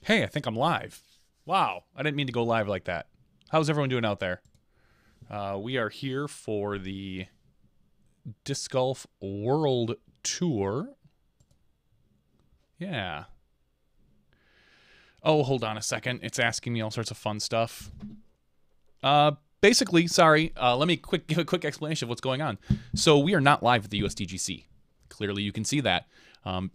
Hey, I think I'm live. Wow, I didn't mean to go live like that. How's everyone doing out there? We are here for the Disc Golf World Tour. Yeah. Oh, hold on a second. It's asking me all sorts of fun stuff. Basically, sorry, let me give a quick explanation of what's going on. So we are not live at the USDGC. Clearly, you can see that.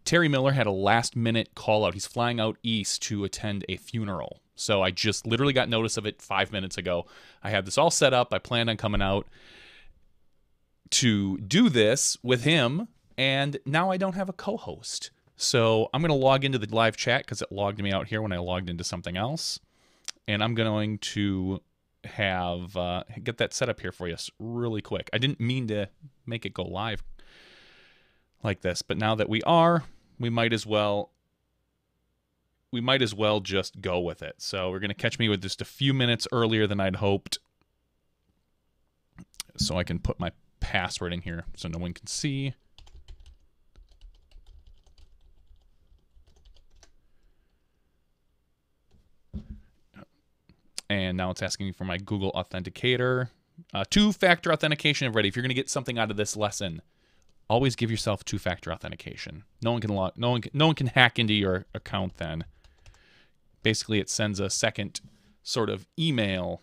Terry Miller had a last-minute call-out. He's flying out east to attend a funeral. So I just literally got notice of it 5 minutes ago. I had this all set up. I planned on coming out to do this with him, and now I don't have a co-host. So I'm going to log into the live chat because it logged me out here when I logged into something else. And I'm going to have get that set up here for you really quick. I didn't mean to make it go live like this, but now that we are, we might as well just go with it. So we're going to catch me with just a few minutes earlier than I'd hoped, so I can put my password in here so no one can see. And now it's asking me for my Google Authenticator. Two-factor authentication ready. If you're going to get something out of this lesson, always give yourself two-factor authentication. No one can hack into your account then. Basically, it sends a second sort of email.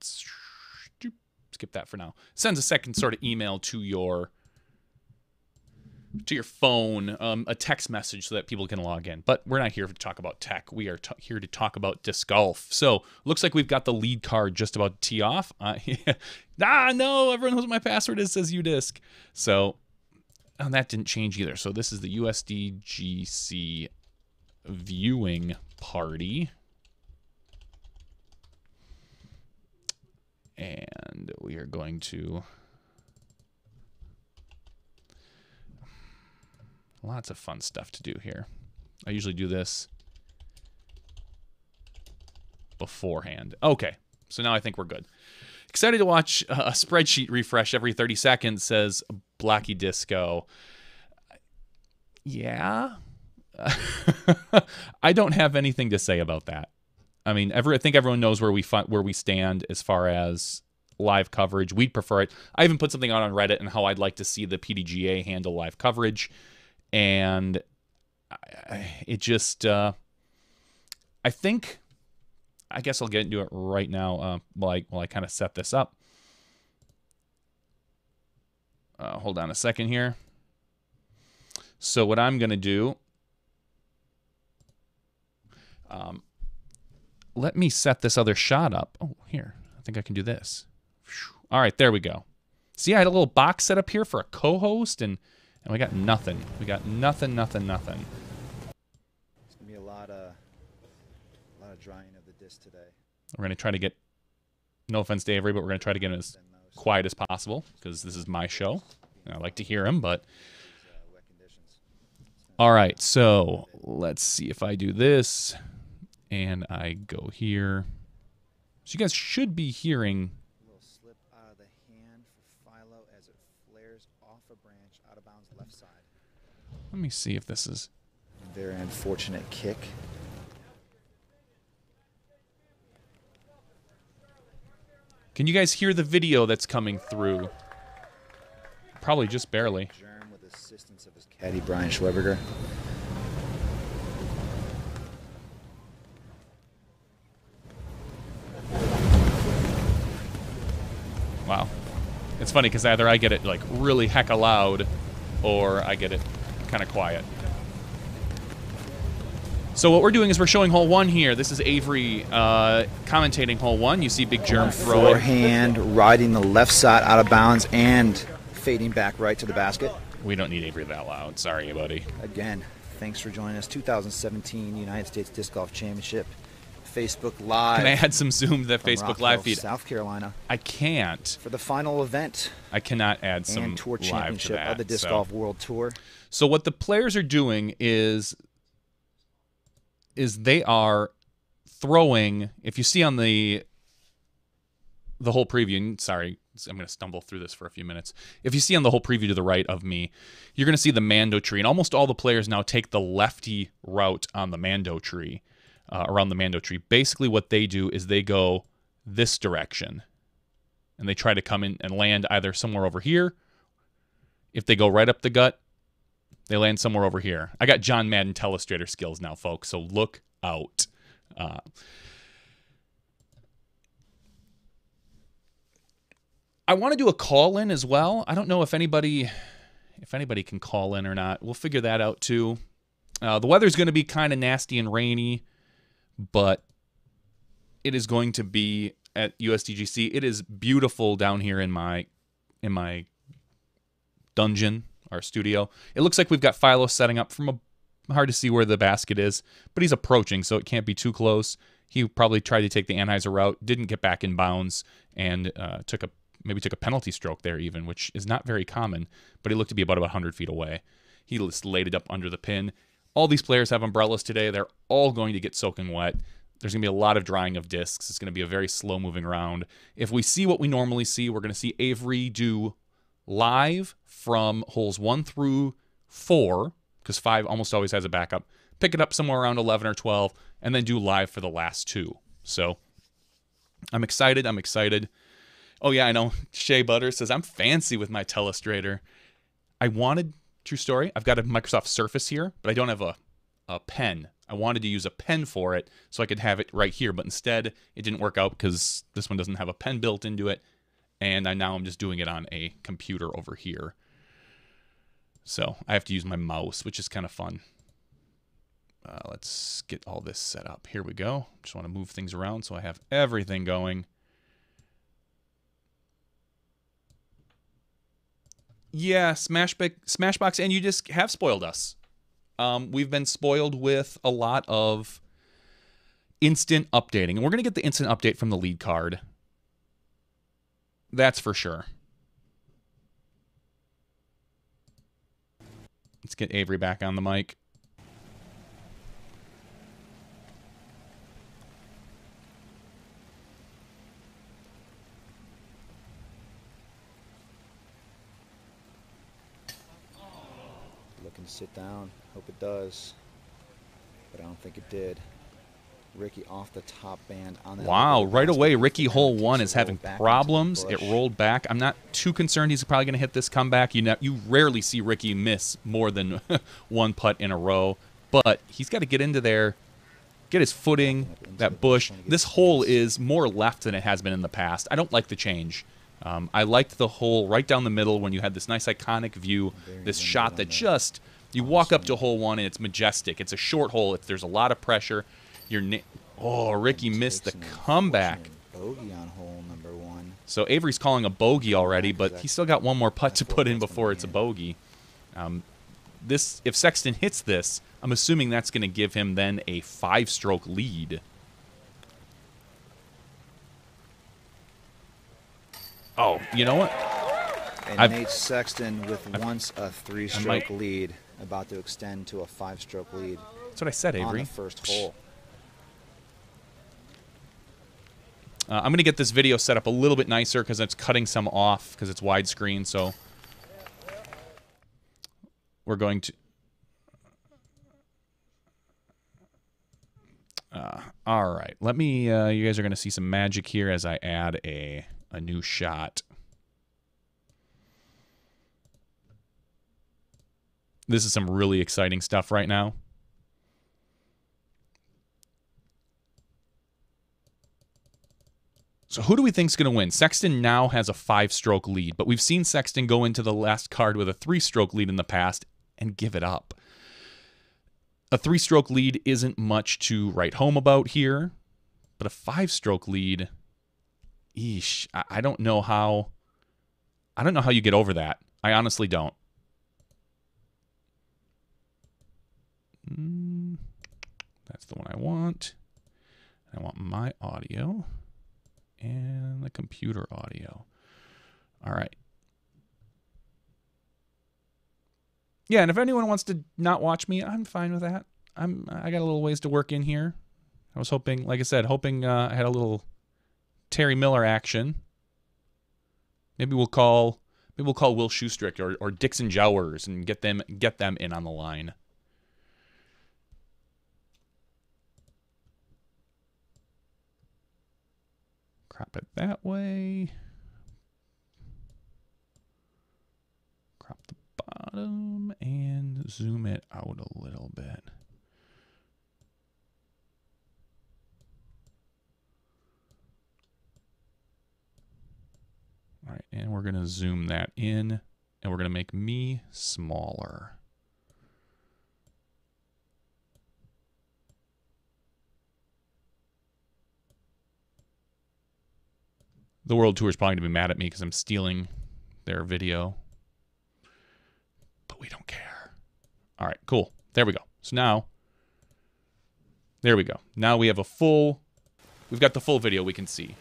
Skip that for now. Sends a second sort of email to your phone, a text message so that people can log in. But we're not here to talk about tech. We are here to talk about disc golf. So looks like we've got the lead card just about to tee off. No, everyone knows what my password is, says UDisc. So that didn't change either. So this is the USDGC viewing party. And we are going to... Lots of fun stuff to do here. I usually do this beforehand. Okay, so now I think we're good. Excited to watch a spreadsheet refresh every 30 seconds, says Blacky Disco. Yeah. I don't have anything to say about that. I mean, I think everyone knows where we stand as far as live coverage. We'd prefer it. I even put something out on Reddit and how I'd like to see the PDGA handle live coverage. And it just, I guess I'll get into it right now while I kind of set this up. Hold on a second here. So what I'm going to do, let me set this other shot up. Oh, here, I think I can do this. All right, there we go. See, I had a little box set up here for a co-host, and we got nothing. We got nothing. It's gonna be a lot of drying of the disc today. We're gonna try to get, no offense to Avery, but we're gonna try to get him as quiet as possible because this is my show. And I like to hear him, but all right. So let's see if I do this, and I go here. So you guys should be hearing. Let me see if this is... Very unfortunate kick. Can you guys hear the video that's coming through? Probably just barely. Germ with assistance of his caddy, Brian Schweberger. Wow. It's funny because either I get it like really hecka loud or I get it kind of quiet. So what we're doing is we're showing hole one here. This is Avery commentating hole one. You see Big Germ throwing. Forehand, riding the left side out of bounds and fading back right to the basket. We don't need Avery that loud. Sorry, buddy. Again, thanks for joining us. 2017 United States Disc Golf Championship. Facebook Live. Can I add some zoom to that Facebook Live feed? South Carolina. I can't. For the final event. I cannot add some and Tour live Championship to that, of the Disc Golf World Tour. So what the players are doing is they are throwing. If you see on the whole preview, sorry, I'm going to stumble through this for a few minutes. If you see on the whole preview to the right of me, you're going to see the Mando tree. And almost all the players now take the lefty route on the Mando tree, around the Mando tree. Basically what they do is they go this direction. And they try to come in and land either somewhere over here. If they go right up the gut, they land somewhere over here. I got John Madden Telestrator skills now, folks, so look out. I want to do a call-in as well. I don't know if anybody can call in or not. We'll figure that out too. The weather's going to be kind of nasty and rainy, but it is going to be at USDGC. It is beautiful down here in my dungeon, our studio. It looks like we've got Philo setting up from hard to see where the basket is, but he's approaching, so it can't be too close. He probably tried to take the Anheuser route, didn't get back in bounds, and maybe took a penalty stroke there even, which is not very common, but he looked to be about 100 feet away. He just laid it up under the pin. All these players have umbrellas today. They're all going to get soaking wet. There's going to be a lot of drying of discs. It's going to be a very slow-moving round. If we see what we normally see, we're going to see Avery do live from holes 1 through 4, because 5 almost always has a backup, pick it up somewhere around 11 or 12, and then do live for the last 2. So I'm excited. Oh, yeah, I know. Shea Butter says, I'm fancy with my Telestrator. True story, I've got a Microsoft Surface here, but I don't have a pen. I wanted to use a pen for it so I could have it right here, but instead it didn't work out because this one doesn't have a pen built into it, and now I'm just doing it on a computer over here. So I have to use my mouse, which is kind of fun. Let's get all this set up. Here we go. Just want to move things around so I have everything going. Yeah, Smashbox, and you just have spoiled us. We've been spoiled with a lot of instant updating, and we're going to get the instant update from the lead card. That's for sure. Let's get Avery back on the mic. Looking to sit down. Hope it does. But I don't think it did. Ricky off the top band on that. Wow, right away, Ricky hole 1 is having problems. It rolled back. I'm not too concerned he's probably going to hit this comeback. You rarely see Ricky miss more than one putt in a row. But he's got to get into there, get his footing, that bush. This hole is more left than it has been in the past. I don't like the change. I liked the hole right down the middle when you had this nice iconic view, this shot that just, you walk up to hole 1 and it's majestic. It's a short hole. There's a lot of pressure. Ricky missed the comeback. Bogey on hole number 1. So Avery's calling a bogey already, but he's still got one more putt to put in before it's a bogey. If Sexton hits this, I'm assuming that's going to give him then a 5-stroke lead. Oh, you know what? And Nate Sexton with once a 3-stroke lead, about to extend to a 5-stroke lead. That's what I said, Avery. On the first hole. I'm going to get this video set up a little bit nicer because it's cutting some off because it's widescreen. So we're going to... all right. Let me... you guys are going to see some magic here as I add a new shot. This is some really exciting stuff right now. So who do we think is going to win? Sexton now has a 5-stroke lead, but we've seen Sexton go into the last card with a 3-stroke lead in the past and give it up. A 3-stroke lead isn't much to write home about here, but a 5-stroke lead, eesh, I don't know how you get over that. I honestly don't. That's the one I want. I want my audio and the computer audio. All right. Yeah, and if anyone wants to not watch me, I'm fine with that. I got a little ways to work in here. I was hoping, like I said, I had a little Terry Miller action. Maybe we'll call Will Schustrick or Dixon Jowers and get them in on the line. Crop it that way. Crop the bottom and zoom it out a little bit. All right, and we're going to zoom that in, and we're going to make me smaller. The World Tour is probably going to be mad at me because I'm stealing their video. But we don't care. All right, cool. There we go. So now, there we go. Now we have we've got the full video we can see.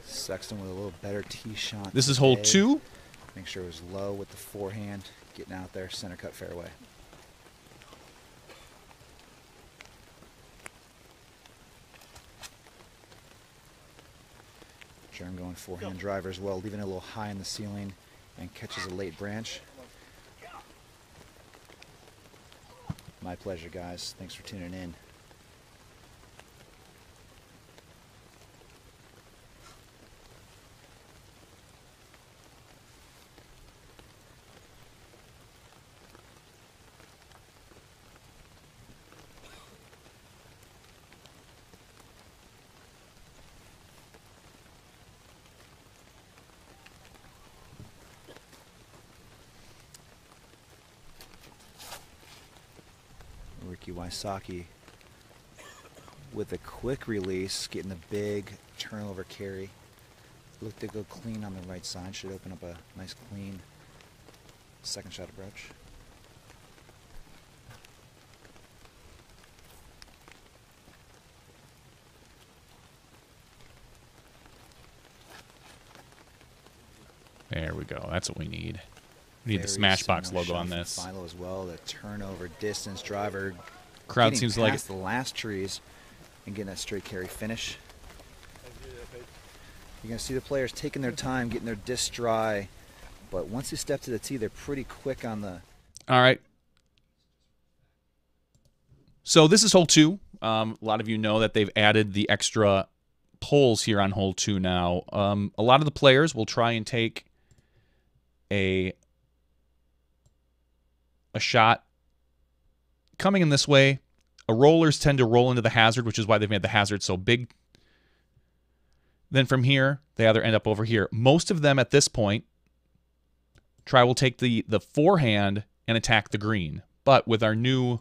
Sexton with a little better tee shot. This is hole 2. Make sure it was low with the forehand. Getting out there, center cut fairway. Germ going forehand driver as well, leaving it a little high in the ceiling and catches a late branch. My pleasure, guys. Thanks for tuning in. Ricky Wysocki with a quick release, getting the big turnover carry. Looked to go clean on the right side. Should open up a nice clean second shot approach. There we go. That's what we need. We need the Smashbox logo on this. Philo as well. The turnover distance driver. Crowd seems like the last trees and getting that straight carry finish. You're gonna see the players taking their time, getting their disc dry, but once they step to the tee, they're pretty quick on the. All right. So this is hole 2. A lot of you know that they've added the extra poles here on hole 2 now. A lot of the players will try and take a shot coming in this way. Rollers tend to roll into the hazard, which is why they've made the hazard so big. Then from here, they either end up over here. Most of them at this point will take the forehand and attack the green. But with our new,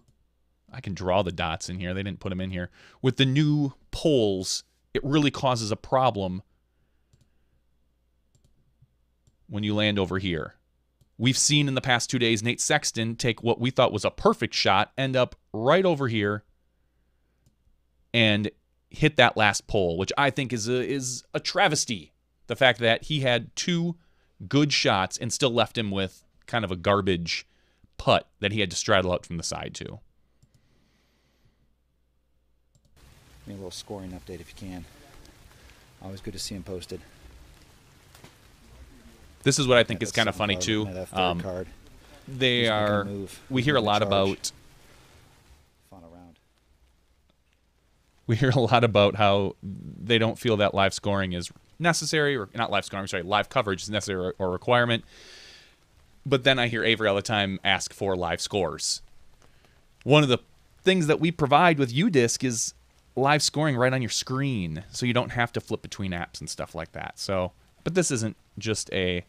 I can draw the dots in here. They didn't put them in here. With the new poles, it really causes a problem when you land over here. We've seen in the past 2 days Nate Sexton take what we thought was a perfect shot, end up right over here, and hit that last pole, which I think is a travesty. The fact that he had 2 good shots and still left him with kind of a garbage putt that he had to straddle out from the side to. Maybe a little scoring update if you can. Always good to see him posted. This is what I think is kind of funny too. We hear a lot about. We hear a lot about how they don't feel that live scoring is necessary, or not live scoring, sorry, live coverage is necessary or requirement. But then I hear Avery all the time ask for live scores. One of the things that we provide with UDisc is live scoring right on your screen, so you don't have to flip between apps and stuff like that. So, but this isn't just a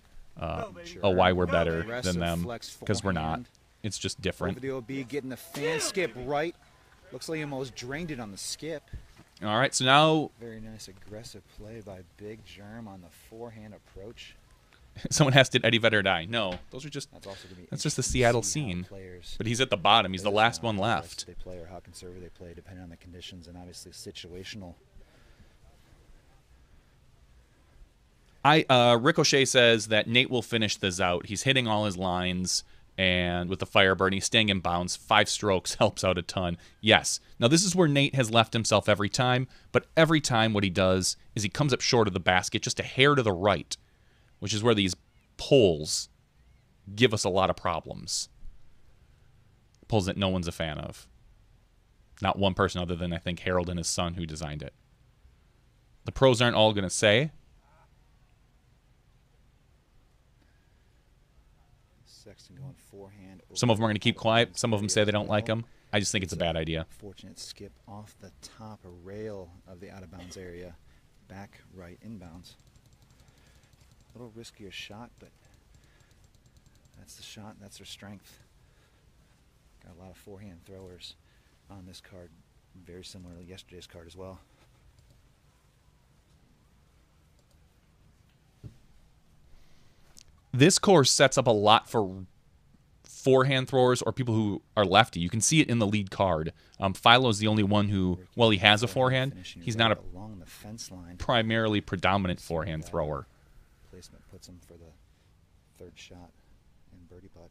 why we're better than them, because we're not. It's just different. Over the OB, getting the fan skip right. Looks like he almost drained it on the skip. All right, so now... Very nice aggressive play by Big Germ on the forehand approach. Someone asked, did Eddie Vedder die? No, those are just... That's just the Seattle scene. But he's at the bottom. He's the last one left. They play or how conservative they play, depending on the conditions, and obviously situational. Ricochet says that Nate will finish this out. He's hitting all his lines, and with the Firebird, he's staying in bounds. 5 strokes helps out a ton. Yes. Now, this is where Nate has left himself every time, but every time what he does is he comes up short of the basket, just a hair to the right. which is where these poles give us a lot of problems. Poles that no one's a fan of. Not one person other than, I think, Harold and his son who designed it. The pros aren't all going to say. Sexton going forehand. Some of them are going to keep quiet. Some of them say they don't like them. I just think it's a bad idea. Fortunate skip off the top rail of the out-of-bounds area. Back right inbounds. A little riskier shot, but that's the shot. That's their strength. Got a lot of forehand throwers on this card. Very similar to yesterday's card as well. This course sets up a lot for forehand throwers or people who are lefty. You can see it in the lead card. Philo's the only one who, well, he has a forehand. He's not a along the fence line. primarily predominant forehand thrower. Placement puts him for the third shot in birdie putt.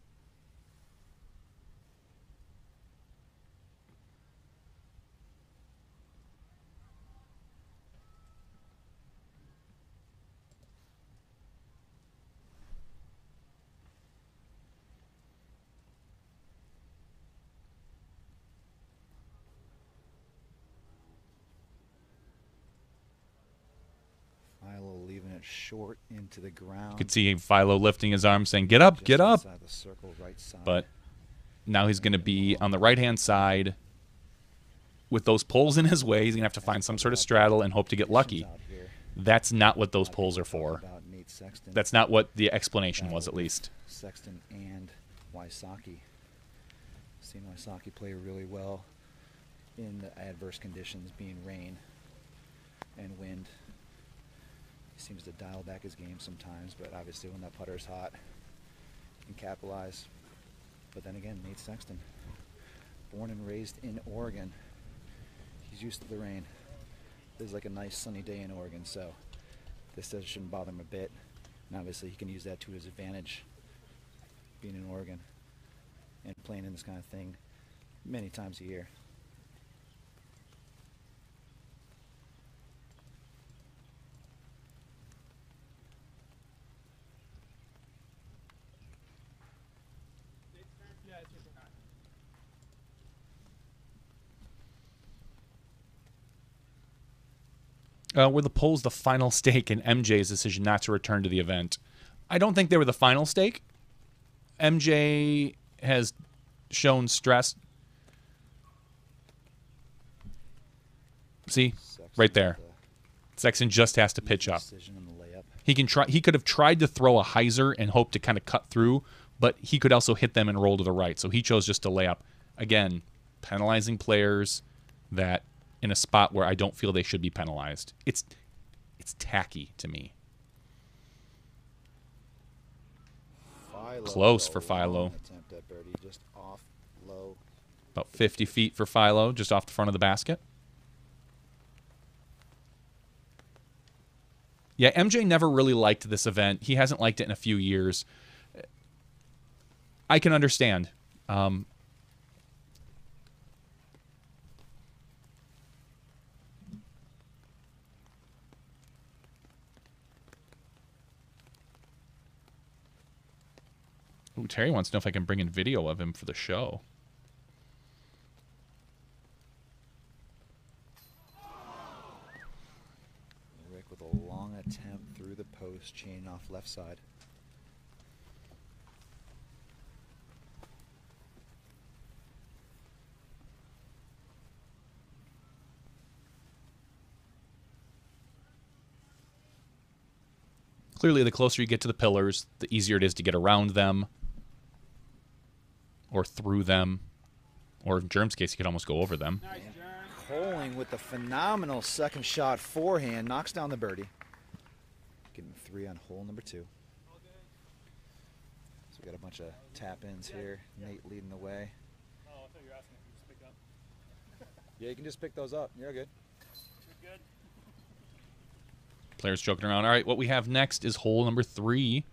Philo leaving it short into the ground. You could see Philo lifting his arm saying, get up, get up. The circle, right side. But now he's going to be on the right-hand side with those poles in his way. He's going to have to find some sort of straddle and hope to get lucky. That's not what those poles are for. That's not what the explanation was, at least. Sexton and Wysocki. Seen Wysocki play really well in the adverse conditions, being rain and wind. He seems to dial back his game sometimes, but obviously when that putter is hot, he can capitalize. But then again, Nate Sexton, born and raised in Oregon, he's used to the rain. This is like a nice sunny day in Oregon, so this shouldn't bother him a bit. And obviously he can use that to his advantage, being in Oregon and playing in this kind of thing many times a year. Were the polls the final stake in MJ's decision not to return to the event? I don't think they were the final stake. MJ has shown stress. See? Right there. Sexton just has to pitch up. He can try. He could have tried to throw a hyzer and hope to kind of cut through, but he could also hit them and roll to the right. So he chose just to lay up. Again, penalizing players that in a spot where I don't feel they should be penalized. It's tacky to me. Close for Philo. Attempt at birdie, just off low. About 50 feet for Philo, just off the front of the basket. Yeah, MJ never really liked this event. He hasn't liked it in a few years. I can understand. Ooh, Terry wants to know if I can bring in video of him for the show. Rick with a long attempt through the post, chain off left side. Clearly, the closer you get to the pillars, the easier it is to get around them. Or through them. Or in Germ's case, he could almost go over them. Nice, Coling with the phenomenal second shot forehand. Knocks down the birdie. Getting 3 on hole number 2. So we got a bunch of tap-ins here. Nate leading the way. Oh, I thought you were asking if you just pick up. Yeah, you can just pick those up. You're good. You're good. Players joking around. All right, what we have next is hole number 3.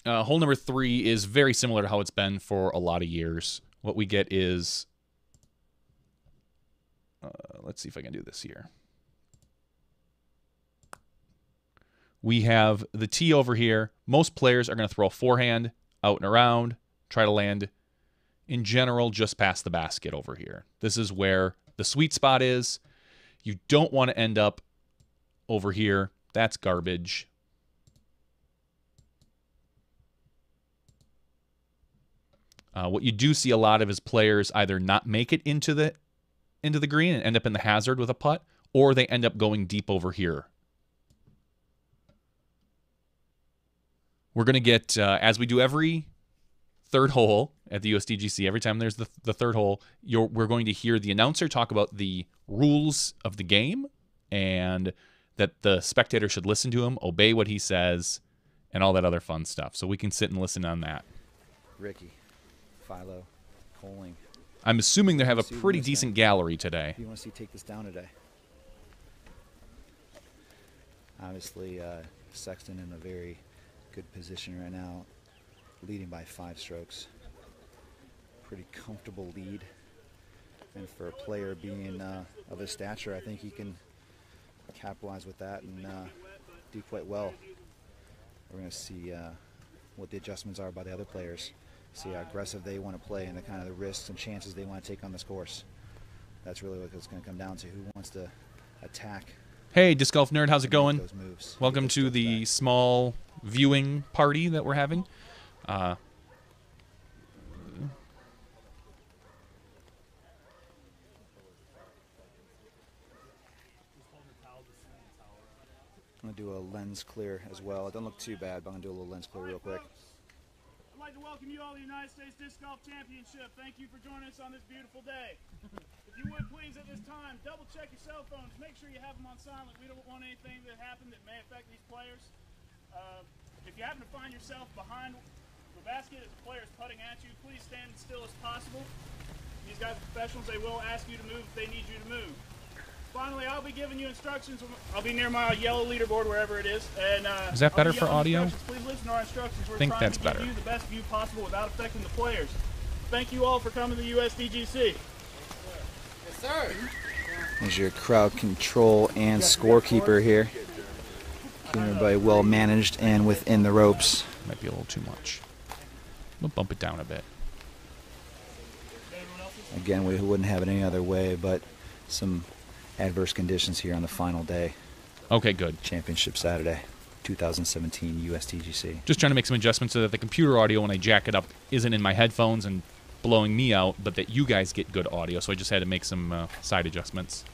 Hole number 3 is very similar to how it's been for a lot of years. What we get is... let's see if I can do this here. We have the tee over here. Most players are going to throw a forehand out and around, try to land, in general, just past the basket over here. This is where the sweet spot is. You don't want to end up over here. That's garbage. What you do see a lot of is players either not make it into the green and end up in the hazard with a putt, or they end up going deep over here. We're going to get, as we do every third hole at the USDGC, every time there's the third hole, we're going to hear the announcer talk about the rules of the game and that the spectator should listen to him, obey what he says, and all that other fun stuff. So we can sit and listen on that. Ricky, Philo, Coling. I'm assuming they have a pretty decent gallery today. Who do you want to see take this down today? Obviously, Sexton in a very good position right now, leading by 5 strokes. Pretty comfortable lead. And for a player being of his stature, I think he can capitalize with that and do quite well. We're going to see what the adjustments are by the other players. See how aggressive they want to play and the kind of the risks and chances they want to take on this course. That's really what it's going to come down to. Who wants to attack? Hey, Disc Golf Nerd, how's it going? Those moves. Welcome to the small viewing party that we're having. I'm going to do a lens clear as well. It doesn't look too bad, but I'm going to do a little lens clear real quick. I'd like to welcome you all to the United States Disc Golf Championship. Thank you for joining us on this beautiful day. If you would please at this time, double check your cell phones. Make sure you have them on silent. We don't want anything to happen that may affect these players. If you happen to find yourself behind the basket as the player is putting at you, please stand as still as possible. These guys are professionals. They will ask you to move if they need you to move. Finally, I'll be giving you instructions. I'll be near my yellow leaderboard, wherever it is. And, is that better for audio? Please listen to our instructions. We're I think trying that's to better. give you the best view possible without affecting the players. Thank you all for coming to the USDGC. Yes, sir. There's your crowd control and scorekeeper here. Keeping everybody well managed and within the ropes. Might be a little too much. We'll bump it down a bit. Again, we wouldn't have it any other way, but some adverse conditions here on the final day. Okay, good. Championship Saturday, 2017 USDGC. Just trying to make some adjustments so that the computer audio, when I jack it up, isn't in my headphones and blowing me out, but that you guys get good audio. So I just had to make some side adjustments.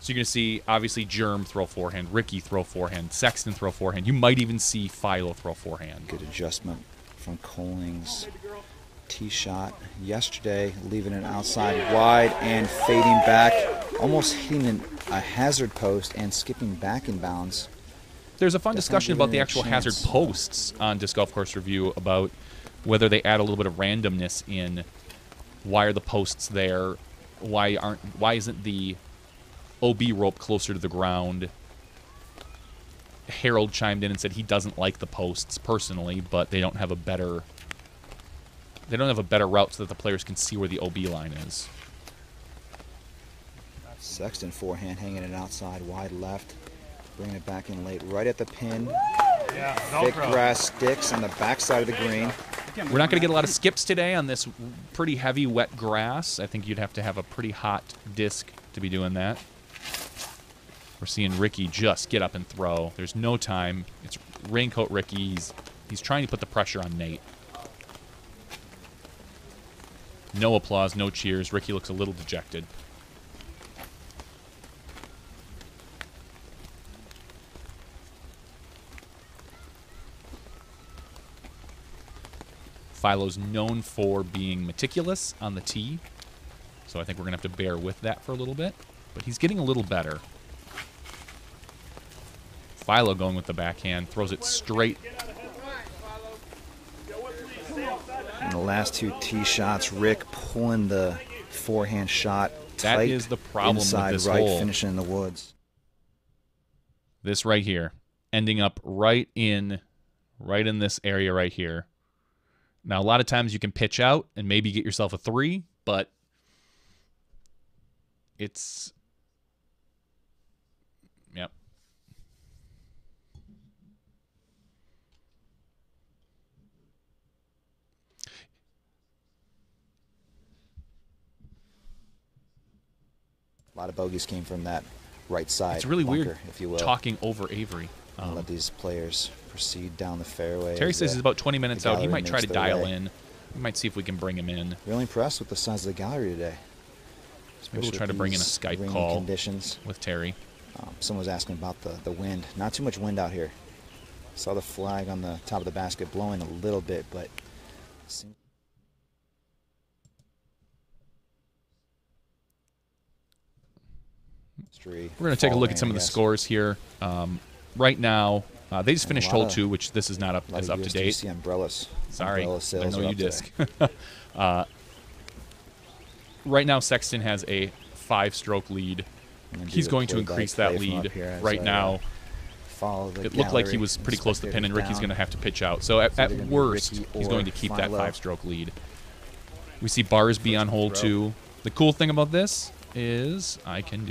So you're going to see, obviously, Germ throw forehand, Ricky throw forehand, Sexton throw forehand. You might even see Philo throw forehand. Good adjustment from Coling's tee shot yesterday, leaving it outside wide and fading back, almost hitting a hazard post and skipping back in bounds. There's a fun discussion about the giving it a actual hazard chance. posts on Disc Golf Course Review about whether they add a little bit of randomness in. Why are the posts there? Why isn't the OB rope closer to the ground? Harold chimed in and said he doesn't like the posts personally, but they don't have a better route so that the players can see where the OB line is. Sexton forehand hanging it outside wide left, bringing it back in late right at the pin. Yeah, Thick grass sticks on the backside of the green. We're not going to get a lot of skips today on this pretty heavy wet grass. I think you'd have to have a pretty hot disc to be doing that. We're seeing Ricky just get up and throw. There's no time. It's Raincoat Ricky. He's trying to put the pressure on Nate. No applause, no cheers. Ricky looks a little dejected. Philo's known for being meticulous on the tee, so I think we're going to have to bear with that for a little bit. But he's getting a little better. Philo going with the backhand, throws it straight. In the last 2 tee shots, Rick pulling the forehand shot That tight is the problem with inside this right, hole. finishing in the woods. This right here, ending up right in this area right here. Now, a lot of times you can pitch out and maybe get yourself a 3, but it's... Yep. lot of bogeys came from that right side. It's really bunker, weird if you will. talking over Avery. I'll let these players proceed down the fairway. Terry says he's about 20 minutes out. He might try to dial in. in. We might see if we can bring him in. Really impressed with the size of the gallery today. Maybe we'll try to bring in a Skype call conditions. with Terry. Someone was asking about the wind. Not too much wind out here. Saw the flag on the top of the basket blowing a little bit, but we're going to take a look at some of the scores here. Right now, they just finished hole 2, which this is not up as up to date. USDGC umbrellas. Sorry, Umbrella there's sales no are up UDisc. Right now, Sexton has a 5-stroke lead. He's going to increase that lead right now. It looked like he was pretty close to the pin, and Ricky's going to have to pitch out. So at worst, he's going to keep that 5-stroke lead. We see Barsby on hole 2. The cool thing about this is I can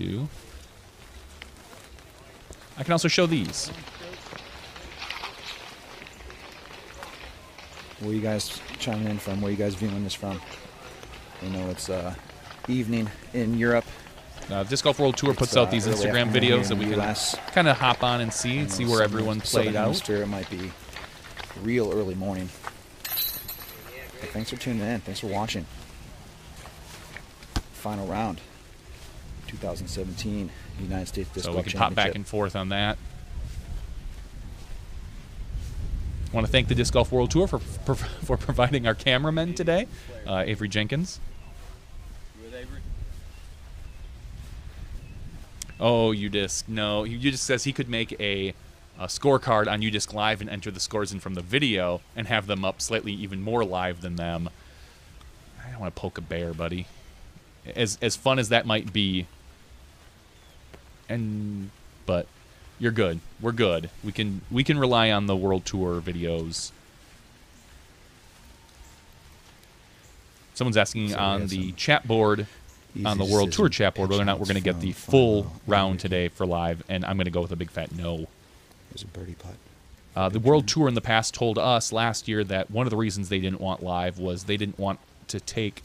also show these. Where are you guys chiming in from? Where are you guys viewing this from? I know it's evening in Europe. Disc Golf World Tour puts out these Instagram videos that we can kind of hop on and see where everyone played out. It might be real early morning. But thanks for tuning in. Thanks for watching. Final round, 2017 United States Disc Golf So we can pop back and forth on that. I want to thank the Disc Golf World Tour for providing our cameramen today, Avery Jenkins. Oh, UDisc. No, UDisc says he could make a scorecard on UDisc Live and enter the scores in from the video and have them up slightly even more live than them. I don't want to poke a bear, buddy. As fun as that might be, but you're good. We're good. We can rely on the World Tour videos. Someone's asking on the chat board, on the World Tour chat board, whether or not we're going to get the full round today for live, and I'm going to go with a big fat no. There's a birdie putt. The World Tour in the past told us last year that one of the reasons they didn't want live was they didn't want to take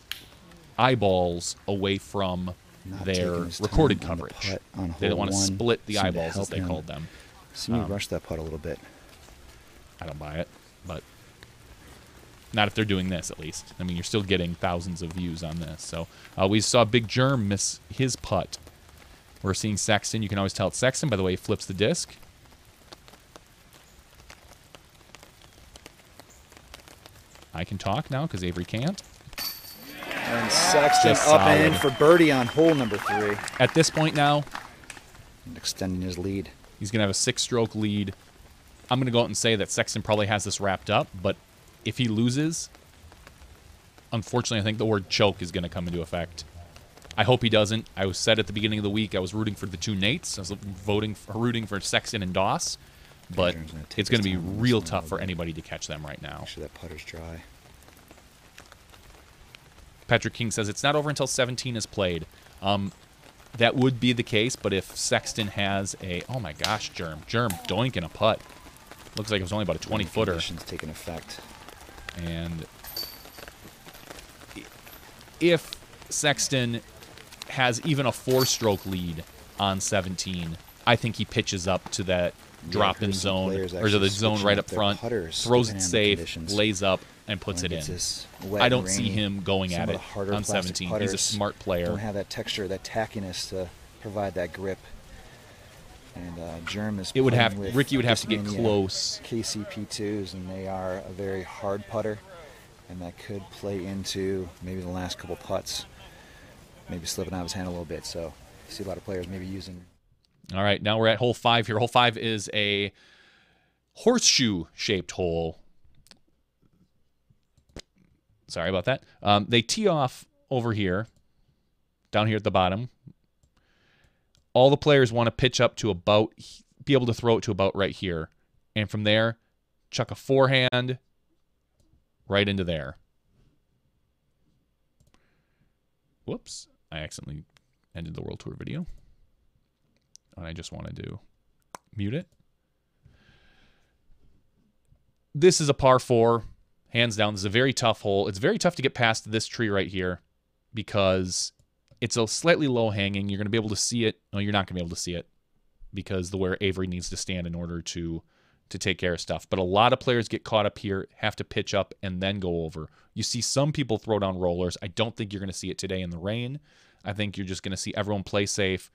eyeballs away from their recorded coverage. They didn't want to split the eyeballs, as they called them. See me rush that putt a little bit. I don't buy it, but not if they're doing this, at least. I mean, you're still getting thousands of views on this. So we saw Big Germ miss his putt. We're seeing Sexton. You can always tell it's Sexton by the way he flips the disc. I can talk now because Avery can't. And Sexton up and in for birdie on hole number 3. At this point now, and extending his lead. He's going to have a 6-stroke lead. I'm going to go out and say that Sexton probably has this wrapped up, but if he loses, unfortunately, I think the word choke is going to come into effect. I hope he doesn't. I was said at the beginning of the week I was rooting for the two Nates. I was rooting for Sexton and Doss, but it's going to be real tough for anybody to catch them right now. Make sure that putter's dry. Patrick King says it's not over until 17 is played. That would be the case, but if Sexton has a... Oh my gosh, Germ doinking a putt. Looks like it was only about a 20-footer. Conditions taking effect. And if Sexton has even a 4-stroke lead on 17, I think he pitches up to that drop-in zone, or to the zone right up front, throws it safe, lays up, and puts it in. I don't see him going at it on 17. He's a smart player. Don't have that texture, that tackiness to provide that grip. And Germ is Ricky would have to get close. KCP2s, and they are a very hard putter, and that could play into maybe the last couple putts, maybe slipping out of his hand a little bit. So I see a lot of players maybe using. All right, now we're at hole 5 here. Hole 5 is a horseshoe-shaped hole. Sorry about that. They tee off over here, down here at the bottom. All the players want to pitch up to about, be able to throw it to about right here. And from there, chuck a forehand right into there. Whoops. I accidentally ended the World Tour video. And I just wanted to mute it. This is a par 4. Hands down, this is a very tough hole. It's very tough to get past this tree right here because It's a slightly low hanging. You're going to be able to see it. No, you're not going to be able to see it because the where Avery needs to stand in order to take care of stuff. But a lot of players get caught up here, have to pitch up, and then go over. You see some people throw down rollers. I don't think you're going to see it today in the rain. I think you're just going to see everyone play safe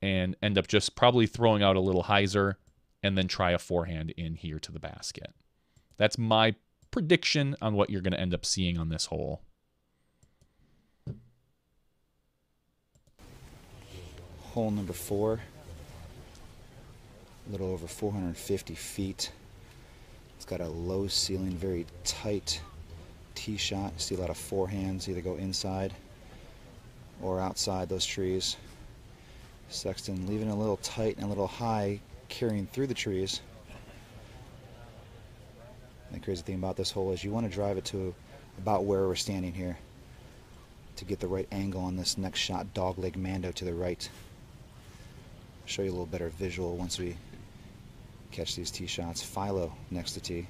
and end up just probably throwing out a little hyzer and then try a forehand in here to the basket. That's my prediction on what you're going to end up seeing on this hole. Hole number 4. A little over 450 feet. It's got a low ceiling, very tight tee shot. You see a lot of forehands either go inside or outside those trees. Sexton leaving it a little tight and a little high, carrying through the trees. And the crazy thing about this hole is you want to drive it to about where we're standing here to get the right angle on this next shot, dogleg Mando to the right. I'll show you a little better visual once we catch these tee shots. Philo next to tee.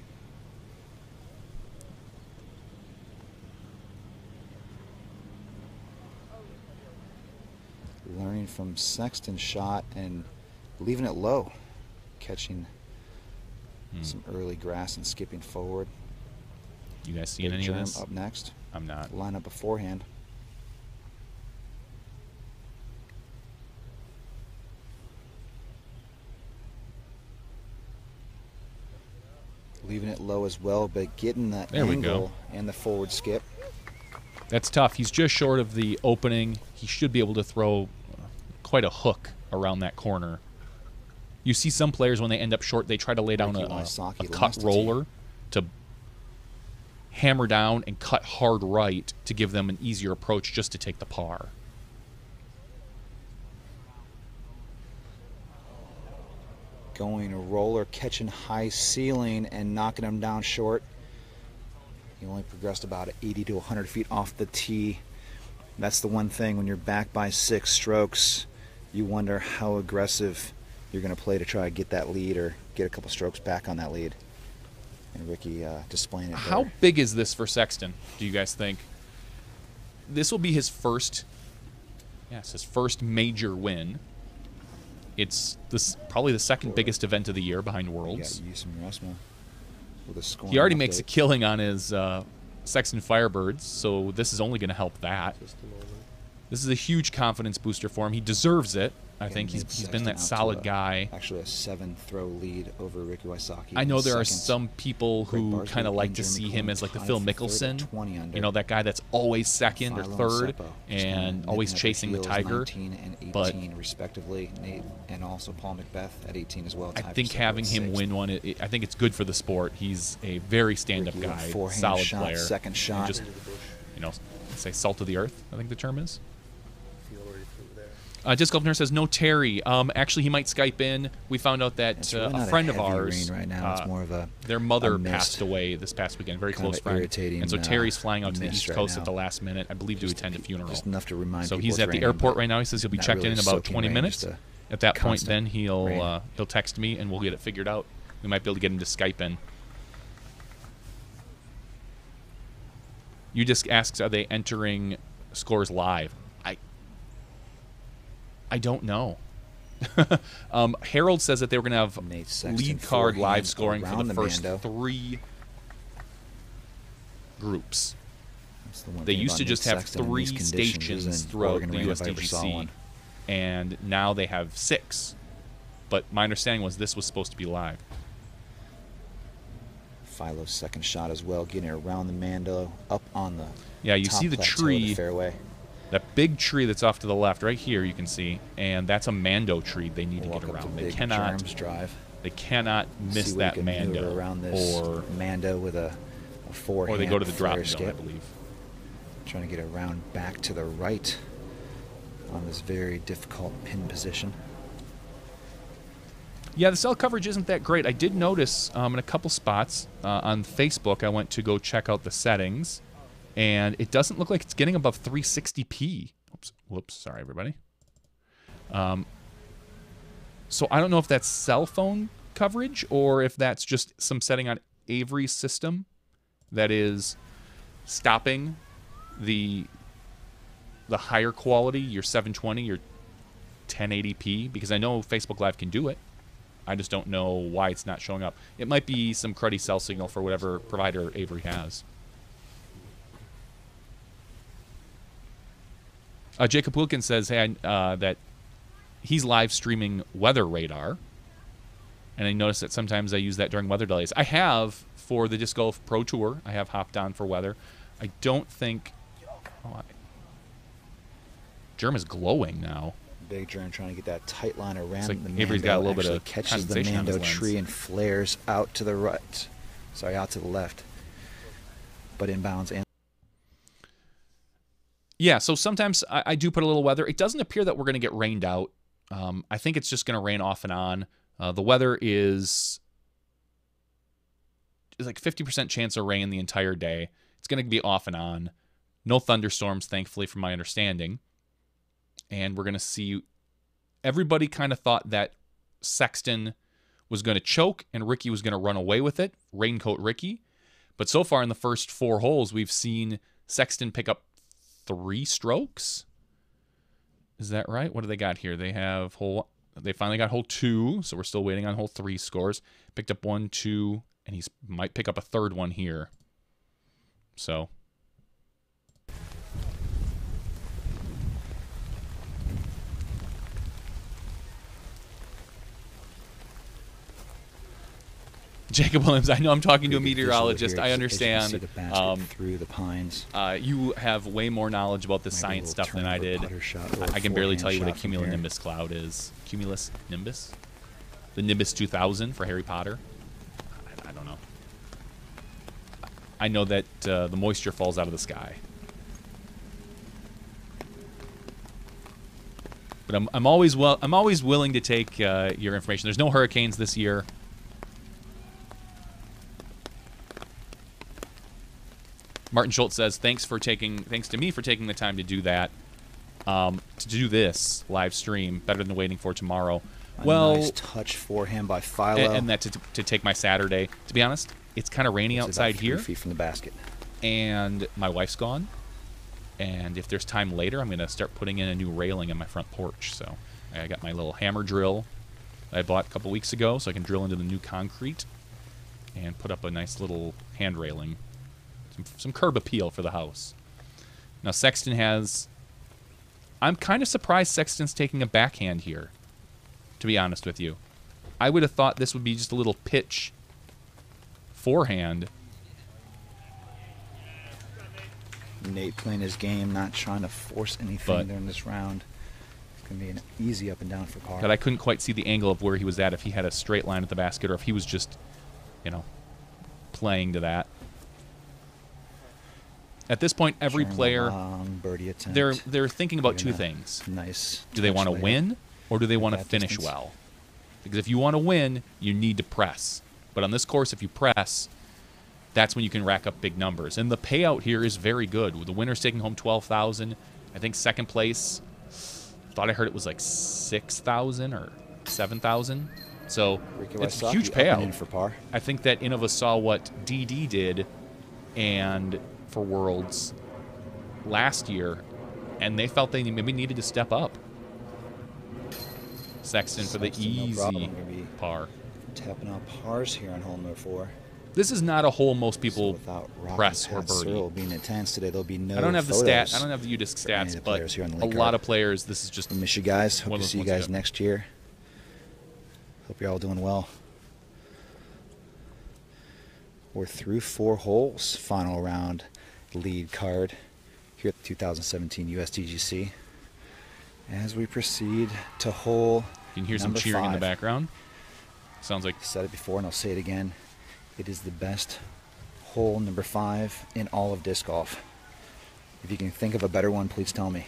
Learning from Sexton's shot and leaving it low, catching some early grass and skipping forward. You guys seeing any of this? Up next. I'm not. Line up beforehand. Leaving it low as well, but getting the angle and the forward skip. That's tough. He's just short of the opening. He should be able to throw quite a hook around that corner. You see some players when they end up short, they try to lay down a cut roller to hammer down and cut hard right to give them an easier approach just to take the par. Going a roller, catching high ceiling and knocking them down short. He only progressed about 80 to 100 feet off the tee. That's the one thing when you're back by 6 strokes, you wonder how aggressive you're going to play to try to get that lead or get a couple strokes back on that lead. And Ricky displaying it there. How big is this for Sexton, do you guys think? This will be his first, his first major win. It's probably the second biggest event of the year behind Worlds. He already makes a killing on his Sexton Firebirds, so this is only going to help that. This is a huge confidence booster for him. He deserves it. I think he's been that solid guy. Actually, a 7-throw lead over Ricky Wysocki. I know there are some people who kind of like to see him as like the Phil Mickelson, you know, that guy that's always second or third and always chasing the tiger. 19 and 18 but respectively. Nate and also Paul Macbeth at 18 as well. I think having him win one, I think it's good for the sport. He's a very stand-up guy, solid player. Second shot. Just, you know, say salt of the earth, I think the term is. Disc Golf Nerd says no Terry. Actually, he might Skype in. We found out that really a friend of ours, right now. It's more of their mother passed away this past weekend. Very close friend. And so Terry's flying out to the East Coast at the last minute, I believe, to attend a funeral. Just enough to remind so he's at the airport right now. He says he'll be checked in about 20 minutes. At that point, then he'll text me and we'll get it figured out. We might be able to get him to Skype in. You just asks, are they entering scores live? I don't know. Harold says that they were going to have lead card live scoring for the first 3 groups. They used to just have 3 stations throughout the USDGC, and now they have 6. But my understanding was this was supposed to be live. Philo's second shot as well, getting it around the Mando, up on the you see the tree, fairway. That big tree that's off to the left, right here, you can see, and that's a Mando tree they need to get around. They cannot drive. They cannot miss that Mando around this or Mando with a forehand. Or they go to the drop skip. zone, I believe. Trying to get around back to the right on this very difficult pin position. Yeah, the cell coverage isn't that great. I did notice in a couple spots on Facebook, I went to go check out the settings, and it doesn't look like it's getting above 360p. Whoops, sorry, everybody. So I don't know if that's cell phone coverage or if that's just some setting on Avery's system that is stopping the higher quality, your 720, your 1080p, because I know Facebook Live can do it. I just don't know why it's not showing up. It might be some cruddy cell signal for whatever provider Avery has. Jacob Wilkins says, hey, that he's live streaming weather radar. And I noticed that sometimes I use that during weather delays. I have for the Disc Golf Pro Tour. I have hopped on for weather. I don't think... Oh, Germ is glowing now. Big Germ trying to get that tight line around like the Avery's Mando. got a little bit of catches the condensation on his Mando lens. tree and flares out to the right. Sorry, out to the left. But inbounds and... Yeah, so sometimes I do put a little weather. It doesn't appear that we're going to get rained out. I think it's just going to rain off and on. The weather is like 50% chance of rain the entire day. It's going to be off and on. No thunderstorms, thankfully, from my understanding. And we're going to see... Everybody kind of thought that Sexton was going to choke and Ricky was going to run away with it. Raincoat Ricky. But so far in the first 4 holes, we've seen Sexton pick up 3 strokes. Is that right? What do they got here? They have they finally got hole 2, so we're still waiting on hole 3 scores. Picked up 1, 2, and he might pick up a 3rd one here. So Jacob Williams, I know I'm talking to a meteorologist. I understand. See the basket through the pines. You have way more knowledge about the science stuff than I did. I can barely tell you what a cumulonimbus cloud is. Cumulus nimbus? The Nimbus 2000 for Harry Potter? I don't know. I know that the moisture falls out of the sky. But I'm always willing to take your information. There's no hurricanes this year. Martin Schultz says, thanks to me for taking the time to do that, to do this live stream, better than waiting for tomorrow. Nice touch forehand by Philo. And that to take my Saturday. To be honest, it's kind of rainy outside about 3 here. feet from the basket. And my wife's gone. And if there's time later, I'm going to start putting in a new railing on my front porch. So I got my little hammer drill I bought a couple weeks ago, so I can drill into the new concrete and put up a nice little hand railing. Some curb appeal for the house. Now Sexton has... I'm kind of surprised Sexton's taking a backhand here, to be honest with you. I would have thought this would be just a little pitch forehand. Nate playing his game, not trying to force anything during this round. It's going to be an easy up and down for Carr. But I couldn't quite see the angle of where he was at, if he had a straight line at the basket or if he was just, playing to that. At this point, every player, they're thinking about 2 things. Nice. Do they want to win or do they want to finish well? Because if you want to win, you need to press. But on this course, if you press, that's when you can rack up big numbers. And the payout here is very good. The winner's taking home $12,000. I think second place, thought I heard it was like $6,000 or $7,000. So it's a huge payout. For par. I think that Innova saw what DD did and for Worlds last year, and they felt they maybe needed to step up. Sexton for the easy par. Tapping out pars here on hole number 4. This is not a hole most people press or birdie. Searle being intense today, there'll be no I don't have the photos. I don't have the UDisc stats, but a league lot of players. This is just. We miss you guys. Hope one to of see you those ones guys next year. Hope you're all doing well. We're through 4 holes. Final round lead card here at the 2017 USDGC. As we proceed to hole You can hear some cheering 5. in the background. Sounds like. I said it before and I'll say it again. It is the best hole number 5 in all of disc golf. If you can think of a better one, please tell me.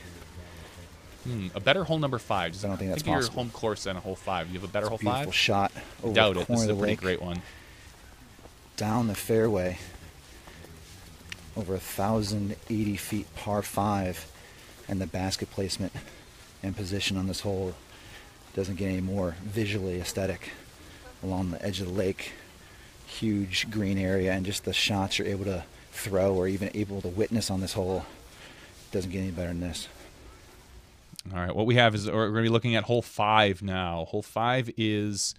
A better hole number 5. I don't think that's think of possible. your home course than a hole 5. You have a better hole 5? Beautiful shot over Doubt the it. corner This is of a the pretty lake. great one. Down the fairway. Over 1,080 feet par 5. And the basket placement and position on this hole doesn't get any more visually aesthetic. Along the edge of the lake. Huge green area, and just the shots you're able to throw or even able to witness on this hole. Doesn't get any better than this. All right, what we have is we're going to be looking at hole 5 now. Hole 5 is,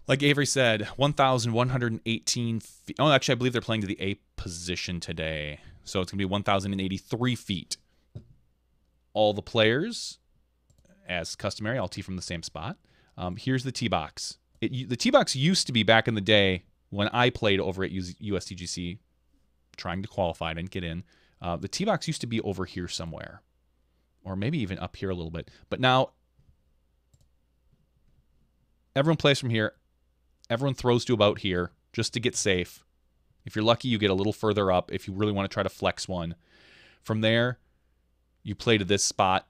like Avery said, 1,118 feet. Oh, actually, I believe they're playing to the A position today. So it's going to be 1,083 feet. All the players, as customary, I'll tee from the same spot. Here's the tee box. The tee box used to be back in the day when I played over at USDGC, trying to qualify. I didn't get in. The tee box used to be over here somewhere, or maybe even up here a little bit. But now everyone plays from here. Everyone throws to about here just to get safe. If you're lucky, you get a little further up if you really want to try to flex one. From there, you play to this spot.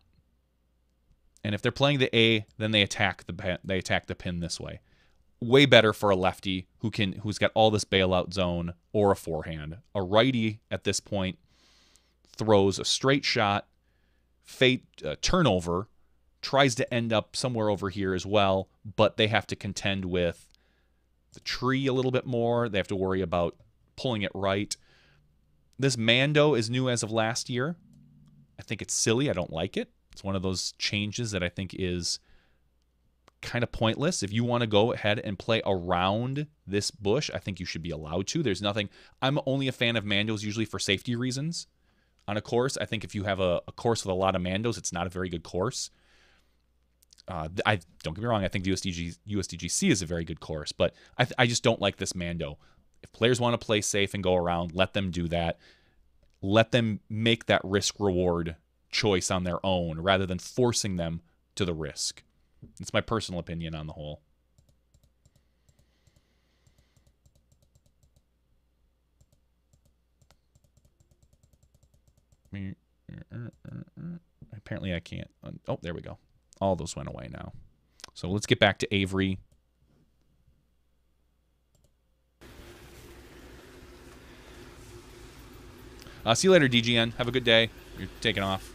And if they're playing the A, then they attack the pin this way. Way better for a lefty who's got all this bailout zone or a forehand. A righty at this point throws a straight shot, turnover, tries to end up somewhere over here as well, but they have to contend with the tree a little bit more. They have to worry about pulling it right. This Mando is new as of last year. I think it's silly. I don't like it. It's one of those changes that I think is kind of pointless. If you want to go ahead and play around this bush, I think you should be allowed to. There's nothing. I'm only a fan of Mandos usually for safety reasons. On a course, I think if you have a course with a lot of Mandos, it's not a very good course. Don't get me wrong. I think the USDGC is a very good course, but I just don't like this Mando. If players want to play safe and go around, let them do that. Let them make that risk-reward choice on their own rather than forcing them to the risk. It's my personal opinion on the whole. Apparently I can't. Oh, there we go. All those went away now. So let's get back to Avery. See you later, DGN. Have a good day. You're taking off.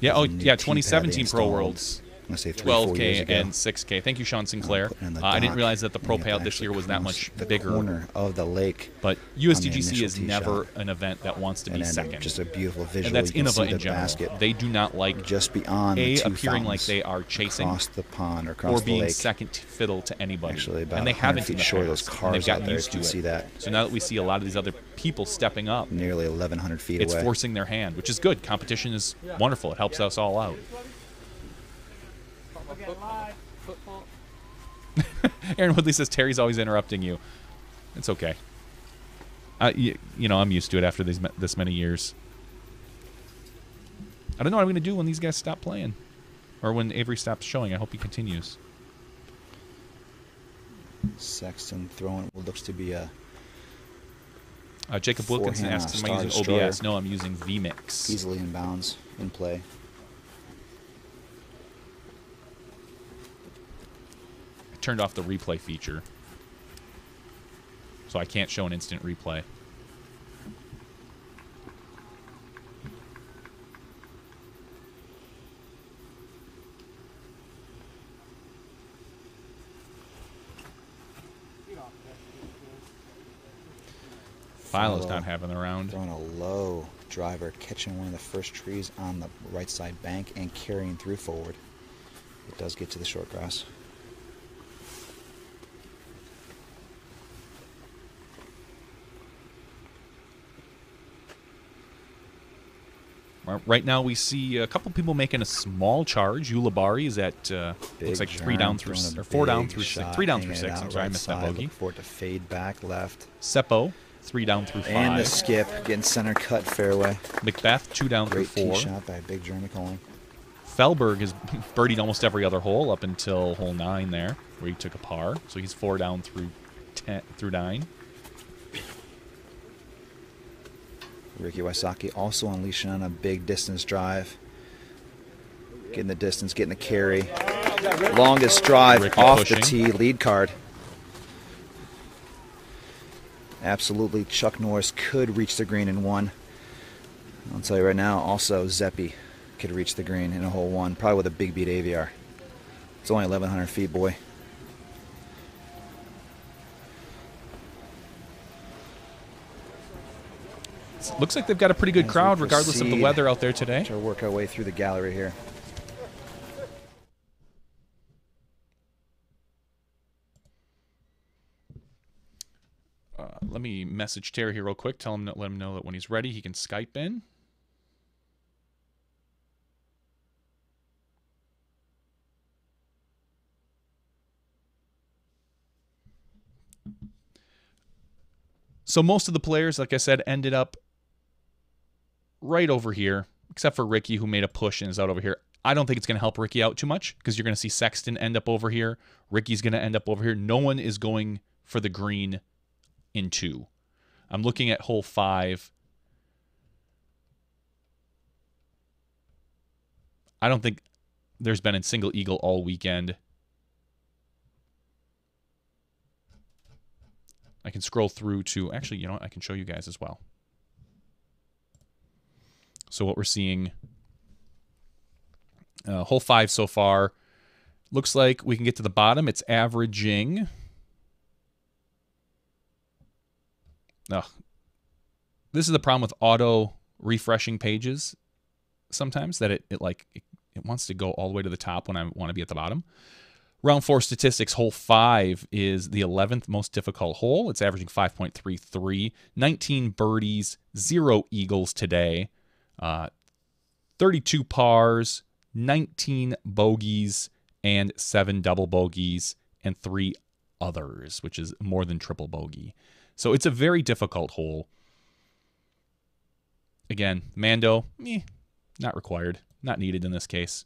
Yeah, oh, yeah, 2017 Pro Worlds. I'm going to say 12K and 6K. Thank you, Sean Sinclair. I didn't realize that the Pro Payout this year was that much bigger. The corner of the lake. But USDGC is never an event that wants to be second. Just a beautiful visual. And that's Innova in general. They do not like just beyond appearing like they are chasing across the pond or across or being the lake. second fiddle to anybody. Actually, about and they haven't in the short past. Those cars they've gotten there, used to it. See that. So now that we see a lot of these other people stepping up, nearly 1,100 feet it's away. forcing their hand, which is good. Competition is wonderful. It helps us all out. Aaron Woodley says Terry's always interrupting you. It's okay. You know, I'm used to it after this many years. I don't know what I'm going to do when these guys stop playing. Or when Avery stops showing. I hope he continues. Sexton throwing what looks to be a... Jacob Wilkinson asks, am I using OBS? No, I'm using vMix. Easily in bounds in play. Turned off the replay feature, so I can't show an instant replay. Philo's not having the round. Throwing a low driver, catching one of the first trees on the right side bank and carrying through forward. It does get to the short grass. Right now we see a couple people making a small charge. Ulabari is at looks like 3 down through 4 down through 6. 3 down through 6. I'm sorry, I missed that bogey. For it to fade back left. Seppo 3 down through 5. And the skip getting center cut fairway. Macbeth 2 down through 4. Great tee shot by Big Jeremy Colling. Felberg has birdied almost every other hole up until hole 9 there, where he took a par. So he's 4 down through 9. Ricky Wysocki also unleashing on a big distance drive. Getting the distance, getting the carry. Longest drive Ricky off pushing. the tee, lead card. Absolutely, Chuck Norris could reach the green in 1. I'll tell you right now, also Zeppi could reach the green in a hole 1, probably with a big beat AVR. It's only 1,100 feet, boy. Looks like they've got a pretty good As we crowd, regardless of the proceed weather out there today. to work our way through the gallery here. Let me message Terry here real quick. Let him know that when he's ready, he can Skype in. So most of the players, like I said, ended up right over here, except for Ricky, who made a push and is out over here. I don't think it's going to help Ricky out too much because you're going to see Sexton end up over here. Ricky's going to end up over here. No one is going for the green in 2. I'm looking at hole 5. I don't think there's been a single eagle all weekend. I can scroll through to... Actually, you know what? I can show you guys as well. So what we're seeing... hole 5 so far. Looks like we can get to the bottom. It's averaging... Ugh. This is the problem with auto refreshing pages sometimes, that it wants to go all the way to the top when I want to be at the bottom. Round 4 statistics, hole 5 is the 11th most difficult hole. It's averaging 5.33, 19 birdies, 0 eagles today, 32 pars, 19 bogeys, and 7 double bogeys, and 3 others, which is more than triple bogey. So it's a very difficult hole. Again, Mando, not required, not needed in this case.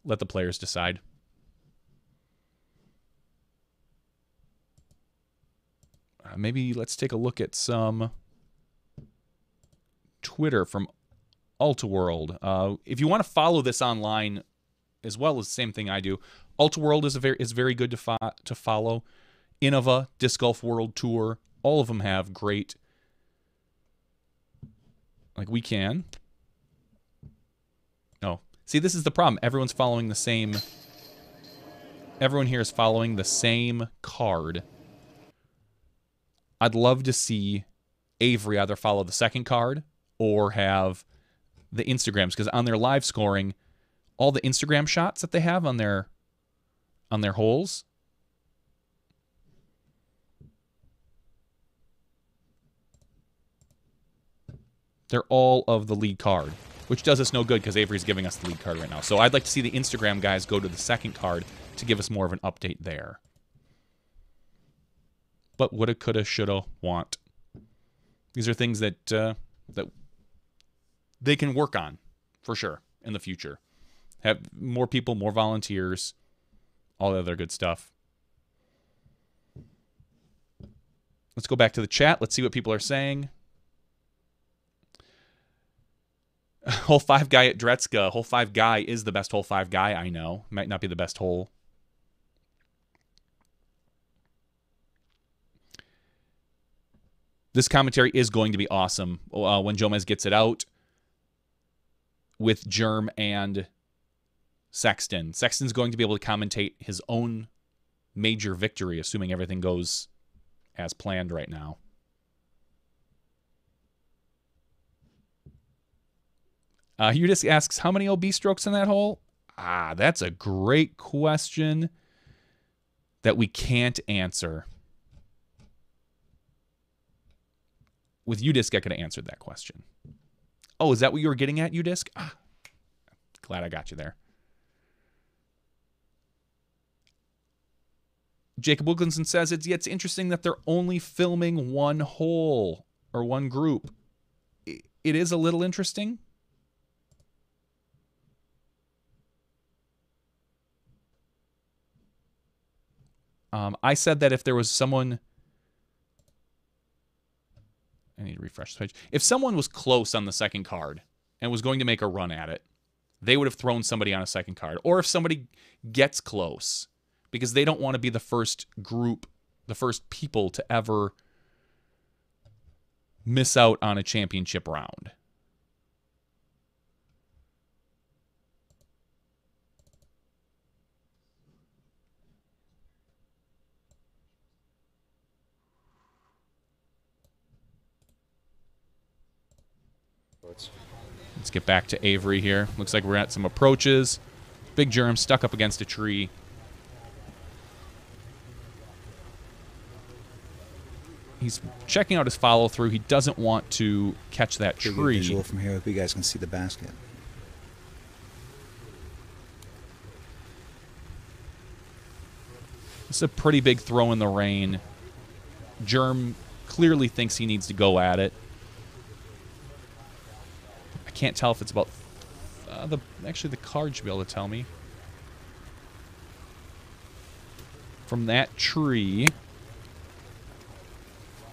Let the players decide. Maybe let's take a look at some Twitter from Ultaworld. If you want to follow this online, as well as the same thing I do, Ultaworld is very good to follow. Innova, Disc Golf World Tour, all of them have great. Like we can. Oh, see, this is the problem. Everyone's following the same. Everyone here is following the same card. I'd love to see Avery either follow the second card or have the Instagrams, because on their live scoring, all the Instagram shots that they have on their holes, they're all of the lead card, which does us no good because Avery's giving us the lead card right now. So I'd like to see the Instagram guys go to the second card to give us more of an update there. But woulda, coulda, shoulda, want. These are things that that they can work on for sure in the future. Have more people, more volunteers, all the other good stuff. Let's go back to the chat. Let's see what people are saying. Hole 5 guy at Dretska. Hole 5 guy is the best hole 5 guy I know. Might not be the best hole. This commentary is going to be awesome when Jomez gets it out with Germ and Sexton. Sexton's going to be able to commentate his own major victory, assuming everything goes as planned right now. Udis asks, how many OB strokes in that hole? That's a great question that we can't answer. With Udisc, I could have answered that question. Oh, is that what you were getting at, Udisc? Glad I got you there. Jacob Wilkinson says it's interesting that they're only filming one hole or one group. It is a little interesting. I said that if there was someone... I need to refresh the page. If someone was close on the second card and was going to make a run at it, they would have thrown somebody on a second card. Or if somebody gets close, because they don't want to be the first group, the first people to ever miss out on a championship round. Let's get back to Avery here. Looks like we're at some approaches. Big Germ stuck up against a tree. He's checking out his follow-through. He doesn't want to catch that Pretty good tree. visual from here. Hope you guys can see the basket. This is a pretty big throw in the rain. Germ clearly thinks he needs to go at it. I can't tell if it's about... actually, the card should be able to tell me. From that tree...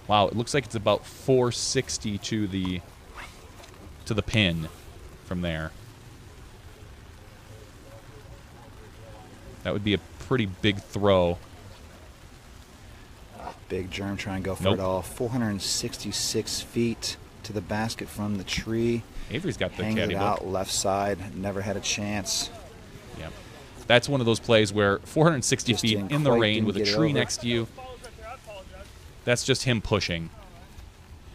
Wow, it looks like it's about 460 to the pin from there. That would be a pretty big throw. Big Germ trying to go for it all. 466 feet to the basket from the tree. Avery's got the Hangs caddy it book. out left side. Never had a chance. Yeah, that's one of those plays where 460 Just feet didn't in the quite rain with a get it tree over. next to you. That's just him pushing.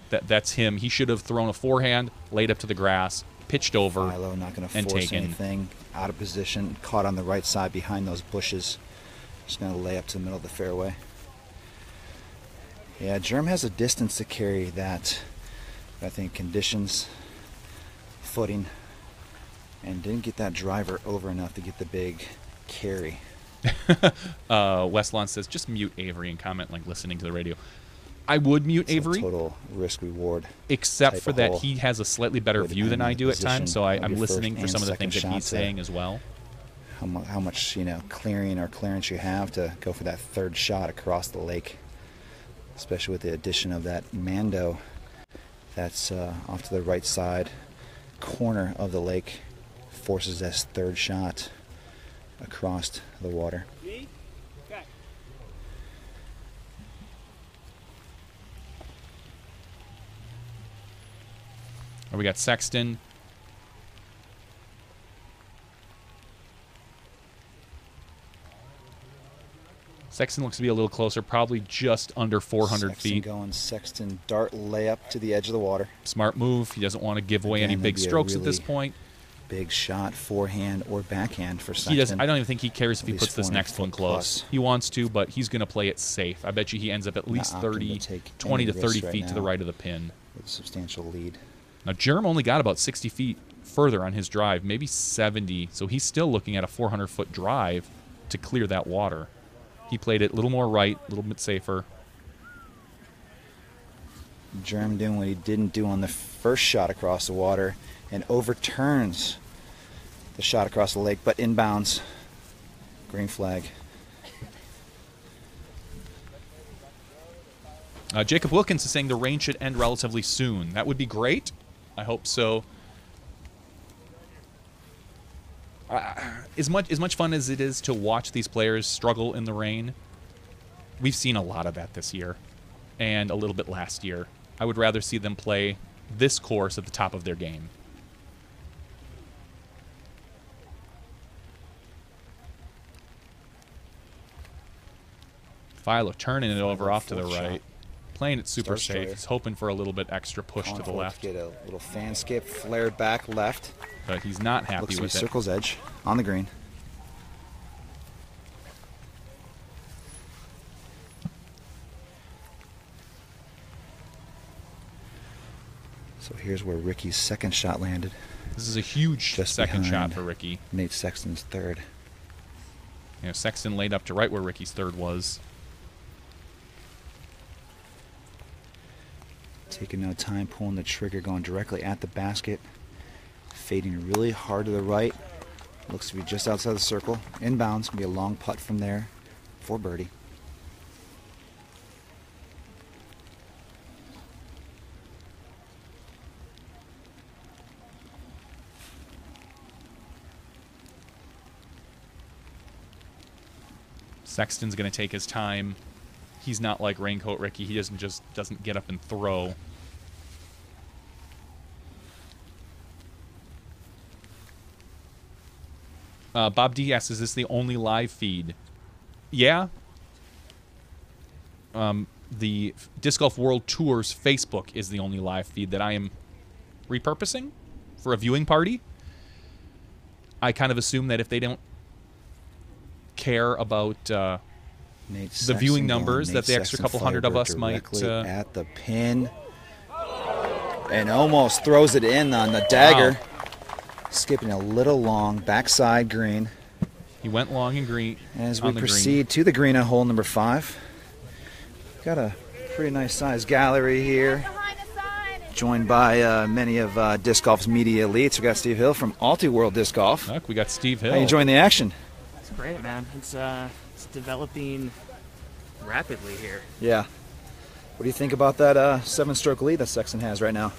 That's him. He should have thrown a forehand, laid up to the grass, pitched over, Philo not going to and force taken. anything. Out of position. Caught on the right side behind those bushes. Just going to lay up to the middle of the fairway. Yeah, Germ has a distance to carry that. I think conditions, footing, and didn't get that driver over enough to get the big carry. Westlawn says, just mute Avery and comment like listening to the radio. I would mute It's a Avery, total risk reward. except type for of that hole. he has a slightly better Would view than depend on I the do at position times, so of I'm your listening first for some of the and things that second he's shot saying as well. How much clearing or clearance you have to go for that third shot across the lake, especially with the addition of that Mando that's off to the right side corner of the lake, forces this third shot across the water. We got Sexton. Sexton looks to be a little closer, probably just under 400 Sexton feet. going Sexton dart layup to the edge of the water. Smart move. He doesn't want to give away any Again, big that'd be a strokes at this really point. Big shot, forehand or backhand for Sexton. He doesn't. I don't even think he cares if At he least puts this 400 next one foot close. plus. He wants to, but he's going to play it safe. I bet you he ends up at least opting 30, to take 20 any to 30 risk feet right to the now. right of the pin. With a substantial lead. Now, Jerem only got about 60 feet further on his drive, maybe 70, so he's still looking at a 400-foot drive to clear that water. He played it a little more right, a little bit safer. Germ doing what he didn't do on the first shot across the water and overturns the shot across the lake, but inbounds. Green flag. Jacob Wilkins is saying the rain should end relatively soon. That would be great. I hope so. As much fun as it is to watch these players struggle in the rain, we've seen a lot of that this year and a little bit last year. I would rather see them play this course at the top of their game. Philo turning it over off to the Fourth shot. right. Playing it super Star safe. Strider. He's hoping for a little bit extra push to the left, Get a little fan skip, flared back left. but he's not happy Looks to be with it. circle's edge on the green. So here's where Ricky's second shot landed. This is a huge Just second shot behind for Ricky. Nate Sexton's third. You know, Sexton laid up to right where Ricky's third was. Taking no time, pulling the trigger, going directly at the basket. Fading really hard to the right. Looks to be just outside the circle. Inbounds, gonna be a long putt from there for birdie. Sexton's going to take his time. He's not like Raincoat Ricky. He doesn't get up and throw. Bob D asks, is this the only live feed? Yeah. The Disc Golf World Tours Facebook is the only live feed that I am repurposing for a viewing party. I kind of assume that if they don't care about the viewing numbers, that the extra couple hundred of us might at the pin, and almost throws it in on the dagger. Wow. Skipping a little long, backside green. He went long and green. As we proceed to the green at hole number 5. Got a pretty nice sized gallery here. Joined by many of Disc Golf's media elites. We got Steve Hill from Ultiworld Disc Golf. Look, we got Steve Hill. How you enjoying the action? It's great, man. It's developing rapidly here. Yeah. What do you think about that 7-stroke lead that Sexton has right now?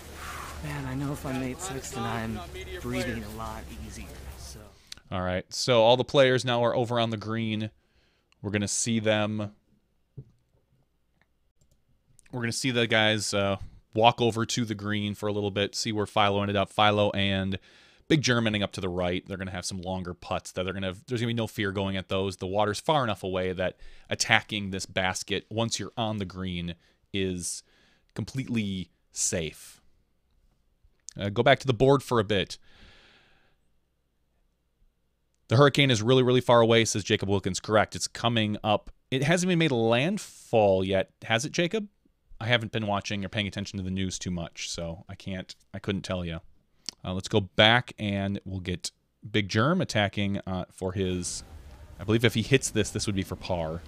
Man, I know if I'm Nate Sexton, I'm breathing a lot easier. So. All right. So all the players now are over on the green. We're going to see them. We're going to see the guys walk over to the green for a little bit, see where Philo ended up. Philo and Big Germ ending up to the right. They're going to have some longer putts that there's going to be no fear going at those. The water's far enough away that attacking this basket once you're on the green is completely safe. Go back to the board for a bit. The hurricane is really, really far away, says Jacob Wilkins. Correct. It's coming up. It hasn't even made landfall yet, has it, Jacob? I haven't been watching or paying attention to the news too much, so I couldn't tell you. Let's go back, and we'll get Big Germ attacking for his... I believe if he hits this, this would be for par.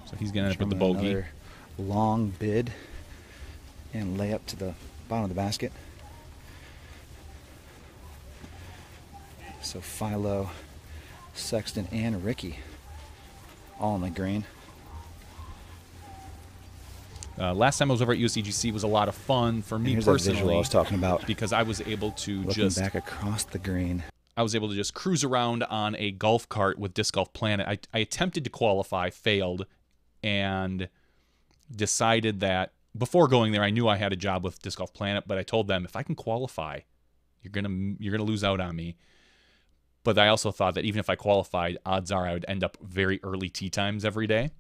So he's going to end up with the bogey. Another long bid and lay up to the bottom of the basket. So Philo, Sexton, and Ricky all on the green. Last time I was over at USDGC was a lot of fun for me personally. That visual I was talking about, because I was able to looking back across the green. I was able to just cruise around on a golf cart with Disc Golf Planet. I attempted to qualify, failed, and decided that before going there, I knew I had a job with Disc Golf Planet, but I told them, if I can qualify, you're gonna lose out on me. But I also thought that even if I qualified, odds are I would end up very early tee times every day,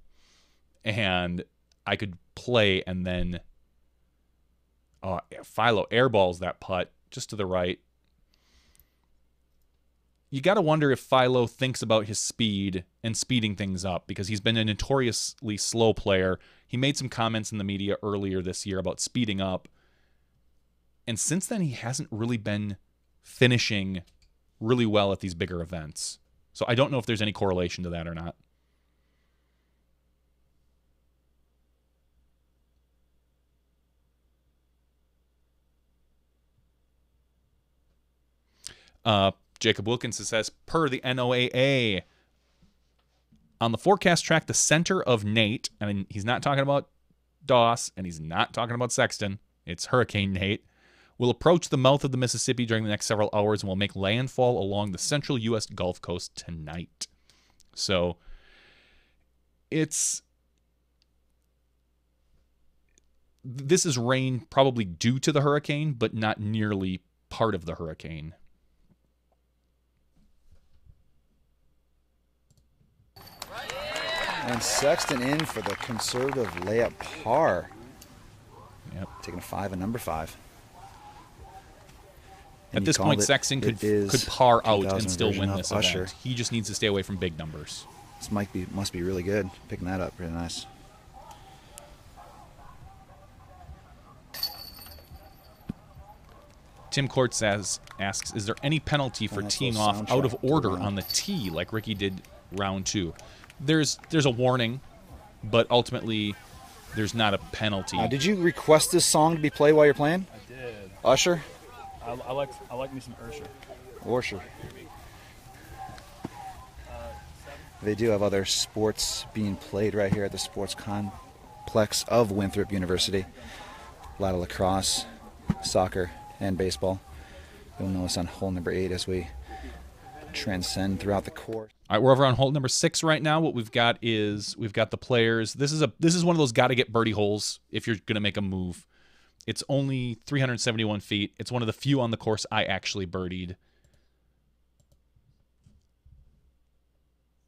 and I could play, and then Philo airballs that putt just to the right. You got to wonder if Philo thinks about his speed and speeding things up, because he's been a notoriously slow player. He made some comments in the media earlier this year about speeding up, and since then he hasn't really been finishing really well at these bigger events. So I don't know if there's any correlation to that or not. Jacob Wilkins says, per the NOAA, on the forecast track, the center of Nate, and he's not talking about Doss, and he's not talking about Sexton, it's Hurricane Nate, will approach the mouth of the Mississippi during the next several hours and will make landfall along the central U.S. Gulf Coast tonight. So this is rain probably due to the hurricane, but not nearly part of the hurricane. And Sexton in for the conservative layup par. Yep. Taking a 5 and number 5. At this point, Sexton could par out and still win this event. He just needs to stay away from big numbers. This must be really good. Picking that up, really nice. Tim Court asks, is there any penalty for teeing off out of order on the tee like Ricky did round 2? There's a warning, but ultimately there's not a penalty. Did you request this song to be played while you're playing? I did. Usher? I like me some Ursher. Ursher. They do have other sports being played right here at the sports complex of Winthrop University. A lot of lacrosse, soccer, and baseball. You'll notice on hole number 8 as we transcend throughout the course. All right, we're over on hole number 6 right now. What we've got the players. This is one of those gotta get birdie holes if you're gonna make a move. It's only 371 feet. It's one of the few on the course I actually birdied.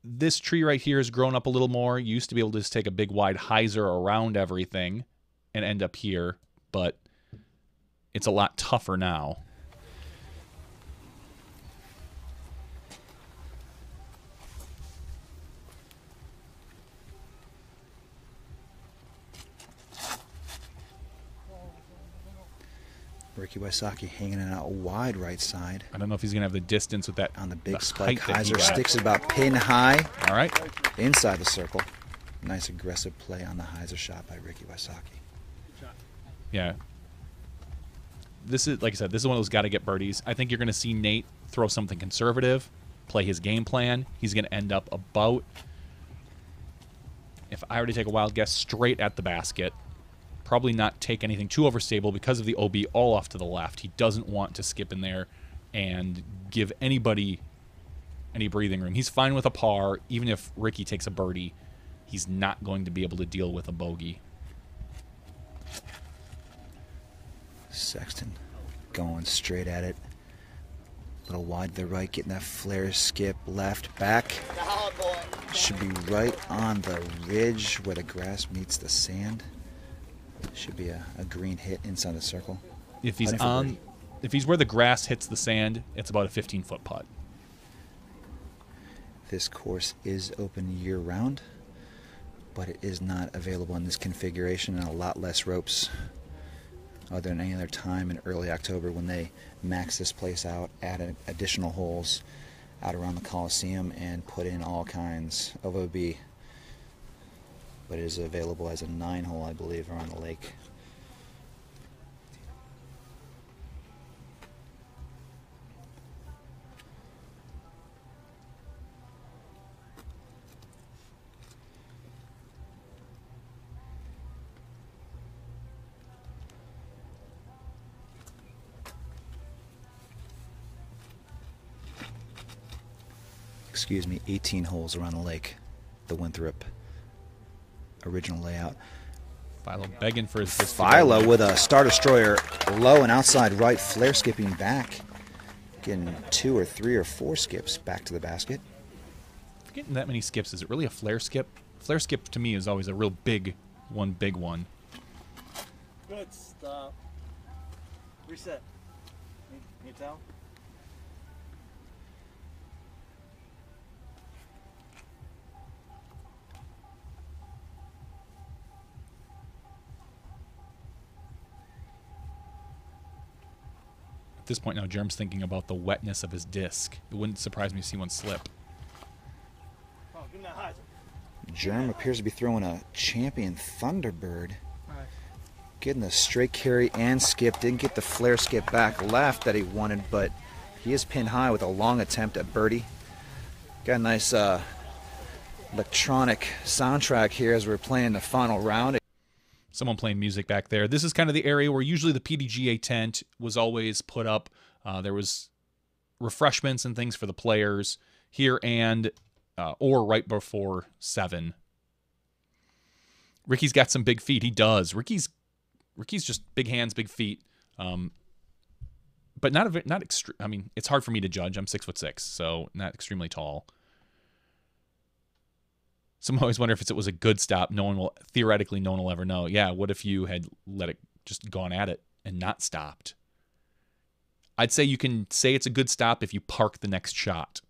This tree right here has grown up a little more. You used to be able to just take a big wide hyzer around everything and end up here. but it's a lot tougher now. Ricky Wysocki hanging it out wide right side. I don't know if he's going to have the distance with that. On the big the spike, height that he Heiser got. sticks it about pin high. All right. Inside the circle. Nice aggressive play on the Heiser shot by Ricky Wysocki. Yeah. This is, like I said, this is one of those got to get birdies. I think you're going to see Nate throw something conservative, play his game plan. He's going to end up about, if I were to take a wild guess, straight at the basket. Probably not take anything too overstable because of the OB all off to the left. He doesn't want to skip in there and give anybody any breathing room. He's fine with a par. Even if Ricky takes a birdie, he's not going to be able to deal with a bogey. Sexton going straight at it. A little wide to the right, getting that flare skip left back. Should be right on the ridge where the grass meets the sand. Should be a green hit inside the circle. If he's on, if he's where the grass hits the sand, it's about a 15-foot putt. This course is open year-round, but it is not available in this configuration, and a lot less ropes other than any other time in early October when they max this place out, add additional holes out around the Coliseum, and put in all kinds of OB. But it is available as a 9-hole, I believe, around the lake. Excuse me, 18 holes around the lake, the Winthrop original layout. Philo begging for his disc. Philo with a Star Destroyer low and outside right, flare skipping back. Getting 2 or 3 or 4 skips back to the basket. Getting that many skips, is it really a flare skip? Flare skip to me is always a real big one. Good stop. Reset. Can you tell? At this point now, Jerm's thinking about the wetness of his disc. It wouldn't surprise me to see one slip. Oh, give me that Heiser. Jerm appears to be throwing a champion Thunderbird. Getting the straight carry and skip. Didn't get the flare skip back left that he wanted, but he is pinned high with a long attempt at birdie. Got a nice electronic soundtrack here as we're playing the final round. Someone playing music back there. This is kind of the area where usually the PDGA tent was always put up. There was refreshments and things for the players here and or right before 7. Ricky's got some big feet. He does. Ricky's just big hands, big feet. But not extreme. I mean, it's hard for me to judge. I'm 6'6", so not extremely tall. Some always wonder if it was a good stop. No one will ever know. Yeah, what if you had let it just gone at it and not stopped? I'd say you can say it's a good stop if you park the next shot.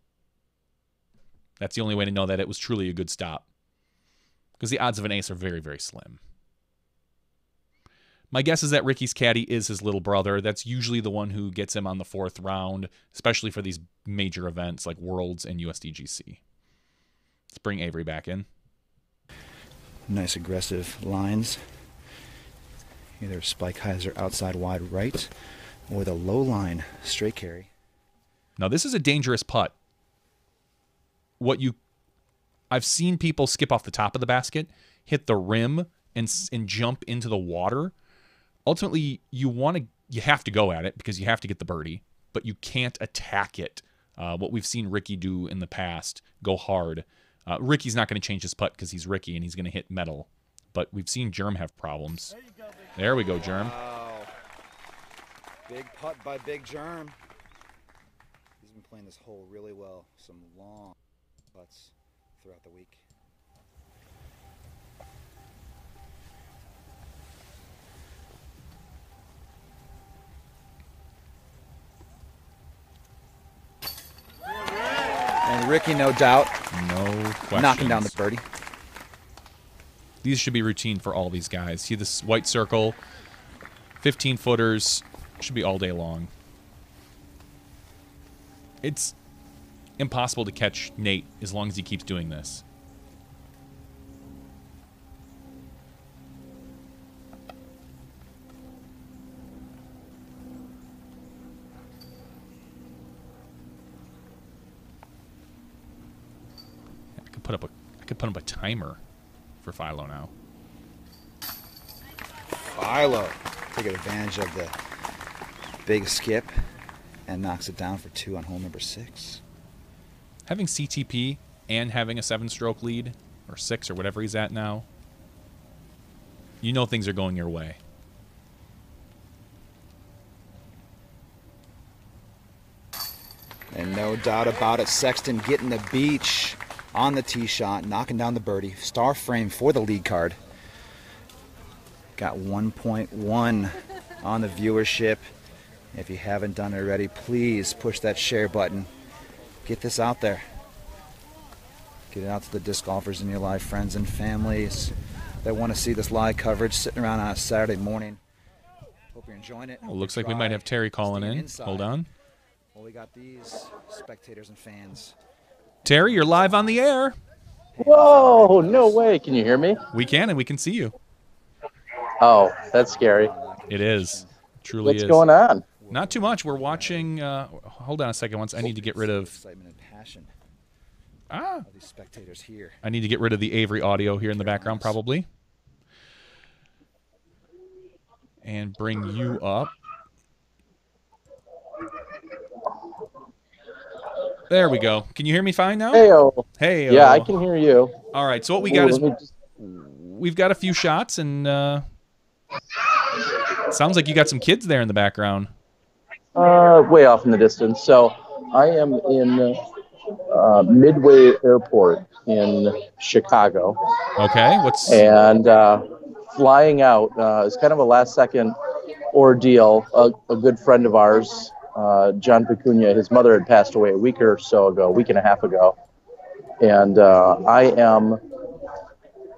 That's the only way to know that it was truly a good stop. Because the odds of an ace are very, very slim. My guess is that Ricky's caddy is his little brother. That's usually the one who gets him on the 4th round, especially for these major events like Worlds and USDGC. Let's bring Avery back in. Nice aggressive lines. Either spike Heiser outside wide right or with a low line straight carry. Now this is a dangerous putt. I've seen people skip off the top of the basket, hit the rim, and jump into the water. Ultimately, you have to go at it because you have to get the birdie, but you can't attack it. What we've seen Ricky do in the past, go hard. Ricky's not going to change his putt because he's Ricky and he's going to hit metal. But we've seen Jerm have problems. There we go, Jerm. Wow. Big putt by Big Jerm. He's been playing this hole really well. Some long putts throughout the week. And Ricky, no doubt, No questions. knocking down the birdie. These should be routine for all these guys. See this white circle, 15-footers, should be all day long. It's impossible to catch Nate as long as he keeps doing this. I could put up a timer for Philo now. Philo taking advantage of the big skip and knocks it down for 2 on hole number 6. Having CTP and having a 7-stroke lead, or 6, or whatever he's at now, you know things are going your way. And no doubt about it, Sexton getting the beach on the tee shot, knocking down the birdie. Star frame for the lead card. Got 1.1 on the viewership. If you haven't done it already, please push that share button. Get this out there. Get it out to the disc golfers in your life, friends and families that want to see this live coverage sitting around on a Saturday morning. Hope you're enjoying it. Oh, looks like we might have Terry calling in. Hold on. Well, we got these spectators and fans. Terry, you're live on the air. Whoa, no way. Can you hear me? We can, and we can see you. Oh, that's scary. It is. It truly is. What's going on? Not too much. We're watching. Hold on a second. Once I need to get rid of. Excitement and passion of these spectators here. I need to get rid of the Avery audio here in the background, probably. And bring you up. There we go. Can you hear me fine now? Hey-o. Hey. Yeah, I can hear you. All right. So what we got is Let me we've got a few shots, and sounds like you got some kids there in the background. way off in the distance. So I am in Midway Airport in Chicago. Okay. And flying out is kind of a last-second ordeal. A good friend of ours, John Pecunia, his mother had passed away a week and a half ago. And I am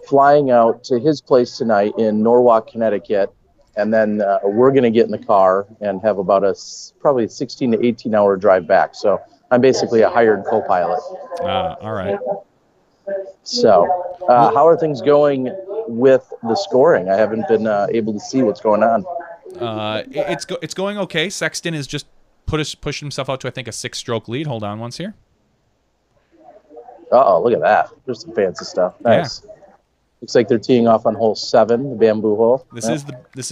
flying out to his place tonight in Norwalk, Connecticut. And then we're going to get in the car and have about probably a 16 to 18-hour drive back. So I'm basically a hired co-pilot. All right. So how are things going with the scoring? I haven't been able to see what's going on. It's going okay. Sexton has just pushed himself out to, I think, a 6-stroke lead. Hold on once here. Uh-oh, look at that. There's some fancy stuff. Nice. Yeah. Looks like they're teeing off on hole 7, the bamboo hole. This is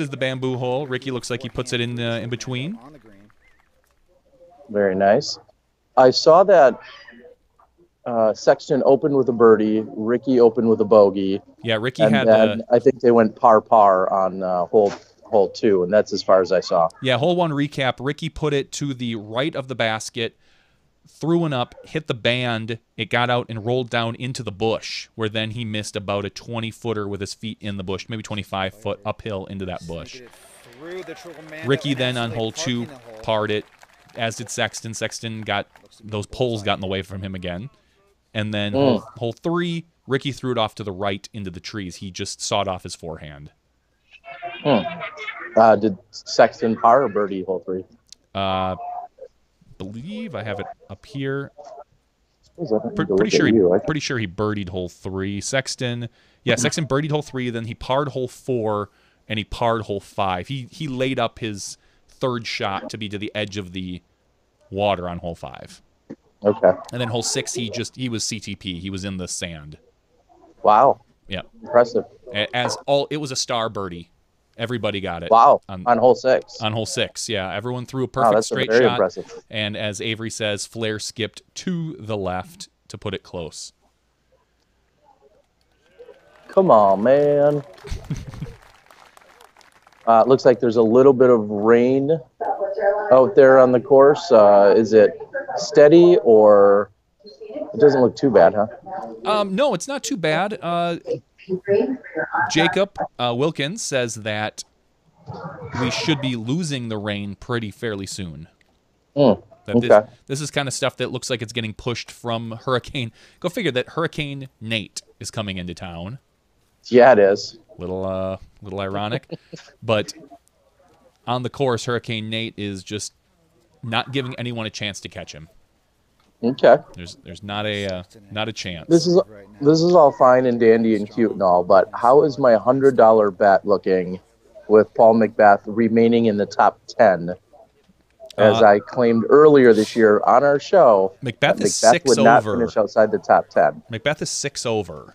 the bamboo hole. Ricky looks like he puts it in between. Very nice. I saw that Sexton opened with a birdie, Ricky opened with a bogey. Yeah, Ricky then I think they went par on hole 2, and that's as far as I saw. Yeah, hole 1 recap. Ricky put it to the right of the basket, threw one up, hit the band, it got out and rolled down into the bush, where then he missed about a 20-footer with his feet in the bush, maybe 25-foot uphill into that bush. Ricky then on hole 2 parred it, as did Sexton. Sexton got those poles got in the way from him again. And then hole 3, Ricky threw it off to the right into the trees. He just sawed off his forehand. Did Sexton par or birdie hole 3? Believe I have it up here. Pretty sure he birdied hole 3. Sexton birdied hole 3, then he parred hole 4, and he parred hole 5. He laid up his third shot to be to the edge of the water on hole 5. Okay. And then hole 6, he was CTP. He was in the sand. Wow. Yeah. Impressive. It was a star birdie. Everybody got it. Wow. On hole 6. On hole 6, yeah. Everyone threw a perfect straight very shot. Impressive. And as Avery says, Flair skipped to the left to put it close. Come on, man. Looks like there's a little bit of rain out there on the course. Is it steady, or it doesn't look too bad, huh? No, it's not too bad. Jacob Wilkins says that we should be losing the rain fairly soon. That Okay. this is kind of stuff that looks like it's getting pushed from Hurricane. Go figure that Hurricane Nate is coming into town. Yeah, it is. Little ironic, but on the course, Hurricane Nate is just not giving anyone a chance to catch him. Okay. There's not a chance. This is all fine and dandy and cute and all, but how is my $100 bet looking with Paul McBeth remaining in the top 10? As I claimed earlier this year on our show, Macbeth is Macbeth 6 would not over. finish outside the top 10. Macbeth is 6 over.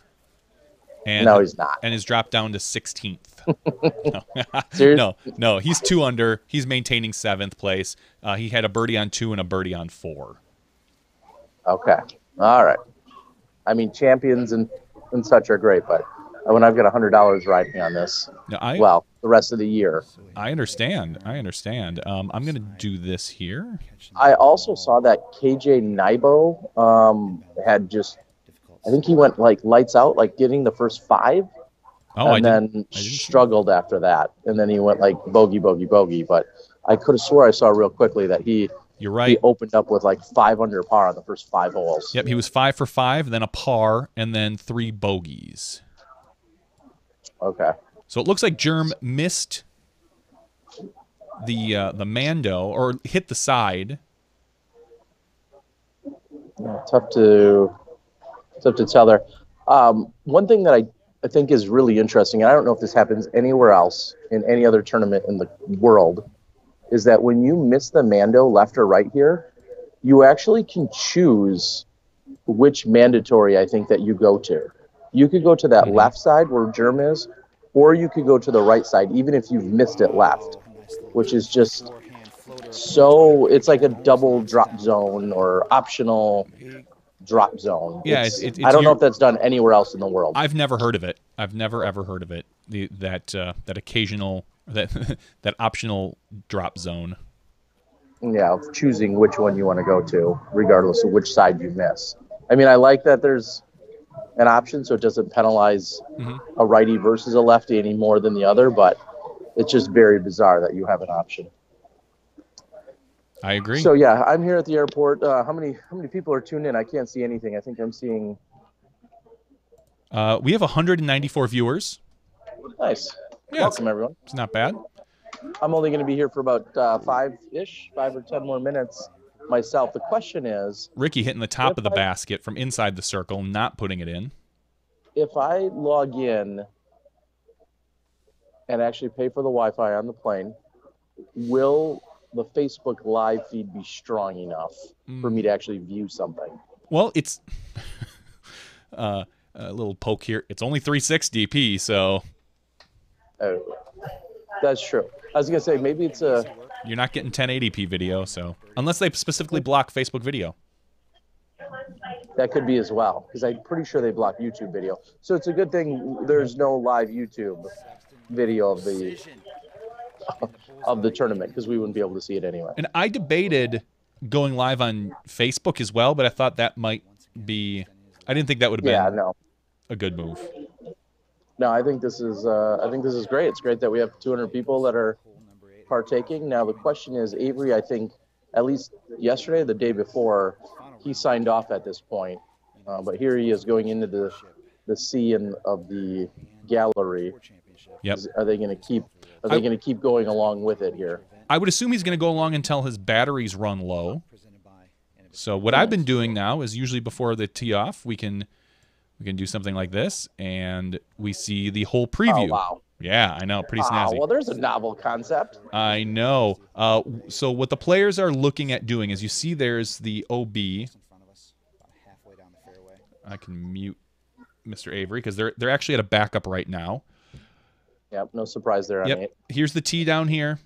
And, No, he's not. And is dropped down to 16th. Seriously? No, he's 2 under. He's maintaining 7th place. He had a birdie on 2 and a birdie on 4. Okay. All right. I mean, champions and such are great, but when I've got $100 riding on this, No, the rest of the year. I understand. I'm going to do this here. I also saw that KJ Nybo had just, I think he went like lights out, like getting the first 5. Oh, and then struggled after that. And then he went like bogey, bogey, bogey. But I could have swore I saw real quickly that You're right. he opened up with like 5 under par on the first 5 holes. Yep, he was 5 for 5, then a par, and then 3 bogeys. Okay. So it looks like Germ missed the Mando, or hit the side. Yeah, tough to tell there. One thing that I think is really interesting, and I don't know if this happens anywhere else in any other tournament in the world, is that when you miss the Mando left or right here, you actually can choose which mandatory I think that you go to. You could go to that left side where Germ is, or you could go to the right side, even if you've missed it left, which is just so, it's like a double drop zone or optional drop zone. Yeah, I don't know if that's done anywhere else in the world. I've never heard of it. I've never ever heard of it. That occasional that optional drop zone. Yeah, of choosing which one you want to go to, regardless of which side you miss. I mean, I like that there's an option so it doesn't penalize a righty versus a lefty any more than the other, but it's just very bizarre that you have an option. I agree. So yeah, I'm here at the airport. How many people are tuned in? I can't see anything. I think I'm seeing. We have 194 viewers. Nice. Yeah, Welcome everyone. It's not bad. I'm only going to be here for about 5 or 10 more minutes myself. The question is, Ricky hitting the top of the basket from inside the circle, not putting it in. if I log in and actually pay for the Wi-Fi on the plane, will the Facebook live feed be strong enough for me to actually view something? Well, it's a little poke here. It's only 360p, so Oh, that's true. I was going to say, maybe it's a... you're not getting 1080p video, so unless they specifically block Facebook video. That could be as well, because I'm pretty sure they block YouTube video. So it's a good thing there's no live YouTube video of the tournament, because we wouldn't be able to see it anyway. And I debated going live on Facebook as well, but I thought that might be... I didn't think that would have been a good move. No, I think this is great. It's great that we have 200 people that are partaking. Now the question is, Avery, I think at least yesterday, the day before, he signed off at this point. But here he is going into the sea of the gallery. Yep. Are they going to keep going along with it here? I would assume he's going to go along until his batteries run low. So what I've been doing now is usually before the tee off, we can do something like this, and we see the whole preview. Oh, wow. Yeah, I know. Pretty snazzy. Well, there's a novel concept. I know. So what the players are looking at doing is, you see there's the OB. I can mute Mr. Avery because they're actually at a backup right now. Yep, no surprise there on 8. Here's the tee down here.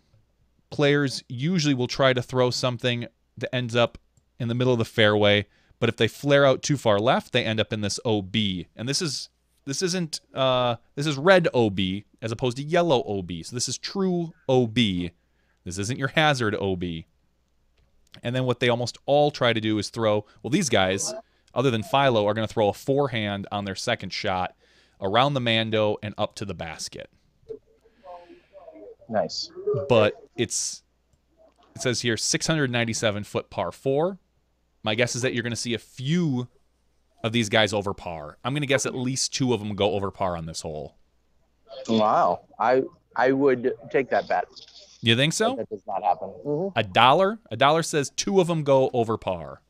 Players usually will try to throw something that ends up in the middle of the fairway, but if they flare out too far left, they end up in this OB. And this is red OB as opposed to yellow OB. So this is true OB. This isn't your hazard OB. And then what they almost all try to do is throw, well, these guys, other than Philo, are going to throw a forehand on their second shot around the Mando and up to the basket. Nice. But it's It says here 697 foot par 4. My guess is that you're going to see a few of these guys over par. I'm going to guess at least 2 of them go over par on this hole. Wow. I would take that bet. You think so? That does not happen. $1? $1 says 2 of them go over par.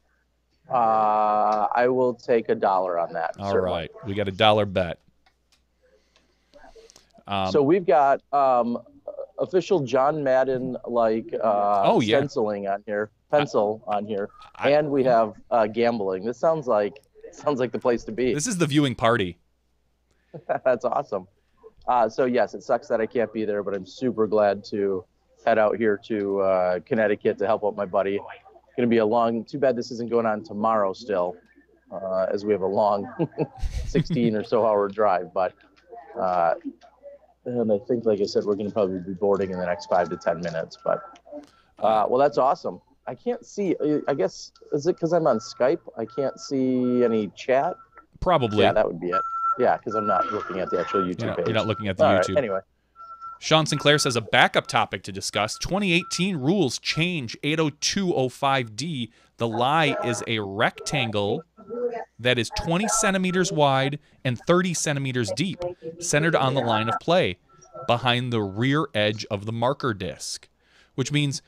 I will take $1 on that. All right. We got $1 bet. So we've got official John Madden stenciling on here, pencil on here, and we have gambling. This sounds like the place to be. This is the viewing party. That's awesome. So yes, it sucks that I can't be there, but I'm super glad to head out here to Connecticut to help out my buddy. It's going to be a long. Too bad this isn't going on tomorrow still, as we have a long 16 or so hour drive. But and I think, like I said, we're going to probably be boarding in the next 5 to 10 minutes. But well, that's awesome. I can't see. I guess is it because I'm on Skype? I can't see any chat. Probably. Yeah, that would be it. Yeah, because I'm not looking at the actual YouTube page. You're not looking at the YouTube. Right, anyway. Sean Sinclair says a backup topic to discuss. 2018 rules change 80205D. The lie is a rectangle that is 20 centimeters wide and 30 centimeters deep, centered on the line of play, behind the rear edge of the marker disc, which means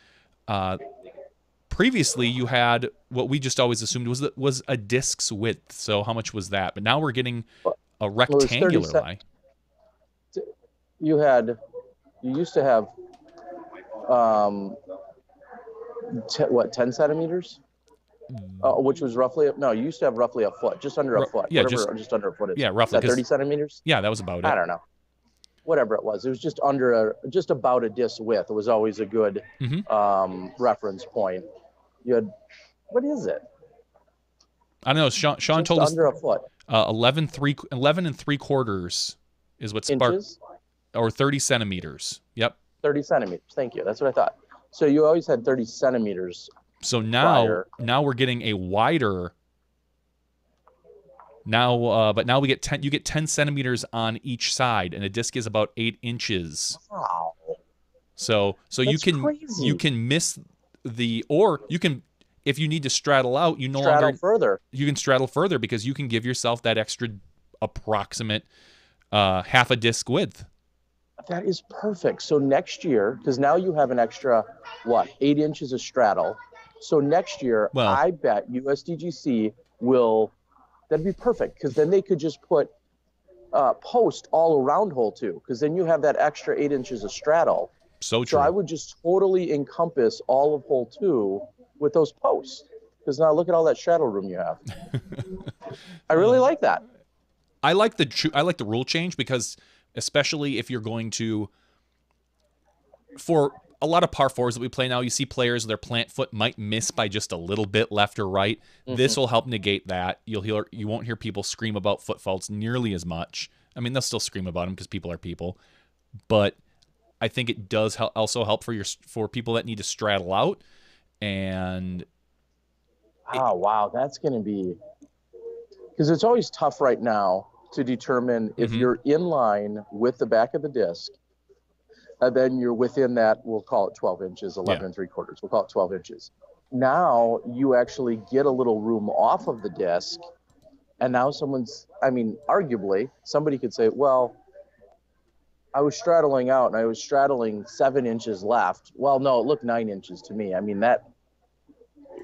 previously you had what we just always assumed was a disc's width. So how much was that? But now we're getting a rectangular lie. You used to have 10 centimeters? Which was roughly, no, you used to have roughly a foot, just under a foot. Yeah, just under a foot. Yeah, roughly. Is that 30 centimeters? Yeah, that was about it. I don't know. Whatever it was just about a disc width. It was always a good reference point. You had, what is it? I don't know. Sean told us under a foot. 11 3/4 is what sparked, or 30 centimeters. Yep. 30 centimeters. Thank you. That's what I thought. So you always had 30 centimeters. So now we're getting a wider. But now we get 10. You get 10 centimeters on each side, and a disc is about 8 inches. Wow. So That's crazy. you can miss or you can, if you need to straddle out, you can straddle further because you can give yourself that extra approximate half a disc width. That is perfect. So next year, because now you have an extra 8 inches of straddle. So next year, I bet USDGC will. That'd be perfect because then they could just put post all around hole 2 because then you have that extra 8 inches of straddle. So true. So I would just totally encompass all of hole 2 with those posts because now look at all that straddle room you have. I really like that. I like the rule change because especially if you're going to, for a lot of par 4s that we play now, you see players, their plant foot might miss by just a little bit left or right. This will help negate that. You won't hear people scream about foot faults nearly as much. I mean, they'll still scream about them because people are people, but I think it does also help for people that need to straddle out. And wow, that's going to be, because it's always tough right now to determine if you're in line with the back of the disc. Then you're within that, we'll call it 12 inches, 11 3/4. We'll call it 12 inches. Now you actually get a little room off of the disc. And now arguably, somebody could say, well, I was straddling out and I was straddling 7 inches left. Well, no, it looked 9 inches to me. I mean, that,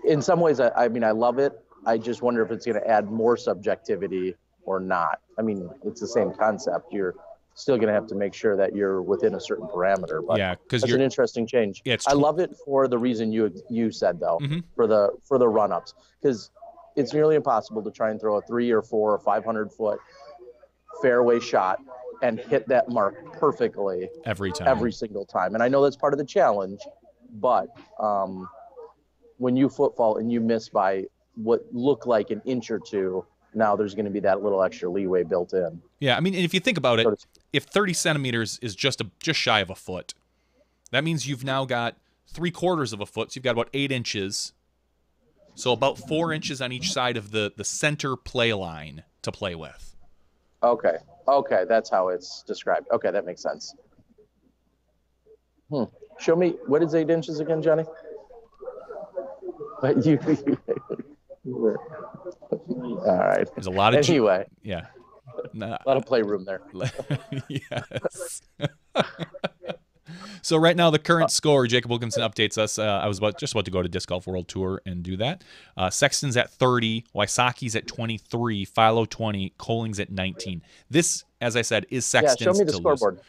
in some ways, I love it. I just wonder if it's going to add more subjectivity or not. I mean, it's the same concept. You're still going to have to make sure that you're within a certain parameter. But because it's an interesting change. Yeah, I love it for the reason you said, though, for the run-ups, because it's nearly impossible to try and throw a 3 or 4 or 500 foot fairway shot and hit that mark perfectly every single time. And I know that's part of the challenge, but when you footfall and you miss by what looked like an inch or two, now there's going to be that little extra leeway built in. Yeah, I mean, if you think about it, if 30 centimeters is just shy of a foot, that means you've now got 3/4 of a foot. So you've got about 8 inches. So about 4 inches on each side of the center play line to play with. Okay, that's how it's described. Okay, that makes sense. Show me, what is 8 inches again, Johnny? But you all right. There's a lot of anyway. Yeah. A lot of playroom there. Yes. So right now the current score, Jacob Wilkinson updates us. I was just about to go to Disc Golf World Tour and do that. Sexton's at 30, Wysocki's at 23, Philo 20, Colling's at 19. This, as I said, is Sexton's. Yeah, show me the scoreboard.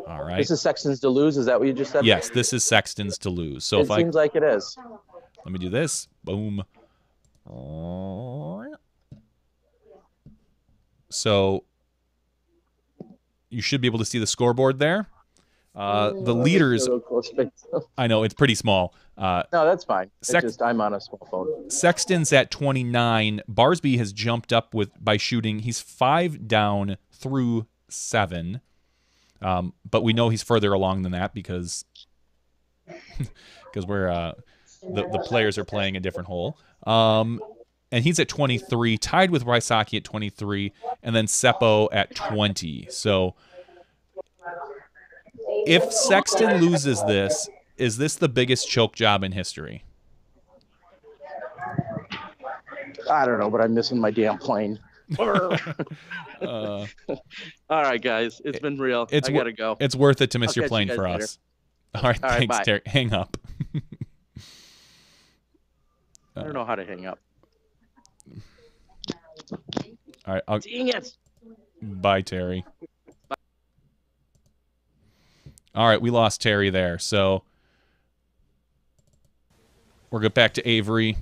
All right. This is Sexton's to lose. Is that what you just said? Yes, this is Sexton's to lose. So it seems like it is. Let me do this. Boom. So you should be able to see the scoreboard there. The leaders, I know it's pretty small. No, that's fine. I'm on a small phone. Sexton's at 29. Barsby has jumped up by shooting. He's 5 down through 7. But we know he's further along than that because we're the players are playing a different hole. And he's at 23, tied with Wysocki at 23, and then Seppo at 20. So if Sexton loses this, is this the biggest choke job in history? I don't know, but I'm missing my damn plane. All right, guys. It's been real. I got to go. It's worth it to miss your plane for later. us. All right, thanks, bye. Terry. Hang up. I don't know how to hang up. All right. Dang it. Bye, Terry. Bye. All right, we lost Terry there. So we'll get back to Avery.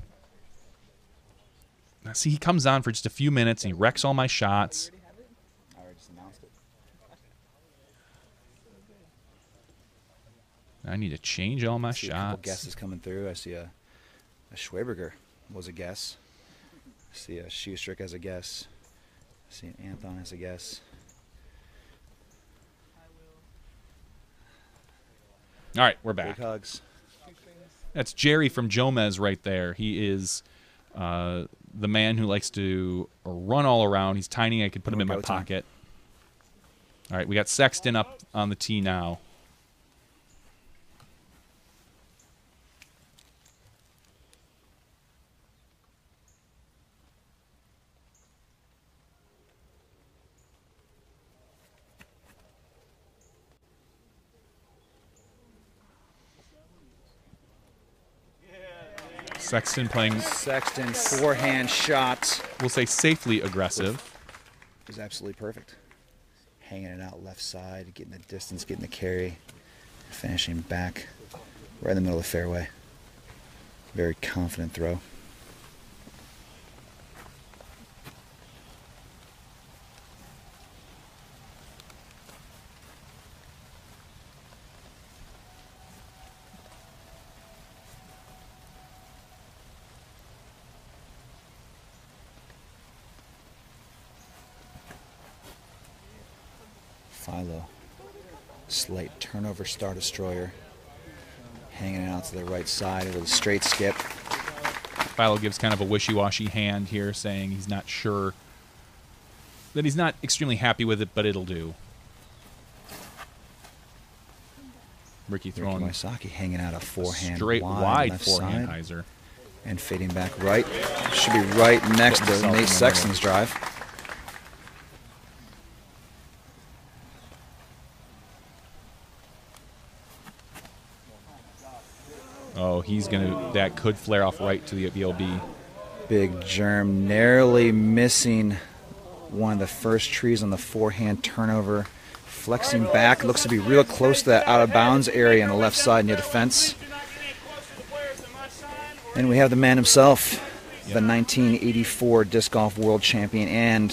Now, see, he comes on for just a few minutes and he wrecks all my shots. I already just announced it. I need to change all my shots. A couple guesses coming through. I see a Schwaberger was a guess. I see a Schustrick as a guess. I see an Anthon as a guess. All right, we're back. Big hugs. That's Jerry from Jomez right there. He is the man who likes to run all around. He's tiny. I could put him in my pocket. All right, we got Sexton up on the tee now. Sexton playing. Sexton forehand shot. We'll say safely aggressive. Is absolutely perfect. Hanging it out left side, getting the distance, getting the carry, finishing back right in the middle of the fairway. Very confident throw. Philo, slight turnover star destroyer, hanging it out to the right side with a straight skip. Philo gives kind of a wishy-washy hand here, saying he's not sure, that he's not extremely happy with it, but it'll do. Ricky throwing Wysocki hanging out a forehand straight wide left forehand side, hyzer. and fading back right. Should be right next to Nate Sexton's drive. Oh, that could flare off right to the BLB. Big germ, narrowly missing one of the first trees on the forehand turnover. Flexing back, looks to be real close to that out of bounds area on the left side near the fence. And we have the man himself, the 1984 Disc Golf World Champion and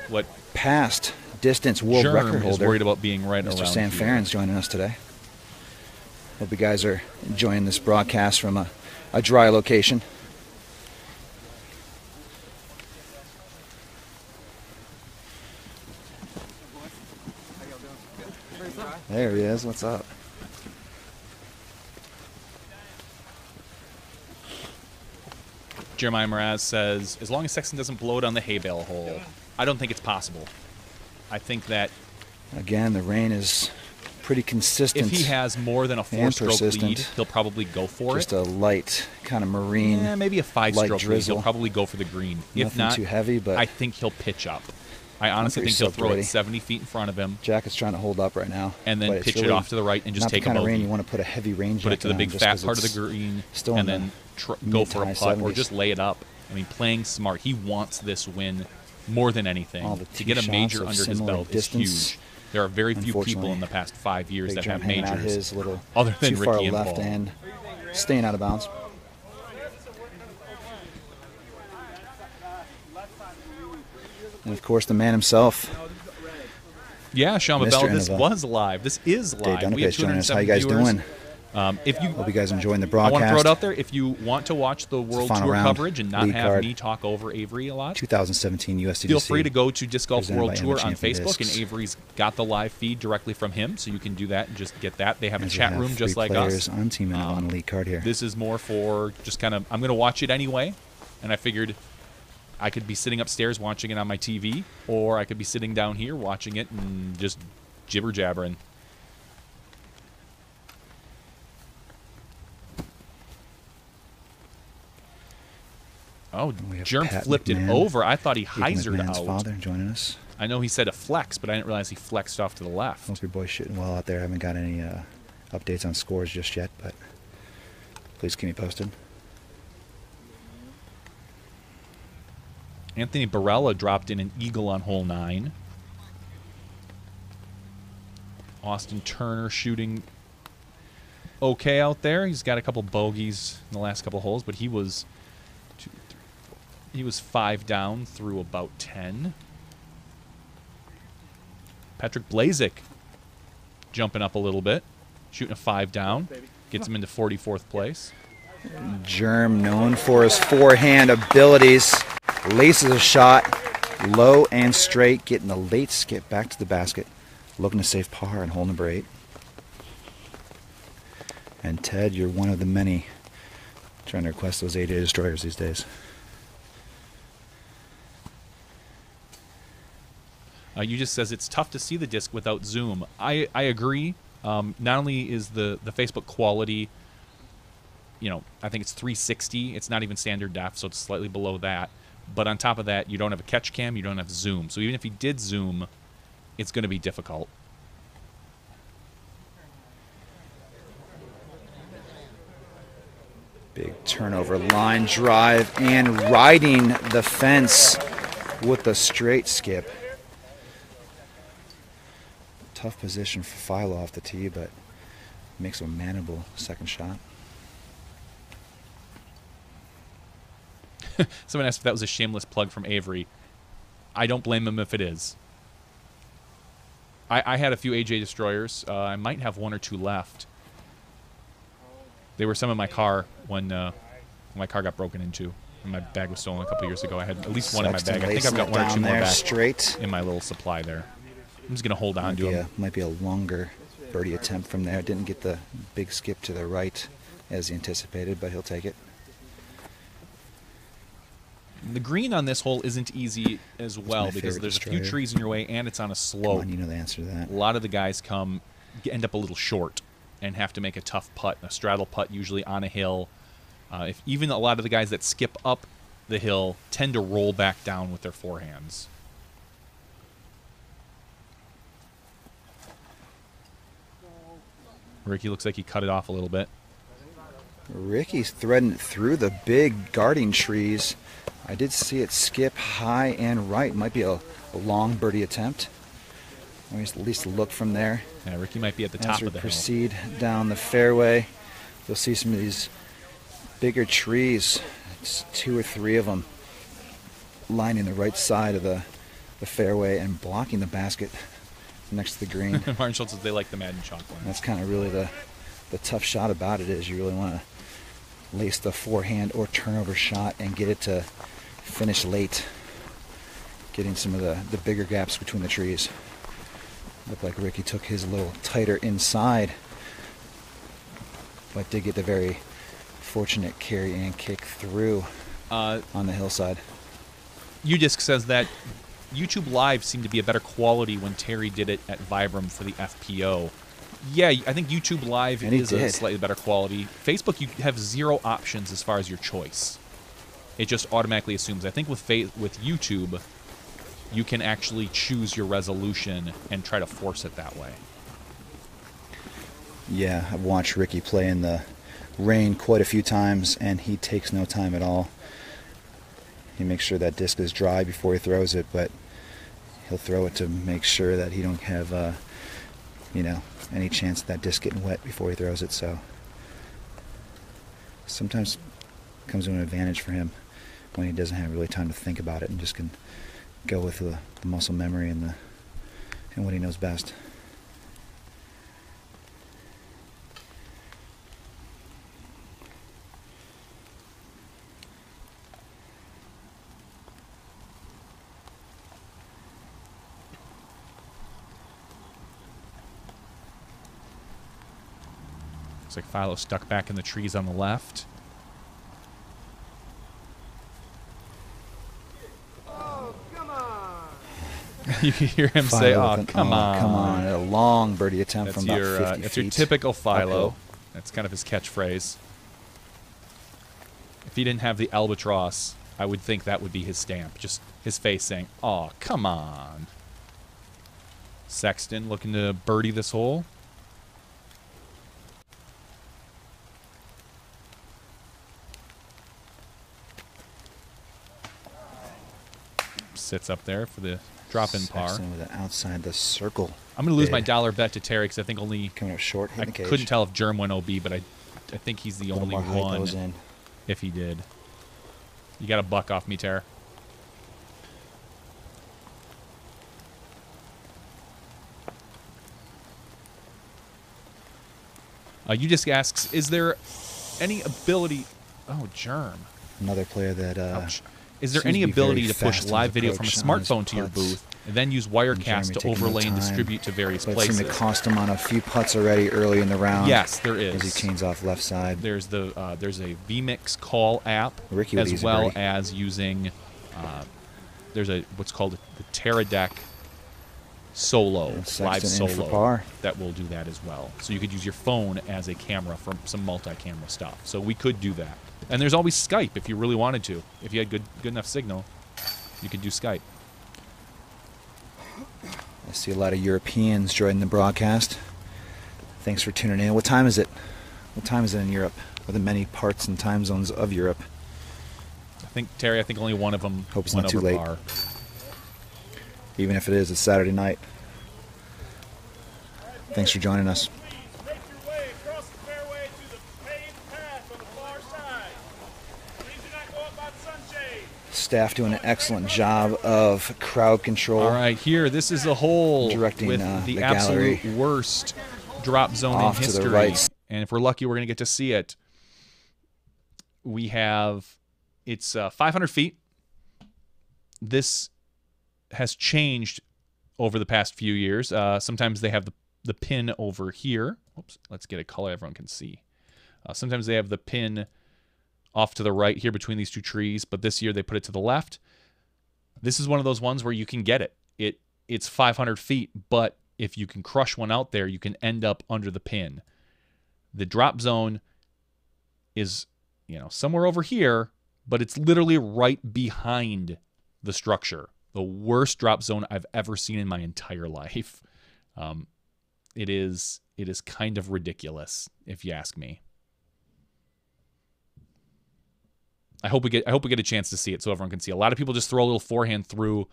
what past distance world Germ record holder. Is worried about being right Mr. around Sam here. Farron's joining us today. Hope you guys are enjoying this broadcast from a dry location. There he is. What's up? Jeremiah Mraz says, as long as Sexton doesn't blow it on the hay bale hole, I don't think it's possible. I think that... Again, the rain is pretty consistent. If he has more than a 4-stroke lead, he'll probably go for just it. a light kind of marine. Yeah, maybe a 5-stroke lead. He'll probably go for the green. If Nothing not, too heavy, but I think he'll pitch up. I honestly think he'll throw it 70 feet in front of him. Jacket's trying to hold up right now. And then pitch it off to the right and just take a bogey. Not the kind of rain you want to put a heavy rain jacket on. Put it to the big fat part of the green and then go for a putt or just lay it up. I mean, playing smart. He wants this win more than anything. To get a major under his belt is huge. There are very few people in the past 5 years that have majors other than Ricky and left Paul. end, staying out of bounds. And of course, the man himself. Yeah, Sean Mabella, this was live. This is live. We have 207 How you guys viewers. doing? Hope you guys are enjoying the I broadcast. want to throw it out there. If you want to watch the World Tour coverage and not have me talk over Avery a lot, 2017 USDGC. Feel free to go to Disc Golf World Tour on Facebook, Discs. and Avery's got the live feed directly from him, so you can do that and just get that. They have a chat room just like us. On Team on lead card here. This is more for just kind of, I'm going to watch it anyway, and I figured I could be sitting upstairs watching it on my TV, or I could be sitting down here watching it and just jibber-jabbering. Oh, Germ flipped it over. I thought he hyzered out. Father joining us. I know he said a flex, but I didn't realize he flexed off to the left. Hope your boy's shooting well out there. I haven't got any updates on scores just yet, but please keep me posted. Anthony Barella dropped in an eagle on hole 9. Austin Turner shooting okay out there. He's got a couple bogeys in the last couple holes, but he was 5 down through about 10. Patrick Blazik jumping up a little bit, shooting a 5 down, gets him into 44th place. Germ, known for his forehand abilities, laces a shot, low and straight, getting the late skip back to the basket, looking to save par on hole number 8. And Ted, you're one of the many trying to request those 8-day destroyers these days. You just says it's tough to see the disc without zoom. I agree. Not only is the Facebook quality, I think it's 360. It's not even standard def, so it's slightly below that. But on top of that, you don't have a catch cam, you don't have zoom. So even if you did zoom, it's going to be difficult. Big turnover, line drive, and riding the fence with the straight skip. Tough position for Philo off the tee, but makes a manageable second shot. Someone asked if that was a shameless plug from Avery. I don't blame him if it is. I had a few AJ Destroyers. I might have 1 or 2 left. They were some in my car when my car got broken into. And my bag was stolen a couple years ago. I had at least 1 in my bag. I think I've got 1 or 2 more back straight in my little supply there. I'm just going to hold on to him. Might be a longer birdie attempt from there. Didn't get the big skip to the right as he anticipated, but he'll take it. The green on this hole isn't easy as well because there's a few trees in your way and it's on a slope. Come on, you know the answer to that. A lot of the guys end up a little short and have to make a tough putt, a straddle putt usually on a hill. Even a lot of the guys that skip up the hill tend to roll back down with their forehands. Ricky looks like he cut it off a little bit. Ricky's threading it through the big guarding trees. I did see it skip high and right. Might be a long birdie attempt. Or at least look from there. Yeah, Ricky might be at the top of the hill. As we proceed down the fairway, you'll see some of these bigger trees. It's 2 or 3 of them lining the right side of the fairway and blocking the basket next to the green. Martin Schultz says they like the Madden chalk one. That's kind of really the tough shot about it is you really want to lace the forehand or turnover shot and get it to finish late, getting some of the bigger gaps between the trees. Looked like Ricky took his a little tighter inside, but did get the very fortunate carry and kick through on the hillside. UDisc says that YouTube Live seemed to be a better quality when Terry did it at Vibram for the FPO. Yeah, I think YouTube Live And he is a did. slightly better quality. Facebook, you have 0 options as far as your choice. It just automatically assumes. I think with YouTube, you can actually choose your resolution and try to force it that way. Yeah, I've watched Ricky play in the rain quite a few times, and he takes no time at all. He makes sure that disc is dry before he throws it, but he'll throw it to make sure that he don't have, you know, any chance of that disc getting wet before he throws it. So sometimes it comes to an advantage for him when he doesn't have really time to think about it and just can go with the muscle memory and what he knows best. Looks like Philo stuck back in the trees on the left. You can hear him say, "Oh, come on, come on!" A long birdie attempt That's from your about 50 that's feet. your typical Philo. uphill. That's kind of his catchphrase. If he didn't have the albatross, I would think that would be his stamp. Just his face saying, "Oh, come on." Sexton looking to birdie this hole. Sits up there for the drop-in par. Sexton with it outside the circle. I'm going to lose my bid. dollar bet to Terry because I think only... Coming up short, I hitting the cage. couldn't tell if Germ went OB, but I think he's the A little only more height one goes in. if he did. You got a buck off me, Terry. You just asks, is there any ability... Oh, Germ. Another player that Ouch. Is there seems any to be ability very to push fast in live his video from a approach on his smartphone to your putts. booth and then use Wirecast Jeremy to taking no overlay and time, distribute to various but it's places? going to cost him on a few putts already early in the round. Yes, there is. As he chains off left side. There's a vMix call app, Ricky with as easy well birdie. as using there's what's called the Teradek Solo, And Sexton live in for solo, par. that will do that as well. So you could use your phone as a camera for some multi-camera stuff. So we could do that. And there's always Skype if you really wanted to. If you had good enough signal, you could do Skype. I see a lot of Europeans joining the broadcast. Thanks for tuning in. What time is it? What time is it in Europe? Or the many parts and time zones of Europe? Terry, I think only one of them Hope it's went not too over late. par. Even if it is, it's Saturday night. Thanks for joining us. Please make your way across the fairway to the paved path on the far side. Please do not go up by the sunshade. Staff doing an excellent job of crowd control. All right, here, this is a hole Directing, with the the absolute gallery worst drop zone off in to the history. right. And if we're lucky, we're going to get to see it. We have, it's 500 feet. This has changed over the past few years. Sometimes they have the pin over here. Oops, let's get a color everyone can see. Sometimes they have the pin off to the right here between these two trees, but this year they put it to the left. This is one of those ones where you can get it. It's 500 feet, but if you can crush one out there, you can end up under the pin. The drop zone is, somewhere over here, but it's literally right behind the structure. The worst drop zone I've ever seen in my entire life. It is kind of ridiculous, if you ask me. I hope we get a chance to see it so everyone can see. A lot of people just throw a little forehand through.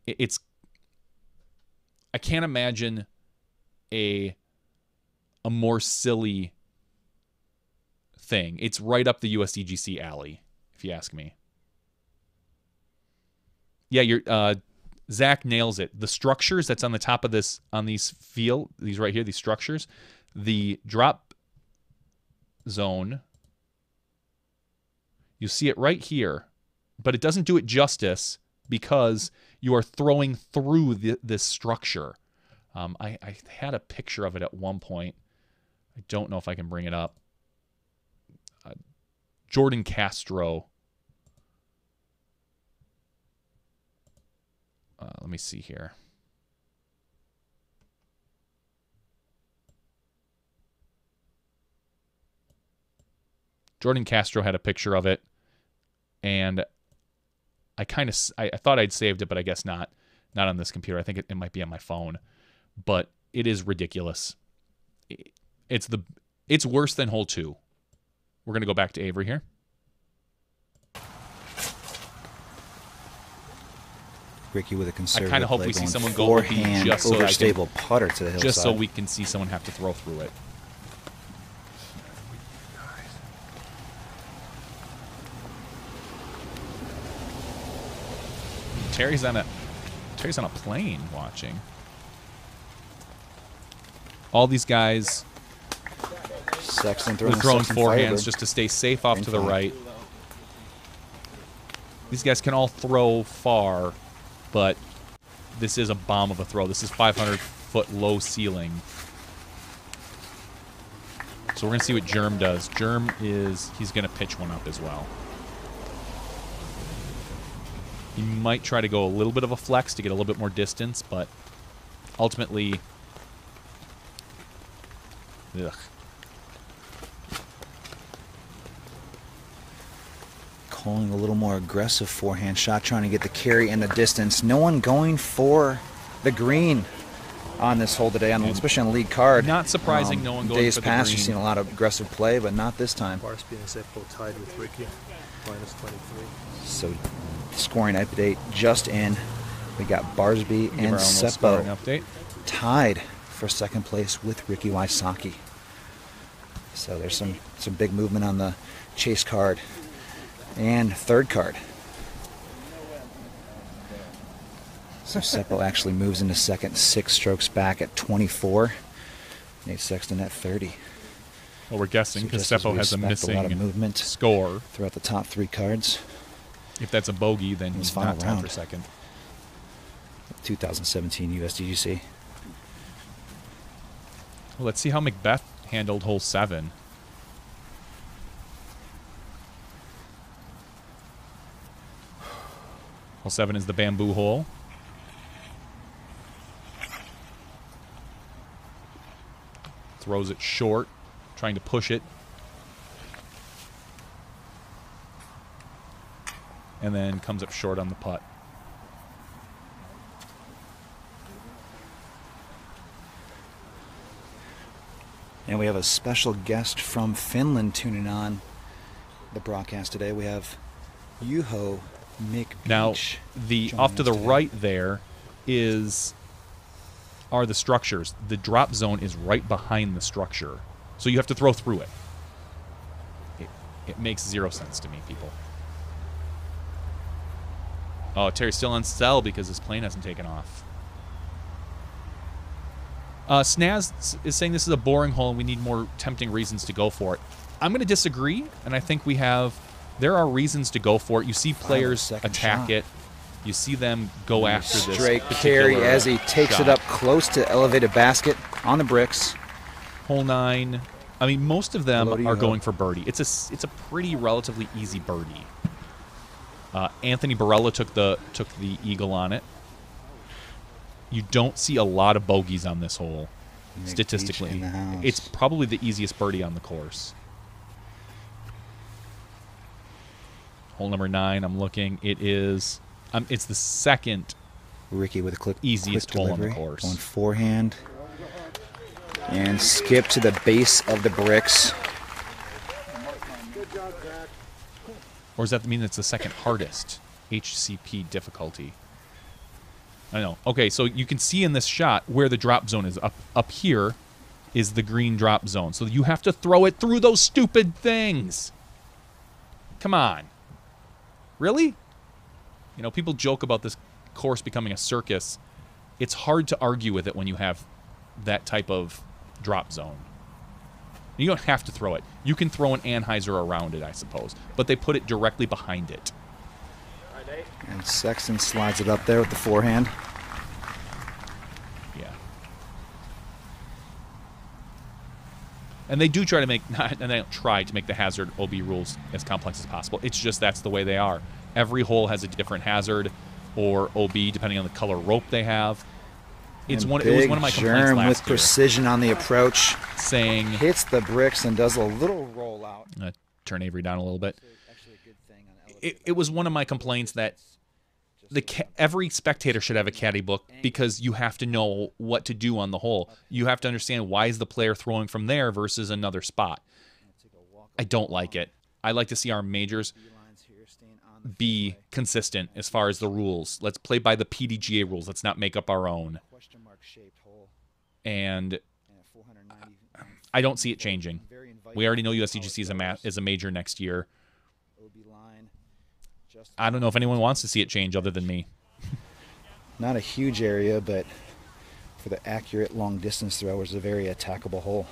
I can't imagine a more silly thing. It's right up the USDGC alley, if you ask me. Yeah, Zach nails it. The structures that's on the top of this, on these right here, these structures, the drop zone, you see it right here, but it doesn't do it justice because you are throwing through this structure. I had a picture of it at one point. I don't know if I can bring it up. Jordan Castro. Let me see here. Jordan Castro had a picture of it, and I thought I'd saved it, but I guess not. Not on this computer. I think it might be on my phone. But it is ridiculous. It's worse than hole 2. We're going to go back to Avery here. Ricky with a conservative I kind of hope play, we see going someone go forehand, just so overstable putter to the hillside. just so we can see someone have to throw through it. Terry's on a plane watching. All these guys Sexton were throwing Sexton forehands firebird. just to stay safe off Green to the flag. right. These guys can all throw far, but this is a bomb of a throw. This is 500-foot low ceiling. So we're going to see what Germ does. He's going to pitch one up as well. He might try to go a little bit of a flex to get a little bit more distance, but ultimately, ugh. Calling a little more aggressive forehand shot, trying to get the carry and the distance. No one going for the green on this hole today, especially on the lead card. Not surprising, no one going days for the past, green. you've seen a lot of aggressive play, but not this time. Barsby and Seppo tied with Ricky, minus 23. So, scoring update just in. We got Barsby Give and our own little scoring Seppo update. tied for second place with Ricky Wysocki. So there's some big movement on the chase card and third card. So Seppo actually moves into second, 6 strokes back at 24. Nate Sexton at 30. Well, we're guessing So because just as we Seppo has a expect, a lot of missing movement score. throughout the top 3 cards. If that's a bogey, then This he's final not tied for round. second. 2017 USDGC. Well, let's see how Macbeth handled hole 7. Hole 7 is the bamboo hole. Throws it short, trying to push it. And then comes up short on the putt. And we have a special guest from Finland tuning on the broadcast today. We have Juho McBeach. Now, the joining off to us the today. right there are the structures. The drop zone is right behind the structure. So you have to throw through it. It makes 0 sense to me, people. Oh, Terry's still on sell because his plane hasn't taken off. Snaz is saying this is a boring hole and we need more tempting reasons to go for it. I'm going to disagree, and I think there are reasons to go for it. You see players second attack shot. it. You see them go after this Straight particular carry as he takes shot. it up close to elevated basket on the bricks. Hole 9. I mean, most of them Hello to are you. going for birdie. It's a pretty relatively easy birdie. Anthony Barella took the eagle on it. You don't see a lot of bogeys on this hole, McBeach statistically. in the house. It's probably the easiest birdie on the course. Hole number 9, I'm looking. It's the second Ricky with a quick easiest quick hole on the delivery. course. Going forehand. And skip to the base of the bricks. Or does that mean it's the second hardest HCP difficulty? I know. Okay, so you can see in this shot where the drop zone is. Up here is the green drop zone. So you have to throw it through those stupid things. Come on. Really? You know, people joke about this course becoming a circus. It's hard to argue with it when you have that type of drop zone. You don't have to throw it. You can throw an Anheuser around it, I suppose. But they put it directly behind it. And Sexton slides it up there with the forehand. Yeah. And they do try to make, and they don't try to make the hazard OB rules as complex as possible. It's just that's the way they are. Every hole has a different hazard or OB depending on the color rope they have. It was one of my complaints Germ last with year, precision on the approach. saying Hits the bricks and does a little rollout. turn Avery down a little bit. Actually a good thing on It was one of my complaints that every spectator should have a caddy book, because you have to know what to do on the hole. You have to understand, why is the player throwing from there versus another spot. I don't like it. I like to see our majors be consistent as far as the rules. Let's play by the PDGA rules. Let's not make up our own. And I don't see it changing. We already know USDGC is a major next year. I don't know if anyone wants to see it change other than me. Not a huge area, but for the accurate long distance throw, it's a very attackable hole.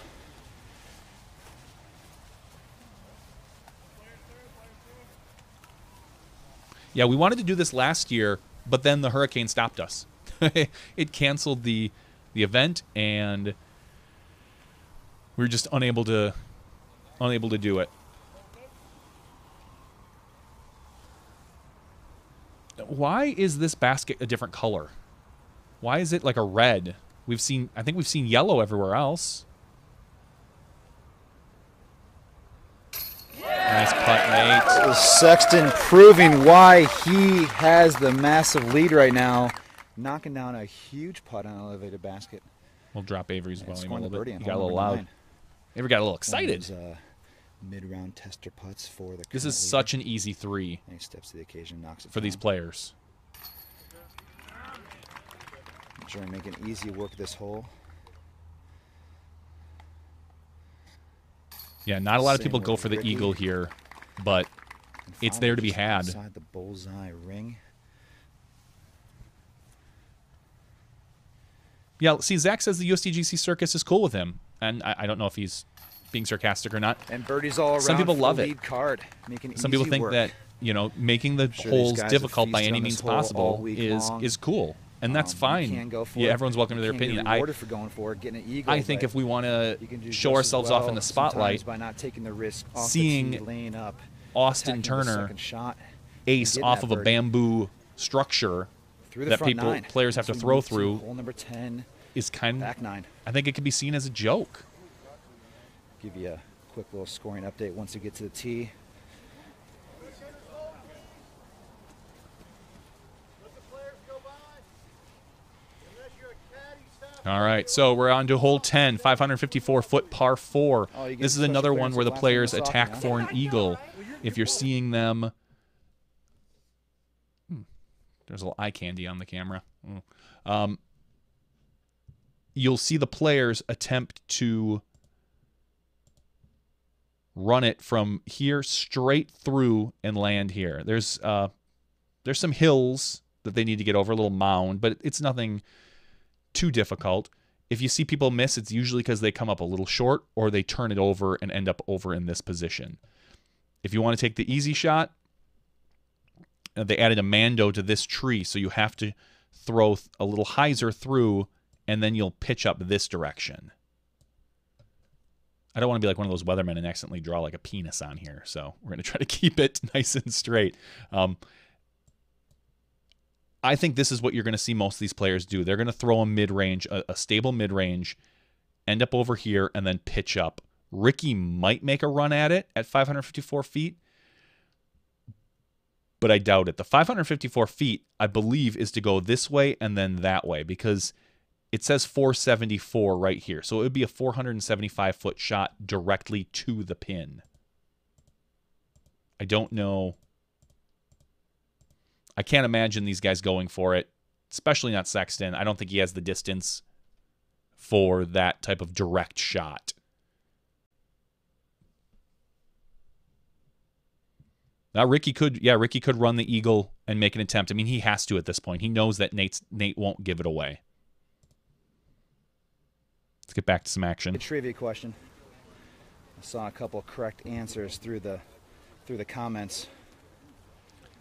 Yeah, we wanted to do this last year, but then the hurricane stopped us. It canceled the event, and we were just unable to do it. Why is this basket a different color? Why is it like a red? I think we've seen yellow everywhere else. Nice putt, Nate. Sexton proving why he has the massive lead right now, knocking down a huge putt on an elevated basket. We'll drop Avery's volume a little bit. He got a hole little number loud. 9. Avery got a little excited. Mid-round tester putts for the. This is such an easy 3 and he steps to the occasion, knocks it for these players. Trying to make an easy work of this hole. Yeah, not a lot of people go for the eagle here, but it's there to be had. Inside the bullseye ring. Yeah, see, Zach says the USDGC circus is cool with him, and I don't know if he's being sarcastic or not. And birdies all around. Some people love the it. lead card. Some people think that, you know, making the holes difficult by any means possible is cool, and that's fine. Yeah, everyone's welcome to their opinion. I think if we want to show ourselves off in the spotlight, by not taking the risk off seeing the tee, laying up, Austin Turner ace off of a bamboo structure that players have to throw through hole number 10 is kind of, back 9. I think it could be seen as a joke. Give you a quick little scoring update once you get to the tee. All right, so we're on to hole 10, 554-foot par 4. This is another one where the players attack for an eagle. If you're seeing them... there's a little eye candy on the camera. You'll see the players attempt to run it from here straight through and land here. There's some hills that they need to get over, a little mound, but it's nothing too difficult. If you see people miss, it's usually because they come up a little short or they turn it over and end up over in this position. If you want to take the easy shot, they added a mando to this tree, so you have to throw a little hyzer through, and then you'll pitch up this direction. I don't want to be like one of those weathermen and accidentally draw like a penis on here, so we're going to try to keep it nice and straight. I think this is what you're going to see most of these players do. They're going to throw a mid-range, a stable mid-range, end up over here, and then pitch up. Ricky might make a run at it at 554 feet, but I doubt it. The 554 feet, I believe, is to go this way and then that way, because it says 474 right here. So it would be a 475-foot shot directly to the pin. I don't know. I can't imagine these guys going for it, especially not Sexton. I don't think he has the distance for that type of direct shot. Now Ricky could run the eagle and make an attempt. I mean, he has to at this point. He knows that Nate won't give it away. Let's get back to some action. A trivia question. I saw a couple correct answers through the comments.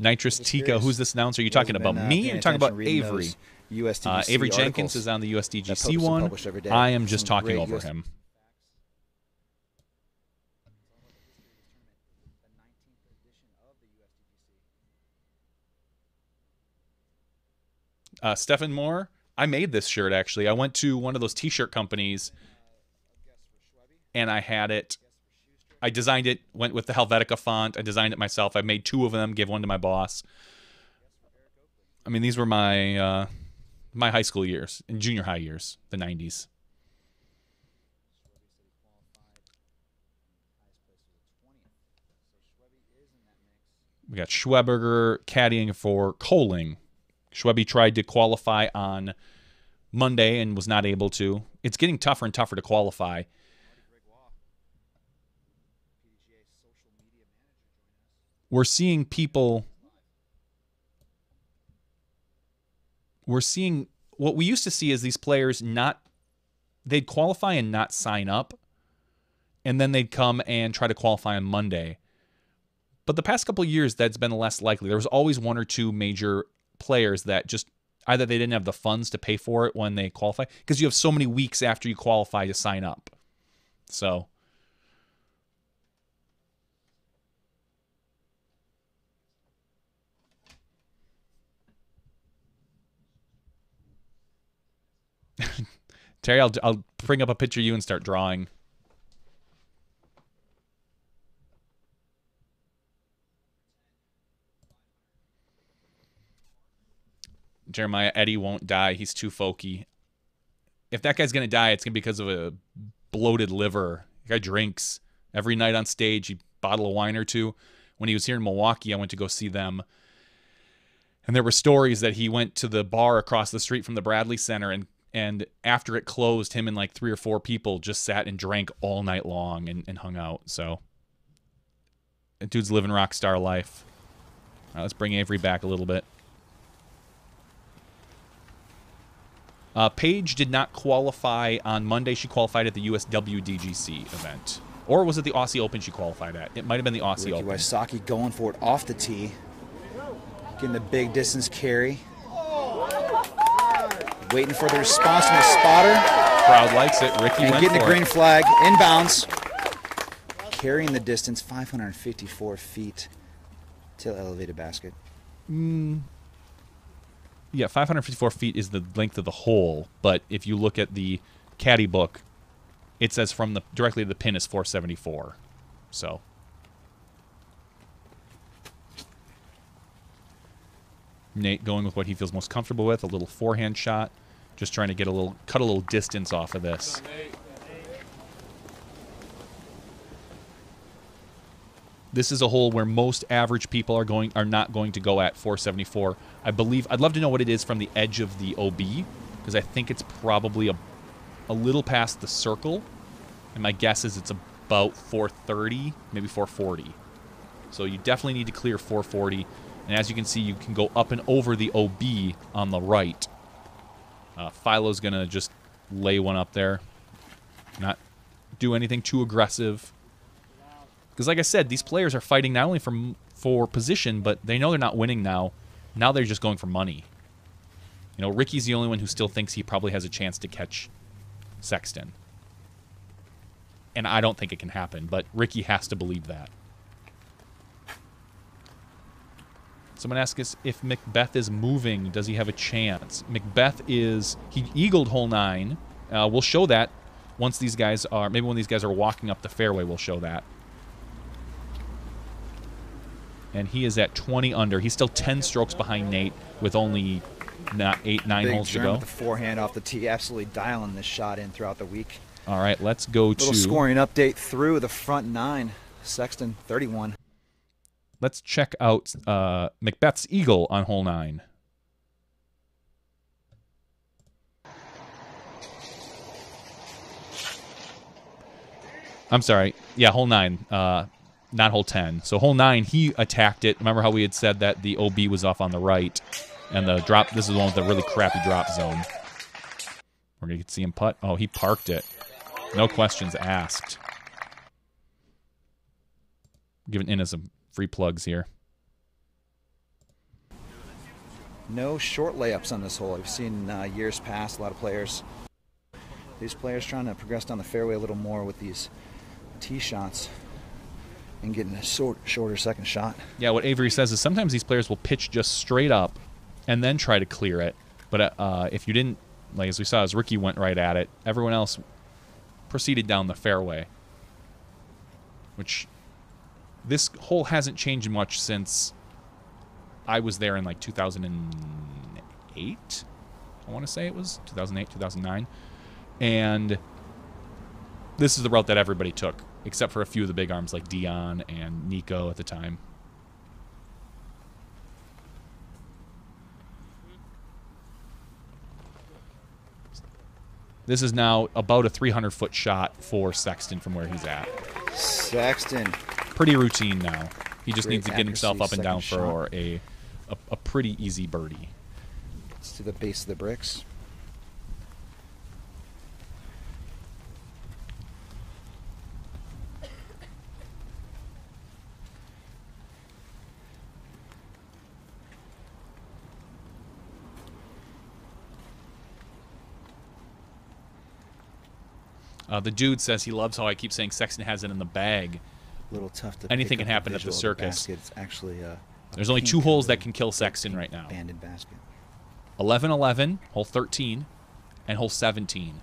Nitrous Tika, who's this announcer? Are you talking about me or are you talking about Avery? Avery Jenkins is on the USDGC one. I am just talking over him. Stephen Moore, I made this shirt actually. I went to one of those t-shirt companies and I had it I designed it, went with the Helvetica font. I designed it myself. I made 2 of them, gave one to my boss. I mean, these were my my high school years and junior high years, the 90s. We got Schweberger caddying for Koling. Schweby tried to qualify on Monday and was not able to. It's getting tougher and tougher to qualify. We're seeing people... We're seeing... What we used to see is these players not... They'd qualify and not sign up. And then they'd come and try to qualify on Monday. But the past couple of years, that's been less likely. There was always 1 or 2 major players that just either they didn't have the funds to pay for it when they qualify, because you have so many weeks after you qualify to sign up. So Terry, I'll bring up a picture of you and start drawing. Jeremiah, Eddie won't die. He's too folky. If that guy's going to die, it's going to be because of a bloated liver. The guy drinks every night on stage. He bottle of wine or 2. When he was here in Milwaukee, I went to go see them. And there were stories that he went to the bar across the street from the Bradley Center, and after it closed, him and like 3 or 4 people just sat and drank all night long and hung out. So that dude's living rock star life. All right, let's bring Avery back a little bit. Paige did not qualify on Monday. She qualified at the USWDGC event. Or was it the Aussie Open she qualified at? It might have been the Aussie Open. Wysocki going for it off the tee. Getting the big distance carry. Waiting for the response from the spotter. Crowd likes it. Ricky went for it. And getting the green flag. Inbounds. Carrying the distance 554 feet to the elevated basket. Yeah, 554 feet is the length of the hole, but if you look at the caddy book, it says from the directly to the pin is 474. So Nate going with what he feels most comfortable with, a little forehand shot, just trying to get cut a little distance off of this. This is a hole where most average people are not going to go at 474. I believe I'd love to know what it is from the edge of the OB, because I think it's probably a little past the circle, and my guess is it's about 430, maybe 440. So you definitely need to clear 440, and as you can see, you can go up and over the OB on the right. Philo's gonna just lay one up there, not do anything too aggressive. Because like I said, these players are fighting not only for position, but they know they're not winning now. Now they're just going for money. You know, Ricky's the only one who still thinks he probably has a chance to catch Sexton. And I don't think it can happen, but Ricky has to believe that. Someone asked us if Macbeth is moving. Does he have a chance? Macbeth is... He eagled hole 9. We'll show that once these guys are... Maybe when these guys are walking up the fairway, we'll show that. And he is at 20 under. He's still 10 strokes behind Nate with only 8, 9 holes to go. With the forehand off the tee, absolutely dialing this shot in throughout the week. All right, let's go to... Little scoring update through the front 9. Sexton, 31. Let's check out Macbeth's eagle on hole 9. I'm sorry. Yeah, hole 9. Not hole 10. So hole 9, he attacked it. Remember how we had said that the OB was off on the right, and the drop. This is the one with the really crappy drop zone. We're gonna see him putt. Oh, he parked it. No questions asked. Giving Inna some free plugs here. No short layups on this hole. I've seen years past a lot of players. These players trying to progress down the fairway a little more with these tee shots. And getting a shorter second shot. Yeah, what Avery says is sometimes these players will pitch just straight up and then try to clear it. But if you didn't, like as we saw, as Ricky went right at it, everyone else proceeded down the fairway. which this hole hasn't changed much since I was there in like 2008. I want to say it was 2008, 2009. And this is the route that everybody took, except for a few of the big arms like Dion and Nico at the time. This is now about a 300-foot shot for Sexton from where he's at. Sexton. Pretty routine now. He just Great needs to get himself up and down second for a pretty easy birdie. It's to the base of the bricks. The dude says he loves how I keep saying Sexton has it in the bag. A little tough to Anything pick can up happen at the visual of circus. basket. It's actually There's only 2 holes that can kill Sexton right now. Banded basket. 11-11, hole 13, and hole 17.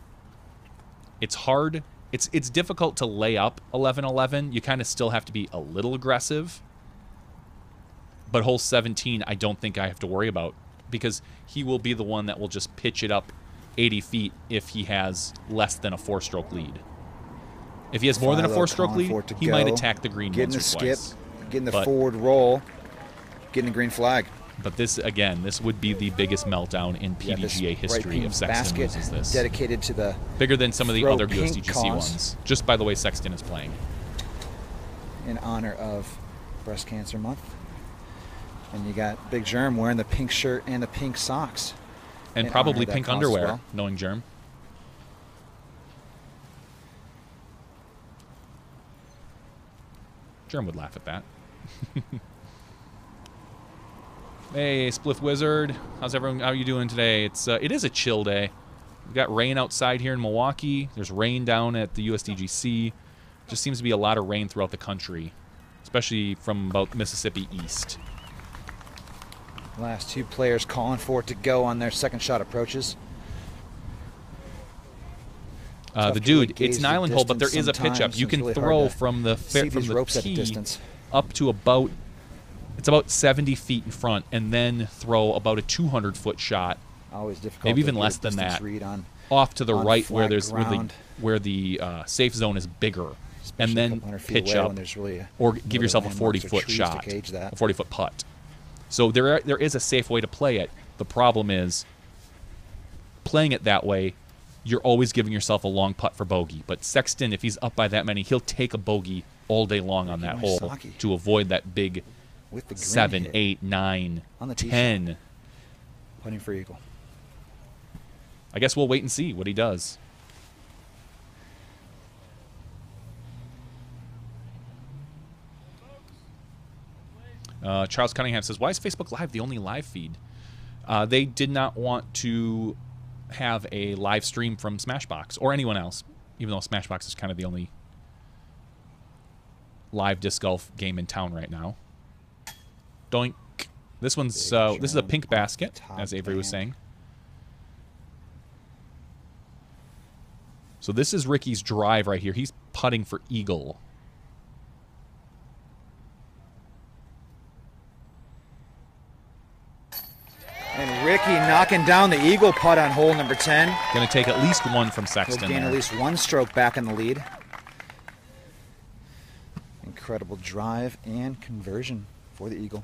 It's hard. It's difficult to lay up 11-11. You kind of still have to be a little aggressive. But hole 17, I don't think I have to worry about, because he will be the one that will just pitch it up 80 feet if he has less than a 4-stroke lead. If he has more than a 4-stroke lead, he might attack the green getting once the or skip, twice. getting the forward roll, getting the green flag. But this, again, this would be the biggest meltdown in PDGA history if Sexton loses this. Dedicated to the bigger than some of the throw other pink USDGC cause. ones, just by the way Sexton is playing. In honor of Breast Cancer Month. And you got Big Germ wearing the pink shirt and the pink socks. And in probably honor of that pink cause as underwear, well. knowing Germ. Germ would laugh at that. Hey, Spliff Wizard. How's everyone? How are you doing today? It is a chill day. We've got rain outside here in Milwaukee. There's rain down at the USDGC. Just seems to be a lot of rain throughout the country, especially from about Mississippi east. Last 2 players calling for it to go on their second shot approaches. The to dude, really it's gauge an the island hole, but there is a distance pitch up. sometimes. You It's can really throw hard to from the see these ropes at a tee distance. up to about, it's about 70 feet in front, and then throw about a 200-foot shot, Always difficult. maybe to even get a less than distance that, read on, off to the on right where flat there's ground. where the safe zone is bigger, especially and a then couple hundred feet pitch away up, when there's really or no give other yourself a landmarks or 40-foot trees shot, to gauge that. a 40-foot putt. So there is a safe way to play it. The problem is, playing it that way, you're always giving yourself a long putt for bogey. But Sexton, if he's up by that many, he'll take a bogey all day long on that hole Wysocki to avoid that big with the green 7, hit 8, 9, on the tee 10. shot. Putting for eagle. I guess we'll wait and see what he does. Charles Cunningham says, why is Facebook Live the only live feed? They did not want to have a live stream from Smashbox or anyone else, even though Smashbox is kind of the only live disc golf game in town right now. Doink. This one's this is a pink basket, as Avery was saying. So this is Ricky's drive right here. He's putting for eagle. And Ricky knocking down the eagle putt on hole number 10. Going to take at least one from He'll Sexton gain there. at least 1 stroke back in the lead. Incredible drive and conversion for the eagle.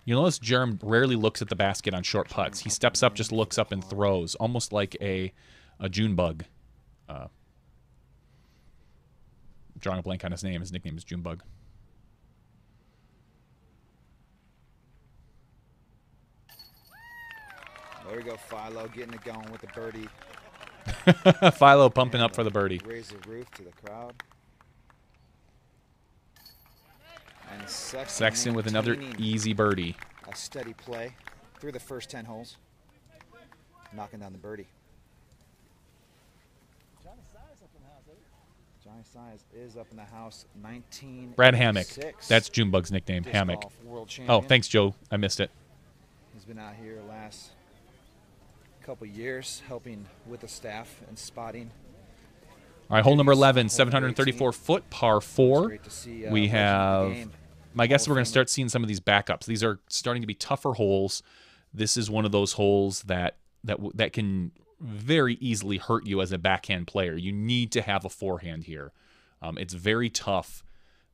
You notice Germ rarely looks at the basket on short putts. He steps up, just looks up and throws, almost like a Junebug. Drawing a blank on his name. His nickname is Junebug. There we go, Philo getting it going with the birdie. Philo pumping up for the birdie. Raise the roof to the crowd. And Sexton with another easy birdie. A steady play through the first 10 holes. Knocking down the birdie. Johnny Size is up in the house. 19. Brad Hammock. That's Junebug's nickname, Hammock. Oh, thanks, Joe. I missed it. He's been out here last couple years helping with the staff and spotting. All right, hole number 11, 734-foot par 4. We have, my guess is we're going to start seeing some of these backups. These are starting to be tougher holes. This is one of those holes that can very easily hurt you as a backhand player. You need to have a forehand here. It's very tough.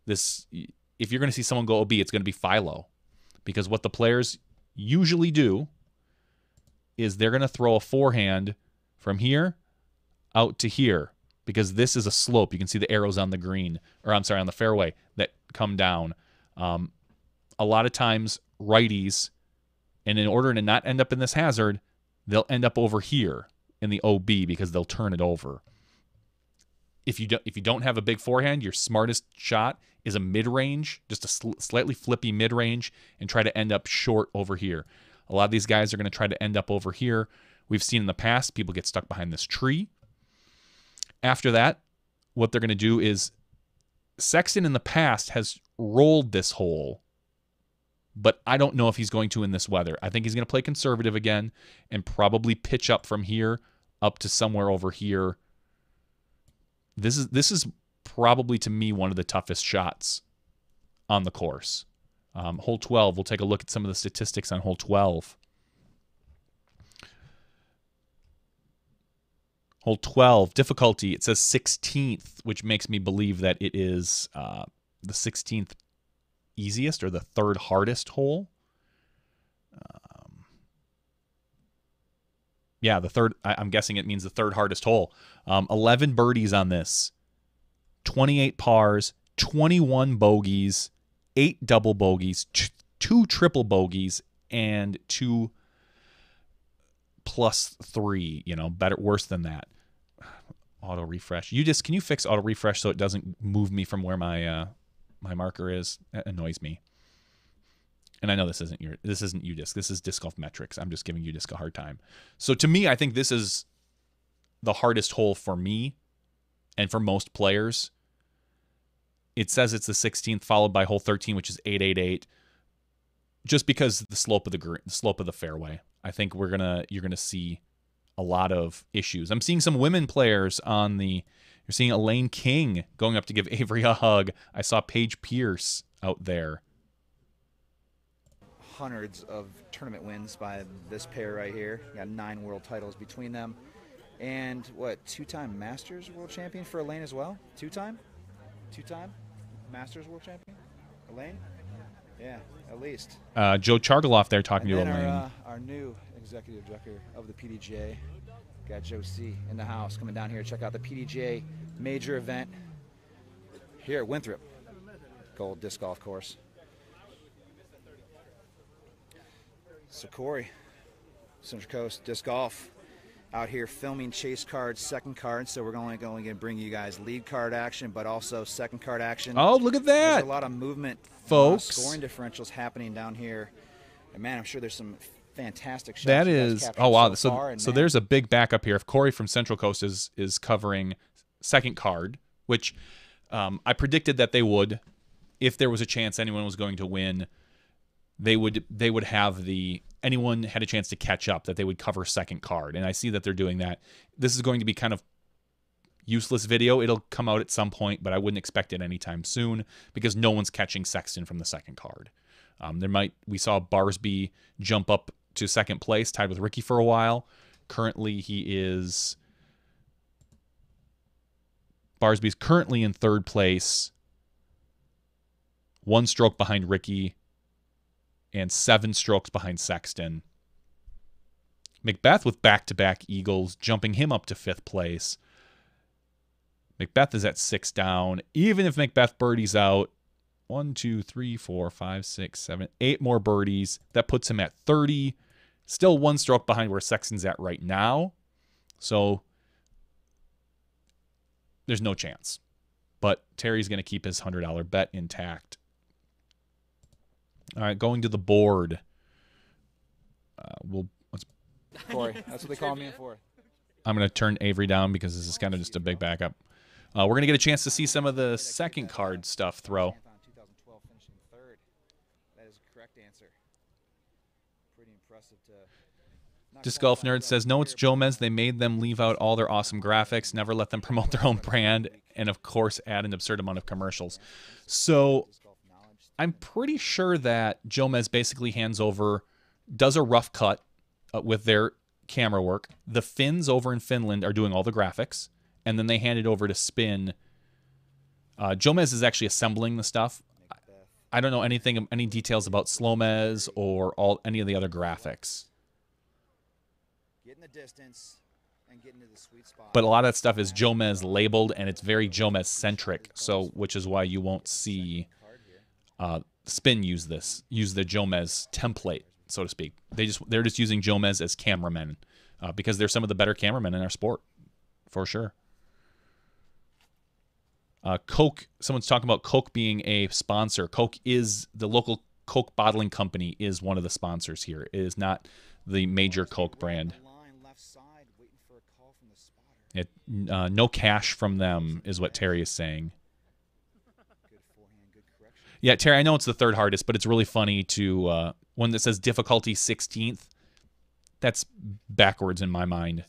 If you're going to see someone go OB, it's going to be Philo, because what the players usually do is they're going to throw a forehand from here out to here, because this is a slope. You can see the arrows on the green, or I'm sorry, on the fairway that come down. A lot of times righties, and in order to not end up in this hazard, they'll end up over here in the OB because they'll turn it over. If you don't have a big forehand, your smartest shot is a mid-range, just a slightly flippy mid-range, and try to end up short over here. A lot of these guys are going to try to end up over here. We've seen in the past people get stuck behind this tree. After that, what they're going to do is, Sexton in the past has rolled this hole, but I don't know if he's going to in this weather. I think he's going to play conservative again and probably pitch up from here up to somewhere over here. This is probably, to me, one of the toughest shots on the course. Hole 12, we'll take a look at some of the statistics on hole 12. Hole 12, difficulty, it says 16th, which makes me believe that it is the 16th easiest or the third hardest hole. Yeah, the third, I'm guessing it means the third hardest hole. 11 birdies on this, 28 pars, 21 bogeys, 8 double bogeys, 2 triple bogeys, and 2 +3, worse than that. Auto refresh. Can you fix auto refresh so it doesn't move me from where my my marker is? That annoys me. And I know this isn't UDisc. This is Disc Golf Metrics. I'm just giving UDisc a hard time. So to me, I think this is the hardest hole for me and for most players. It says it's the 16th, followed by hole 13, which is 888. Just because the slope of the fairway. I think you're gonna see a lot of issues. I'm seeing some women players you're seeing Elaine King going up to give Avery a hug. I saw Paige Pierce out there. Hundreds of tournament wins by this pair right here. You got 9 world titles between them. And what, 2-time Masters world champion for Elaine as well? 2-time Masters world champion? Elaine? Yeah, at least. Joe Chargaloff there talking to Elaine. Our new executive director of the PDGA, got Joe C. in the house, coming down here to check out the PDGA major event here at Winthrop Gold Disc Golf Course. So Corey, Central Coast Disc Golf, out here filming chase cards, second cards. So we're only going to bring you guys lead card action, but also second card action. Oh, look at that! There's a lot of movement, folks. Scoring differentials happening down here, and man, I'm sure there's some fantastic shots. That is, oh wow! So there's a big backup here. If Corey from Central Coast is covering second card, which I predicted that they would, if there was a chance anyone was going to win. They would have anyone had a chance to catch up, that they would cover second card. And I see that they're doing that. This is going to be kind of useless video. It'll come out at some point, but I wouldn't expect it anytime soon because no one's catching Sexton from the second card. We saw Barsby jump up to second place, tied with Ricky for a while. Currently Barsby's currently in third place, 1 stroke behind Ricky, and 7 strokes behind Sexton. Macbeth with back-to-back eagles, jumping him up to 5th place. Macbeth is at 6 down. Even if Macbeth birdies out, 1, 2, 3, 4, 5, 6, 7, 8 more birdies. That puts him at 30. Still 1 stroke behind where Sexton's at right now. So there's no chance. But Terry's going to keep his $100 bet intact. All right, going to the board. Corey, that's what they call me in for. I'm going to turn Avery down because this is kind of just a big backup. We're going to get a chance to see some of the second card stuff throw. 2012 finishing 3rd. That is a correct answer. Pretty impressive to Disc Golf Nerd says, no, it's Jomez. They made them leave out all their awesome graphics, never let them promote their own brand, and of course add an absurd amount of commercials. So I'm pretty sure that Jomez basically does a rough cut with their camera work. The Finns over in Finland are doing all the graphics, and then they hand it over to Spin. Jomez is actually assembling the stuff. I don't know any details about Slomez or any of the other graphics. Getting the distance and getting to the sweet spot. But a lot of that stuff is Jomez labeled, and it's very Jomez centric. So, which is why you won't see Spin use the Jomez template, so to speak. They're just using Jomez as cameramen because they're some of the better cameramen in our sport, for sure. Coke. Someone's talking about Coke being a sponsor. Coke is the local Coke bottling company is one of the sponsors here. It is not the major Coke brand. No cash from them is what Terry is saying. Yeah, Terry, I know it's the third hardest, but it's really funny to one that says difficulty 16th. That's backwards in my mind.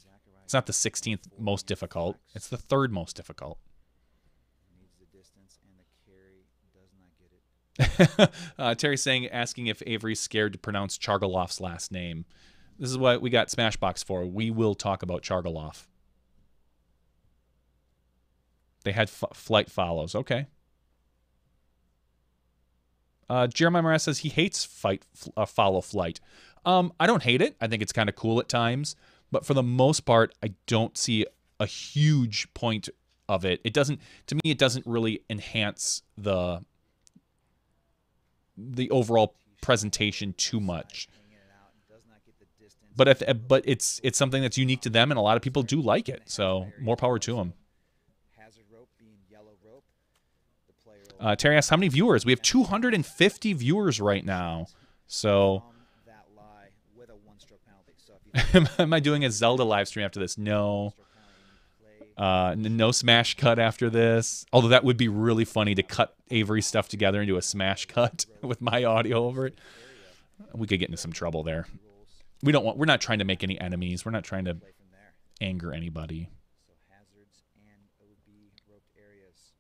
It's not the 16th most difficult. It's the third most difficult. Terry's asking if Avery's scared to pronounce Chargaloff's last name. This is what we got Smashbox for. We will talk about Chargaloff. They had flight follows. Okay. Jeremiah Morales says he hates follow flight. I don't hate it. I think it's kind of cool at times. But for the most part, I don't see a huge point of it. To me, it doesn't really enhance the overall presentation too much. But it's something that's unique to them, and a lot of people do like it. So more power to them. Terry asks, how many viewers? We have 250 viewers right now. So am I doing a Zelda live stream after this? No. No Smash cut after this. Although that would be really funny to cut Avery's stuff together into a Smash cut with my audio over it. We could get into some trouble there. We're not trying to make any enemies. We're not trying to anger anybody. So hazards and OB roped areas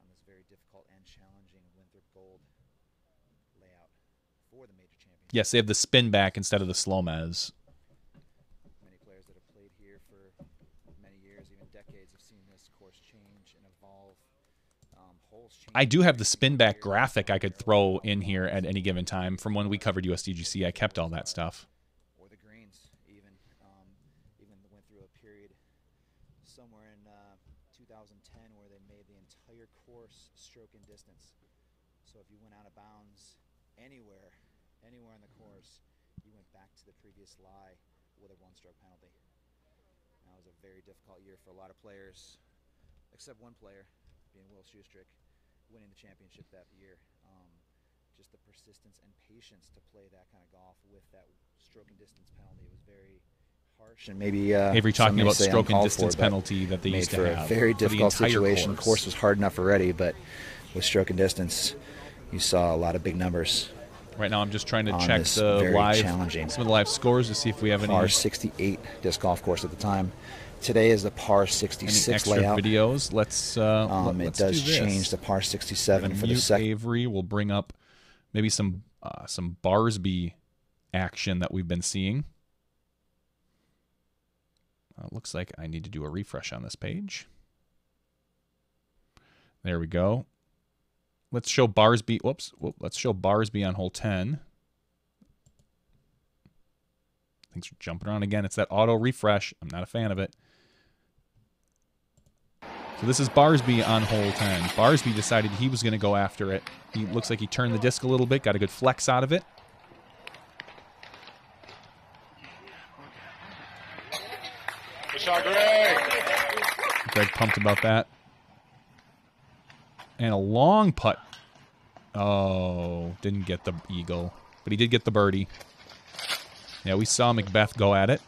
on this very difficult and challenging Winthrop Gold layout for the major championship. Yes, they have the spin back instead of the Slomez. Many players that have played here for many years, even decades, have seen this course change and evolve. I do have the spin back graphic I could throw in here at any given time from when we covered USDGC. I kept all that stuff. Or the greens, even went through a period somewhere in 2010 where they made the entire course stroke and distance. So if you went out of bounds anywhere on the course, you went back to the previous lie with a one-stroke penalty. That was a very difficult year for a lot of players, except one player, being Will Schustrick, winning the championship that year. Just the persistence and patience to play that kind of golf with that stroke and distance penalty was very harsh, and maybe Avery talking about stroke and distance penalty that they used to have. A very difficult situation. The course was hard enough already, but with stroke and distance, you saw a lot of big numbers. Right now, I'm just trying to check some of the live scores to see if we have any. Par 68 disc golf course at the time. Today is the par 66 extra layout. Videos. Let's it does change the par 67 for the second. Avery will bring up maybe some Barsby action that we've been seeing. Looks like I need to do a refresh on this page. There we go. Let's show Barsby. Let's show Barsby on hole 10. Things are jumping around again. It's that auto refresh. I'm not a fan of it. So this is Barsby on hole 10. Barsby decided he was going to go after it. He looks like he turned the disc a little bit, got a good flex out of it. Greg pumped about that. And a long putt. Oh, didn't get the eagle, but he did get the birdie. Yeah, we saw Macbeth go at it.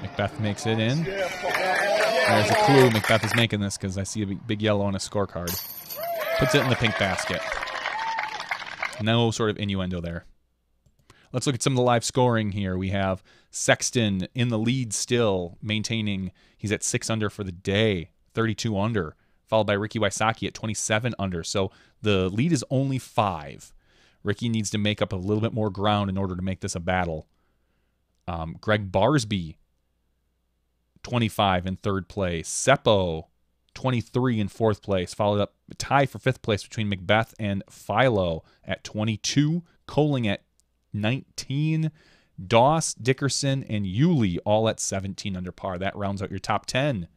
Macbeth makes it in. There's a clue Macbeth is making this because I see a big yellow on a scorecard. Puts it in the pink basket. No sort of innuendo there. Let's look at some of the live scoring here. We have Sexton in the lead still, maintaining. He's at 6 under for the day, 32 under, followed by Ricky Wysocki at 27 under. So the lead is only 5. Ricky needs to make up a little bit more ground in order to make this a battle. Greg Barsby, 25 in third place. Seppo, 23 in fourth place. Followed up a tie for fifth place between Macbeth and Philo at 22. Coling at 19. Doss, Dickerson, and Yulee all at 17 under par. That rounds out your top 10.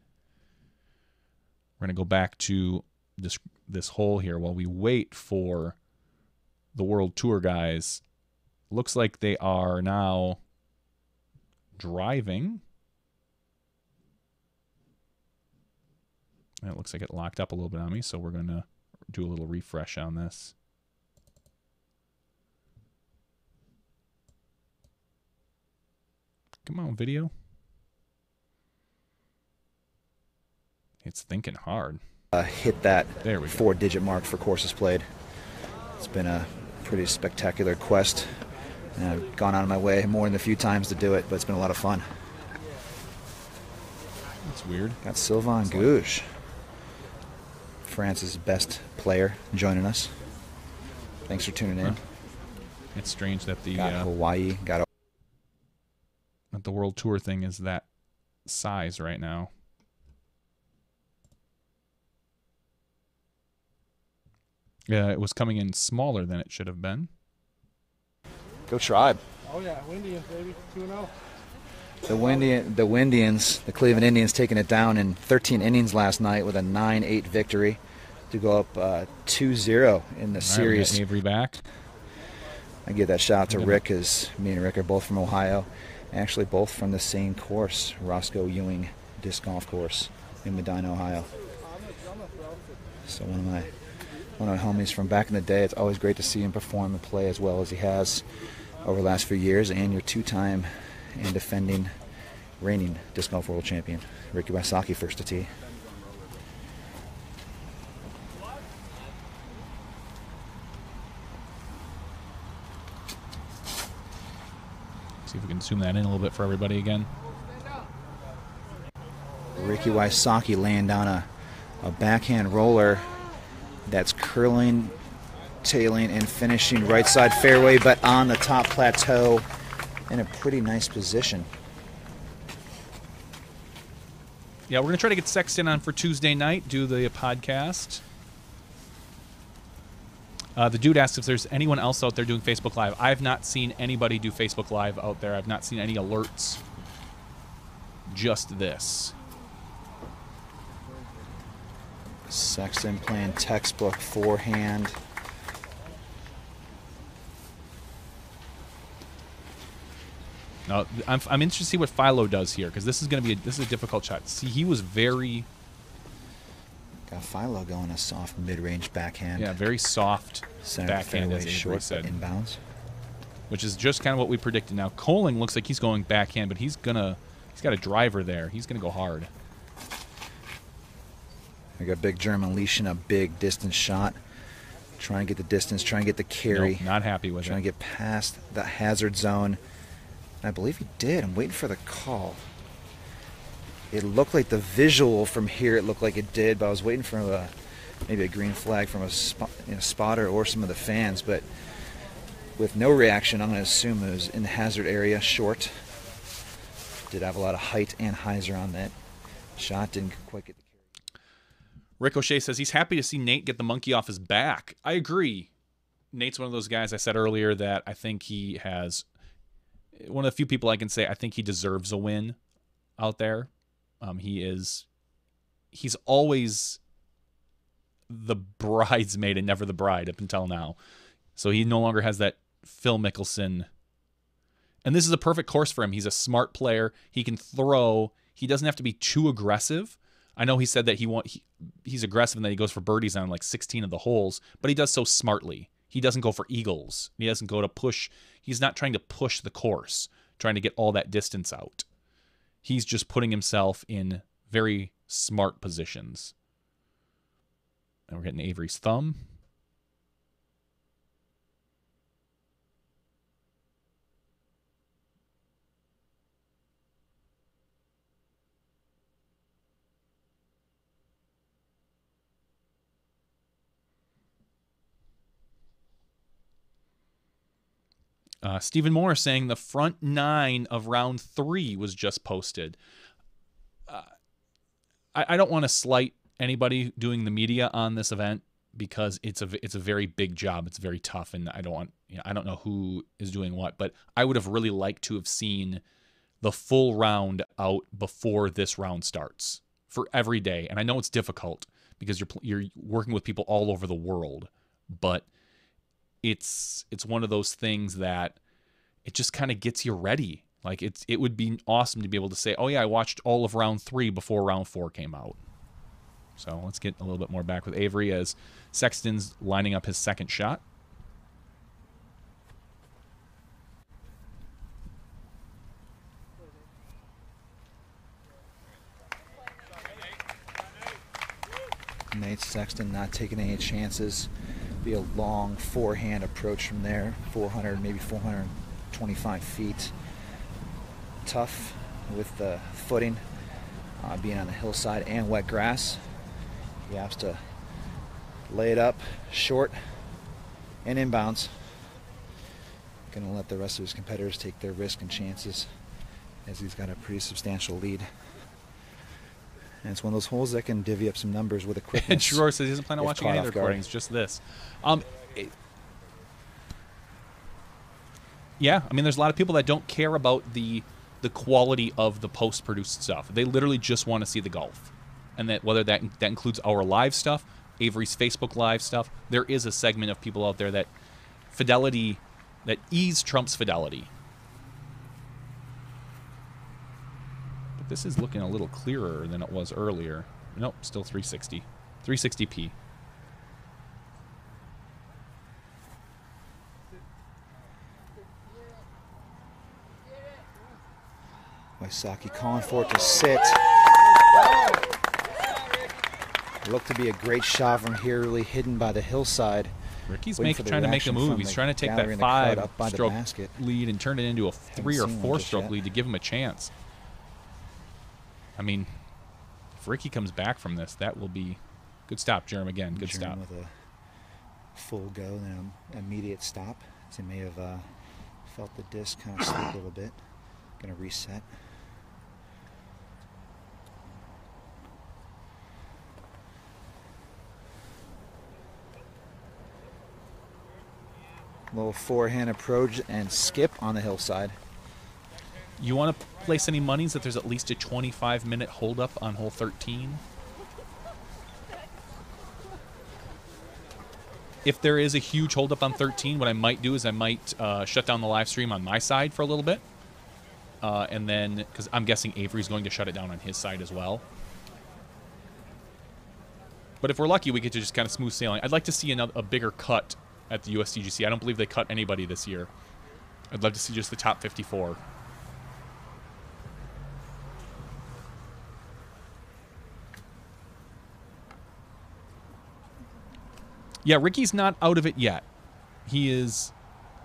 We're going to go back to this hole here while we wait for the World Tour guys. Looks like they are now driving. And it looks like it locked up a little bit on me, so we're going to do a little refresh on this. Come on, video. It's thinking hard. Hit that There we go. 4-digit mark for courses played. It's been a pretty spectacular quest. And I've gone out of my way more than a few times to do it, but it's been a lot of fun. That's weird. Got Sylvain Gouge, France's best player, joining us. Thanks for tuning in. It's strange that the Got Hawaii, got that the World Tour thing is that size right now. Yeah, it was coming in smaller than it should have been. Go Tribe. Oh yeah, Indians, baby. 2-0. The Windians, the Cleveland Indians, taking it down in 13 innings last night with a 9-8 victory to go up 2-0 in the series. All right, Avery back. I give that shout out to Rick, because me and Rick are both from Ohio. Actually, both from the same course, Roscoe Ewing Disc Golf Course in Medina, Ohio. So one of my homies from back in the day. It's always great to see him perform and play as well as he has over the last few years. And your 2-time and defending reigning Disc Golf World Champion, Ricky Wysocki, first to tee. See if we can zoom that in a little bit for everybody again. Ricky Wysocki laying down a backhand roller that's curling, tailing, and finishing right side fairway, but on the top plateau in a pretty nice position. Yeah, we're going to try to get Sexton on for Tuesday night, do the podcast. The dude asks if there's anyone else out there doing Facebook Live. I've not seen anybody do Facebook Live out there. I've not seen any alerts. Just this. Sexton playing textbook forehand. Now, I'm interested to see what Philo does here, because this is going to be this is a difficult shot. See, he was very... Got Philo going a soft mid-range backhand. Yeah, very soft Center backhand, as fairway, Avery short said. inbounds. Which is just kind of what we predicted. Now, Coling looks like he's going backhand, but he's got a driver there. He's gonna go hard. We got Big Germ unleashing a big distance shot. Trying to get the distance, trying to get the carry. Nope, not happy with trying it. to get past the hazard zone. And I believe he did. I'm waiting for the call. It looked like the visual from here, it looked like it did, but I was waiting for maybe a green flag from a spotter or some of the fans. But with no reaction, I'm going to assume it was in the hazard area, short. Did have a lot of height and hyzer on that shot. Didn't quite get the carry. Ricochet says he's happy to see Nate get the monkey off his back. I agree. Nate's one of those guys I said earlier that I think he has... One of the few people I can say I think he deserves a win out there. He's always the bridesmaid and never the bride up until now. So he no longer has that Phil Mickelson. And this is a perfect course for him. He's a smart player. He can throw. He doesn't have to be too aggressive. I know he said that he's aggressive and that he goes for birdies on like 16 of the holes, but he does so smartly. He doesn't go for eagles. He doesn't go to push. He's not trying to push the course, trying to get all that distance out. He's just putting himself in very smart positions. And we're getting Avery's thumb. Stephen Moore saying the front 9 of round 3 was just posted. I don't want to slight anybody doing the media on this event because it's a very big job. It's very tough, and I don't know who is doing what, but I would have really liked to have seen the full round out before this round starts for every day. And I know it's difficult because you're working with people all over the world, but it's one of those things that it just kind of gets you ready. Like it would be awesome to be able to say, oh yeah, I watched all of round 3 before round 4 came out. So let's get a little bit more back with Avery as Sexton's lining up his second shot. Nate Sexton not taking any chances. Be a long forehand approach from there, 400, maybe 425 feet. Tough with the footing, being on the hillside and wet grass. He has to lay it up short and inbounds. Gonna let the rest of his competitors take their risk and chances as he's got a pretty substantial lead. And it's one of those holes that can divvy up some numbers with a quickness. And Shrour says he doesn't plan on watching any of the recordings, just this. Yeah, I mean, there's a lot of people that don't care about the quality of the post-produced stuff. They literally just want to see the golf. And that whether that includes our live stuff, Avery's Facebook Live stuff, there is a segment of people out there that ease trumps fidelity. But this is looking a little clearer than it was earlier. Nope, still 360. 360p. Wysocki calling for it to sit. Looked to be a great shot from here, really hidden by the hillside. Ricky's trying to make a move. He's trying to take that 5-stroke lead and turn it into a 3 or 4-stroke lead to give him a chance. I mean, if Ricky comes back from this, that will be good stop, Jerem again. Good stop. With a full go and an immediate stop. As he may have felt the disc kind of slip a little bit. Going to reset. Little forehand approach and skip on the hillside. You want to place any monies that there's at least a 25-minute holdup on hole 13? If there is a huge holdup on 13, what I might do is I might shut down the live stream on my side for a little bit. And then, because I'm guessing Avery's going to shut it down on his side as well. But if we're lucky, we get to just kind of smooth sailing. I'd like to see a bigger cut at the USDGC. I don't believe they cut anybody this year. I'd love to see just the top 54. Yeah, Ricky's not out of it yet. He is...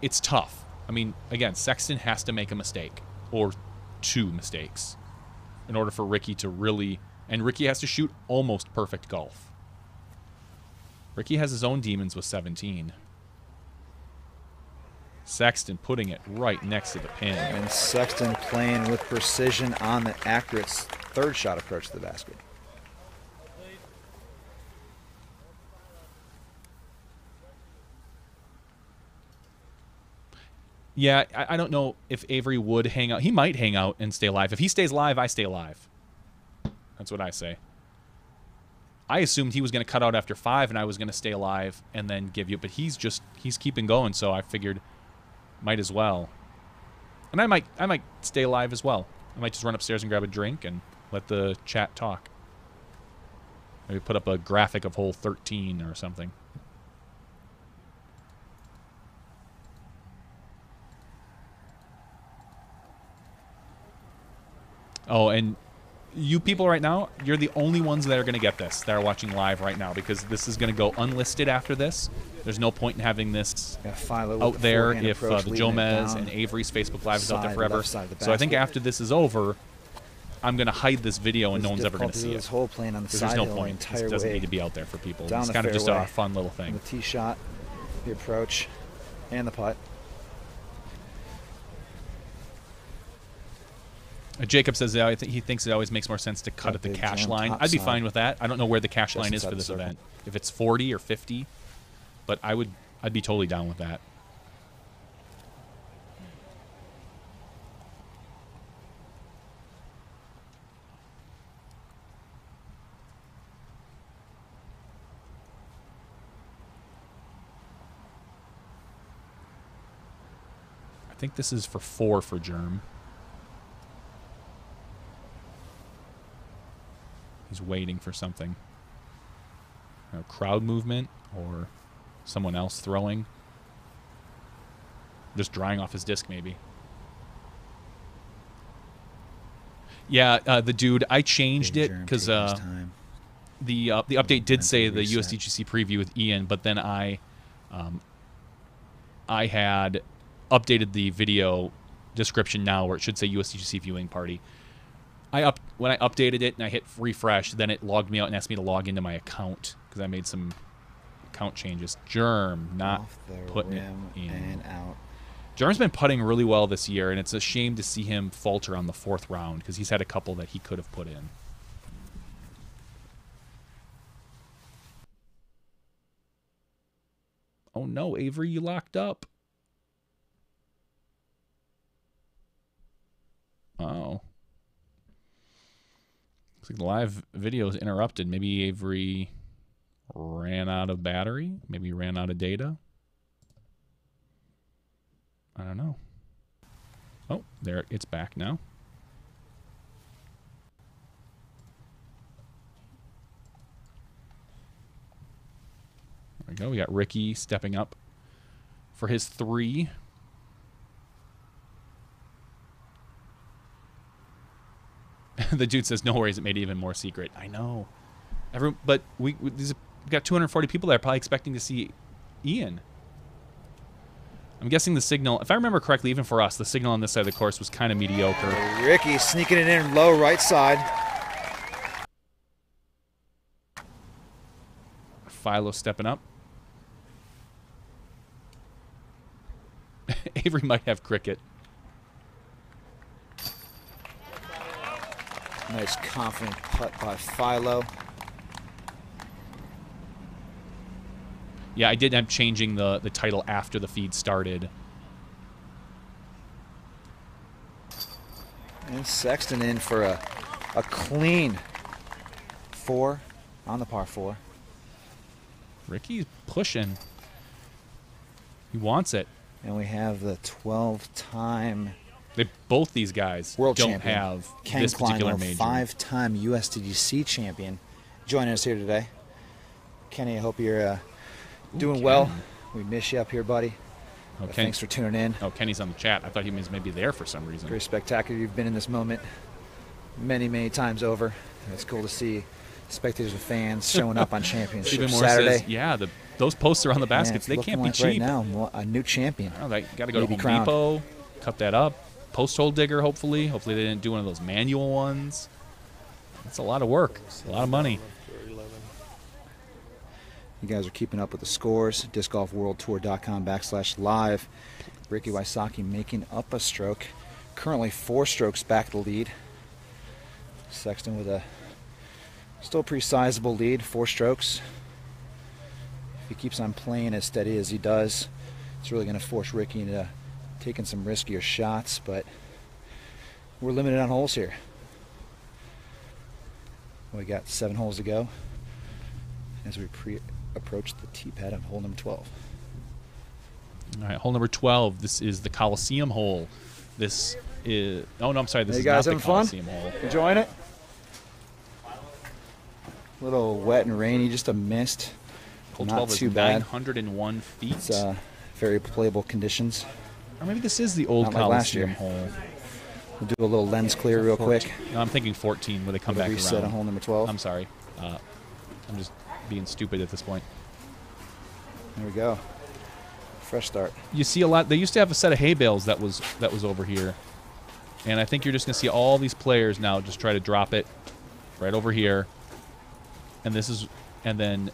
It's tough. I mean, again, Sexton has to make a mistake. Or 2 mistakes. In order for Ricky to really... And Ricky has to shoot almost perfect golf. Ricky has his own demons with 17. Sexton putting it right next to the pin. And Sexton playing with precision on the accurate 3rd shot approach to the basket. Yeah, I don't know if Avery would hang out. He might hang out and stay live. If he stays live, I stay live. That's what I say. I assumed he was going to cut out after 5 and I was going to stay alive and then give you, but he's keeping going, so I figured might as well. And I might stay alive as well. I might just run upstairs and grab a drink and let the chat talk. Maybe put up a graphic of hole 13 or something. Oh, and you people right now, you're the only ones that are going to get this, that are watching live right now, because this is going to go unlisted after this. There's no point in having this out there if the Jomez and Avery's Facebook Live is out there forever. So I think after this is over, I'm going to hide this video and no one's ever going to see it. This whole plane on the Because side there's no point. It doesn't need to be out there for people. It's kind of just a fun little thing. The tee shot, the approach, and the putt. Jacob says that he thinks it always makes more sense to cut at the cash line. I'd be fine with that. I don't know where the cash line is for this event. If it's 40 or 50, but I'd be totally down with that. I think this is for 4 for Germ. He's waiting for something. A crowd movement or someone else throwing. Just drying off his disc, maybe. Yeah, the dude, I changed it because the update did say the USDGC preview with Ian, but then I had updated the video description now where it should say USDGC viewing party. When I updated it and I hit refresh, then it logged me out and asked me to log into my account because I made some account changes. Germ, not putting it in. And out. Germ's been putting really well this year, and it's a shame to see him falter on the 4th round because he's had a couple that he could have put in. Oh no, Avery, you locked up. Oh. Looks like the live video is interrupted. Maybe Avery ran out of battery. Maybe ran out of data. I don't know. Oh, there, it's back now. There we go. We got Ricky stepping up for his 3. The dude says, no worries, it made it even more secret. I know. But we got 240 people that are probably expecting to see Ian. I'm guessing the signal, if I remember correctly, even for us, the signal on this side of the course was kind of mediocre. Ricky sneaking it in low right side. Philo stepping up. Avery might have cricket. Nice confident putt by Philo. Yeah, I did end up changing the title after the feed started. And Sexton in for a clean 4 on the par 4. Ricky's pushing. He wants it. And we have the 12-time both these guys world don't champion, have Ken this particular Kleiner, major. 5-time USDGC champion, joining us here today. Kenny, I hope you're doing well. We miss you up here, buddy. Okay. Thanks for tuning in. Oh, Kenny's on the chat. I thought he was maybe there for some reason. Very spectacular. You've been in this moment many, many times over. It's cool to see spectators and fans showing up on Championship Stephen Moore Saturday. says, yeah, those posts are on the baskets. They can't be cheap. Right now, a new champion. Oh, they got to go to Home Depot, cut that up. Post hole digger, hopefully. Hopefully they didn't do one of those manual ones. That's a lot of work. A lot of money. You guys are keeping up with the scores. DiscGolfWorldTour.com/live. Ricky Wysocki making up a stroke. Currently 4 strokes back the lead. Sexton with a still pretty sizable lead, 4 strokes. If he keeps on playing as steady as he does, it's really going to force Ricky into taking some riskier shots, but we're limited on holes here. We got 7 holes to go as we approach the tee pad on hole number 12. All right, hole number 12. This is the Coliseum hole. This is... Oh, no, I'm sorry. This is not the Coliseum hole. Enjoying it? A little wet and rainy, just a mist. Hole Not 12 is too bad. 901 feet. It's very playable conditions. Or maybe this is the old Not like last Coliseum year. hole. We'll do a little lens clear real quick. No, I'm thinking 14 when they come back Reset around. on hole number 12. I'm sorry. I'm just being stupid at this point. There we go. Fresh start. You see a lot. They used to have a set of hay bales that was over here, and I think you're just gonna see all these players now just try to drop it right over here, and then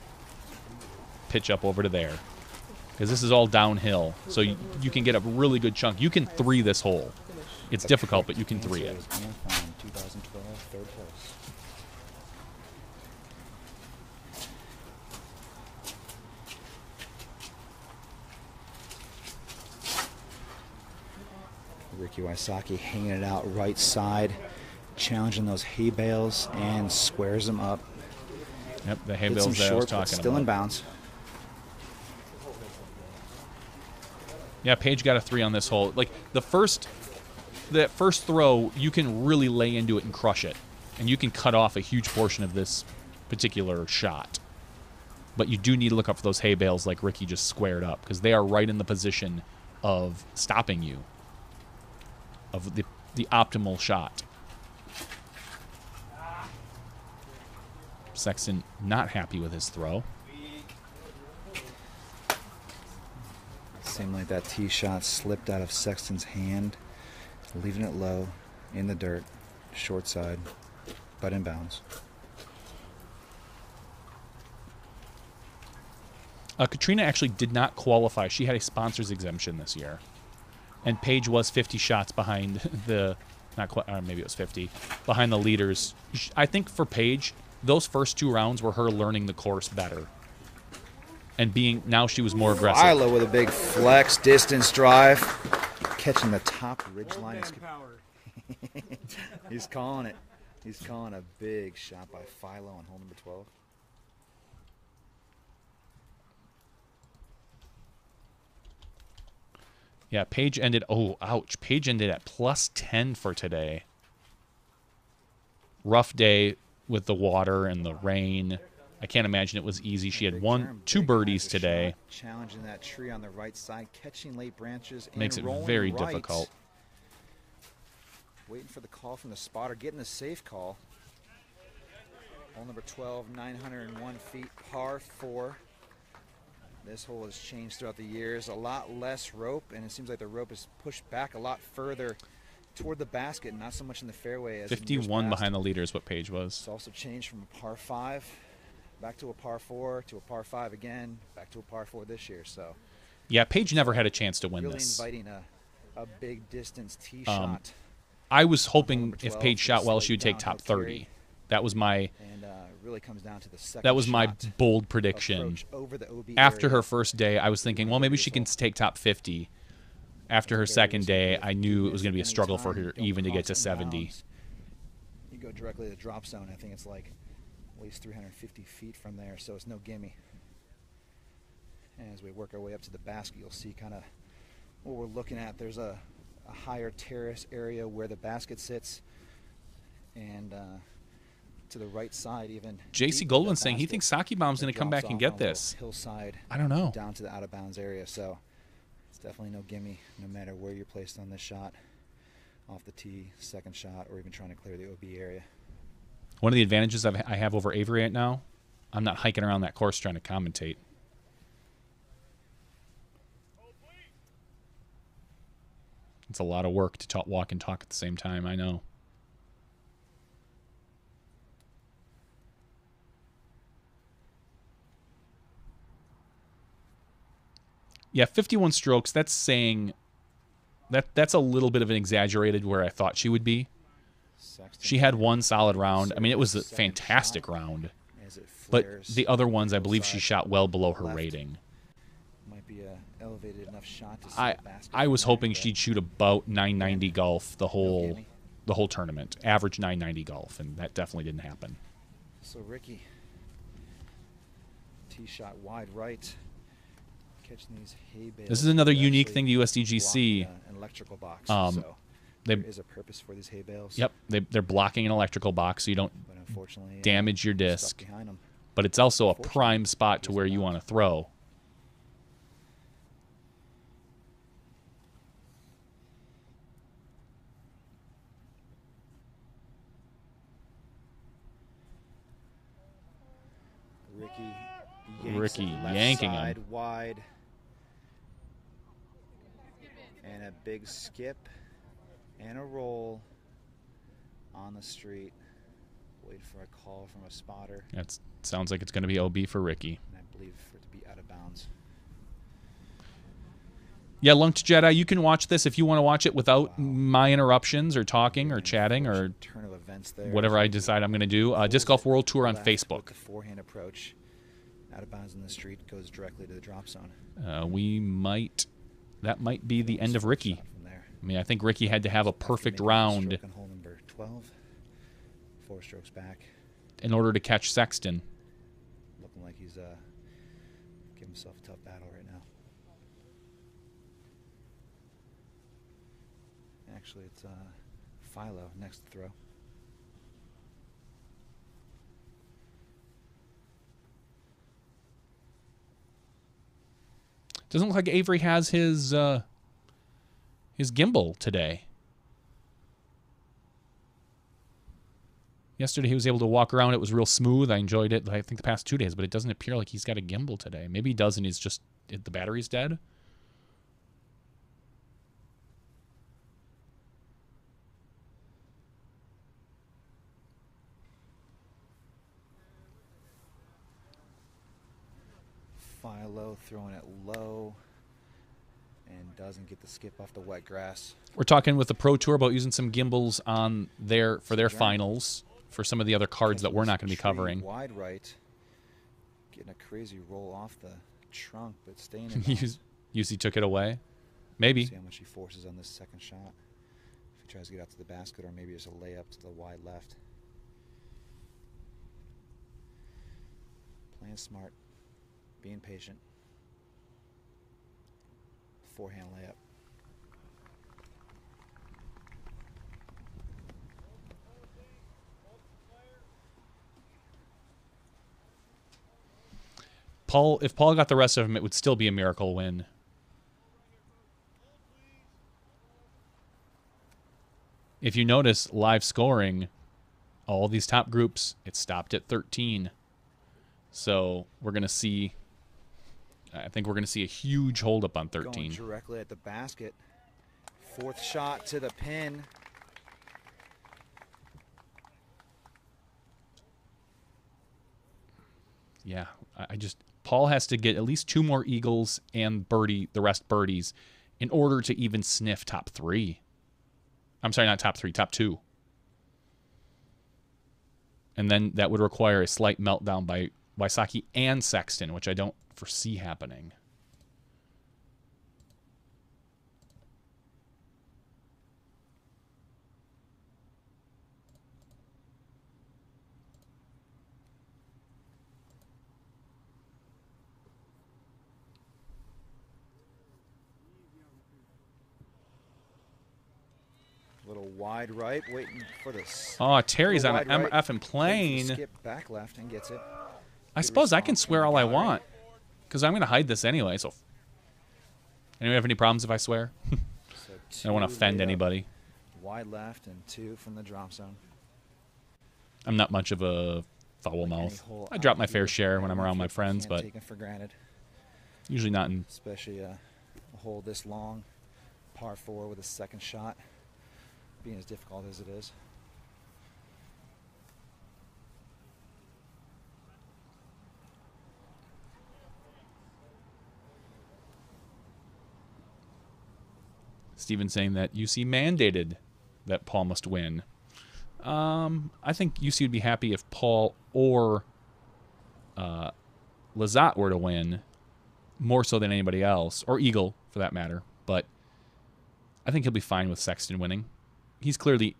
pitch up over to there, because this is all downhill. So you can get a really good chunk. You can 3 this hole. It's difficult, but you can 3 it. 2012, third place. Ricky Wysocki hanging it out right side, challenging those hay bales and squares them up. Yep, the hay Hit bales some that I was short, but talking still about. in bounds. Yeah, Paige got a 3 on this hole. Like that first throw, you can really lay into it and crush it, and you can cut off a huge portion of this particular shot. But you do need to look up for those hay bales like Ricky just squared up, because they are right in the position of stopping you, of the optimal shot. Sexton not happy with his throw. Seemed like that tee shot slipped out of Sexton's hand, leaving it low in the dirt, short side, but in bounds. Katrina actually did not qualify. She had a sponsor's exemption this year. And Paige was 50 shots behind the, not quite, maybe it was 50, behind the leaders. I think for Paige, those first 2 rounds were her learning the course better. And now she was more aggressive. Philo with a big flex distance drive, catching the top ridge line. He's calling it. He's calling a big shot by Philo on hole number 12. Yeah, Paige ended, oh, ouch. Paige ended at +10 for today. Rough day with the water and the rain. I can't imagine it was easy. She had 2 birdies today. Challenging that tree on the right side, catching late branches, and makes it rolling very right. difficult. Waiting for the call from the spotter, getting the safe call. Hole number 12, 901 feet, par 4. This hole has changed throughout the years. A lot less rope, and it seems like the rope is pushed back a lot further toward the basket, not so much in the fairway as 51 behind the leader is what Paige was. It's also changed from a par 5 back to a par 4 to a par 5 again, back to a par 4 this year. So yeah, Paige never had a chance to win really this. Inviting a big distance tee shot. I was hoping if Paige shot well, she would take top 30. That was my really comes down to the second that was my shot bold prediction. Over the OB After area. her first day, I was thinking, well, maybe she can take top 50. After her second day, I knew it was going to be a struggle for her even to get to 70. You go directly to the drop zone. I think it's like at least 350 feet from there, so it's no gimme. And as we work our way up to the basket, you'll see kind of what we're looking at. There's a higher terrace area where the basket sits, and to the right side, even JC Goldwyn's saying he thinks Saki Bomb's going to come back and get this. Hillside, I don't know. Down to the out of bounds area, so it's definitely no gimme, no matter where you're placed on this shot, off the tee, second shot, or even trying to clear the OB area. One of the advantages I have over Avery right now, I'm not hiking around that course trying to commentate. It's a lot of work to walk and talk at the same time, I know. Yeah, 51 strokes, that's saying that's a little bit of an exaggerated where I thought she would be. She had 1 solid round. I mean, it was a fantastic round. But the other ones, I believe she shot well below her rating. Might be a elevated enough shot to see the basket. I was hoping she'd shoot about 990 golf the whole tournament. Average 990 golf, and that definitely didn't happen. So Ricky, tee shot wide right. Catching these hay bales. This is another unique thing to USDGC. An electrical box. So there is a purpose for these hay bales. Yep, they're blocking an electrical box so you don't damage your disc. But it's also a prime spot to where you want to throw. Ricky left yanking side, him. wide. And a big skip and a roll on the street. Wait for a call from a spotter. That sounds like it's going to be OB for Ricky. And I believe for it to be out of bounds. Yeah, Lunked Jedi, you can watch this if you want to watch it without my interruptions or talking or chatting or Turn of events there. whatever I decide I'm going to do. Disc Golf World Tour on Left with Facebook. the forehand approach. Out of bounds in the street, goes directly to the drop zone. That might be the end of Ricky. Shot from there. I mean, I think Ricky had to have a perfect Making round stroke on hole number 12. 4 strokes back. in order to catch Sexton. Looking like he's giving himself a tough battle right now. Actually, it's Philo next to throw. Doesn't look like Avery has his gimbal today. Yesterday he was able to walk around. It was real smooth. I enjoyed it, I think, the past 2 days, but it doesn't appear like he's got a gimbal today. Maybe he does and he's just, the battery's dead. Philo throwing it low and doesn't get the skip off the wet grass. We're talking with the Pro Tour about using some gimbals on for their finals for some of the other cards that we're not going to be covering. Wide right, getting a crazy roll off the trunk, but staying in bounds. UC took it away. Maybe. See how much he forces on this second shot. If he tries to get out to the basket, or maybe just a layup to the wide left. Playing smart, being patient. Forehand layup. If Paul got the rest of them, it would still be a miracle win. If you notice live scoring, all these top groups, it stopped at 13. So we're going to see, I think we're going to see a huge holdup on 13. Going directly at the basket. Fourth shot to the pin. Yeah, Paul has to get at least 2 more eagles and the rest birdies in order to even sniff top 3. I'm sorry, not top 3, top 2. And then that would require a slight meltdown by Wysocki and Sexton, which I don't foresee happening. Little wide right, waiting for this. Oh, Terry's on an Wide right, MF plane. Skip back left and gets it. I suppose I can swear all I want, because I'm going to hide this anyway. So, anyone have any problems if I swear? I don't want to offend anybody. Wide left and 2 from the drop zone. I'm not much of a foul mouth. I drop my fair share when I'm around my friends, but taken for granted, usually not in. especially a hole this long, par 4 with a second shot, being as difficult as it is. Steven saying that UC mandated that Paul must win. I think UC would be happy if Paul or Lazat were to win, more so than anybody else, or Eagle for that matter. But I think he'll be fine with Sexton winning. He's clearly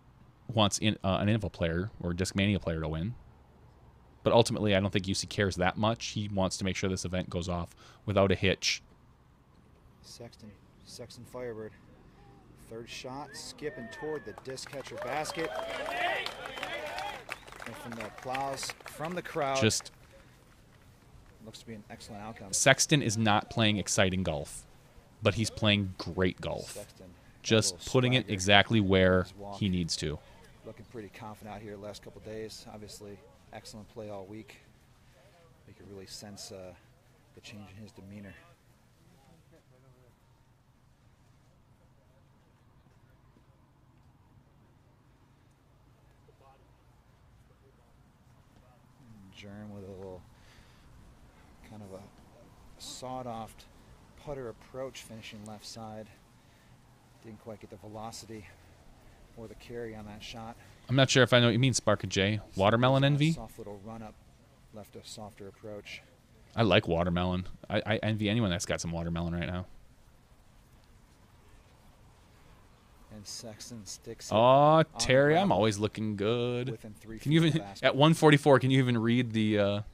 wants an Innova player or Discmania player to win. But ultimately, I don't think UC cares that much. He wants to make sure this event goes off without a hitch. Sexton Firebird. Third shot, skipping toward the disc catcher basket. And from the applause from the crowd. Just looks to be an excellent outcome. Sexton is not playing exciting golf, but he's playing great golf. Sexton, Just little putting it swagger exactly where his walk. he needs to. Looking pretty confident out here the last couple days. Obviously, excellent play all week. You could really sense the change in his demeanor. Germ with a little kind of a sawed-off putter approach, finishing left side. Didn't quite get the velocity or the carry on that shot. I'm not sure if I know what you mean, Sparka J. Watermelon envy? Soft little run-up, left a softer approach. I like watermelon. I envy anyone that's got some watermelon right now. And Sexton sticks it Oh, Terry, ground I'm always looking good. within 3 Can you feet of even the basket. at 144? Can you even read the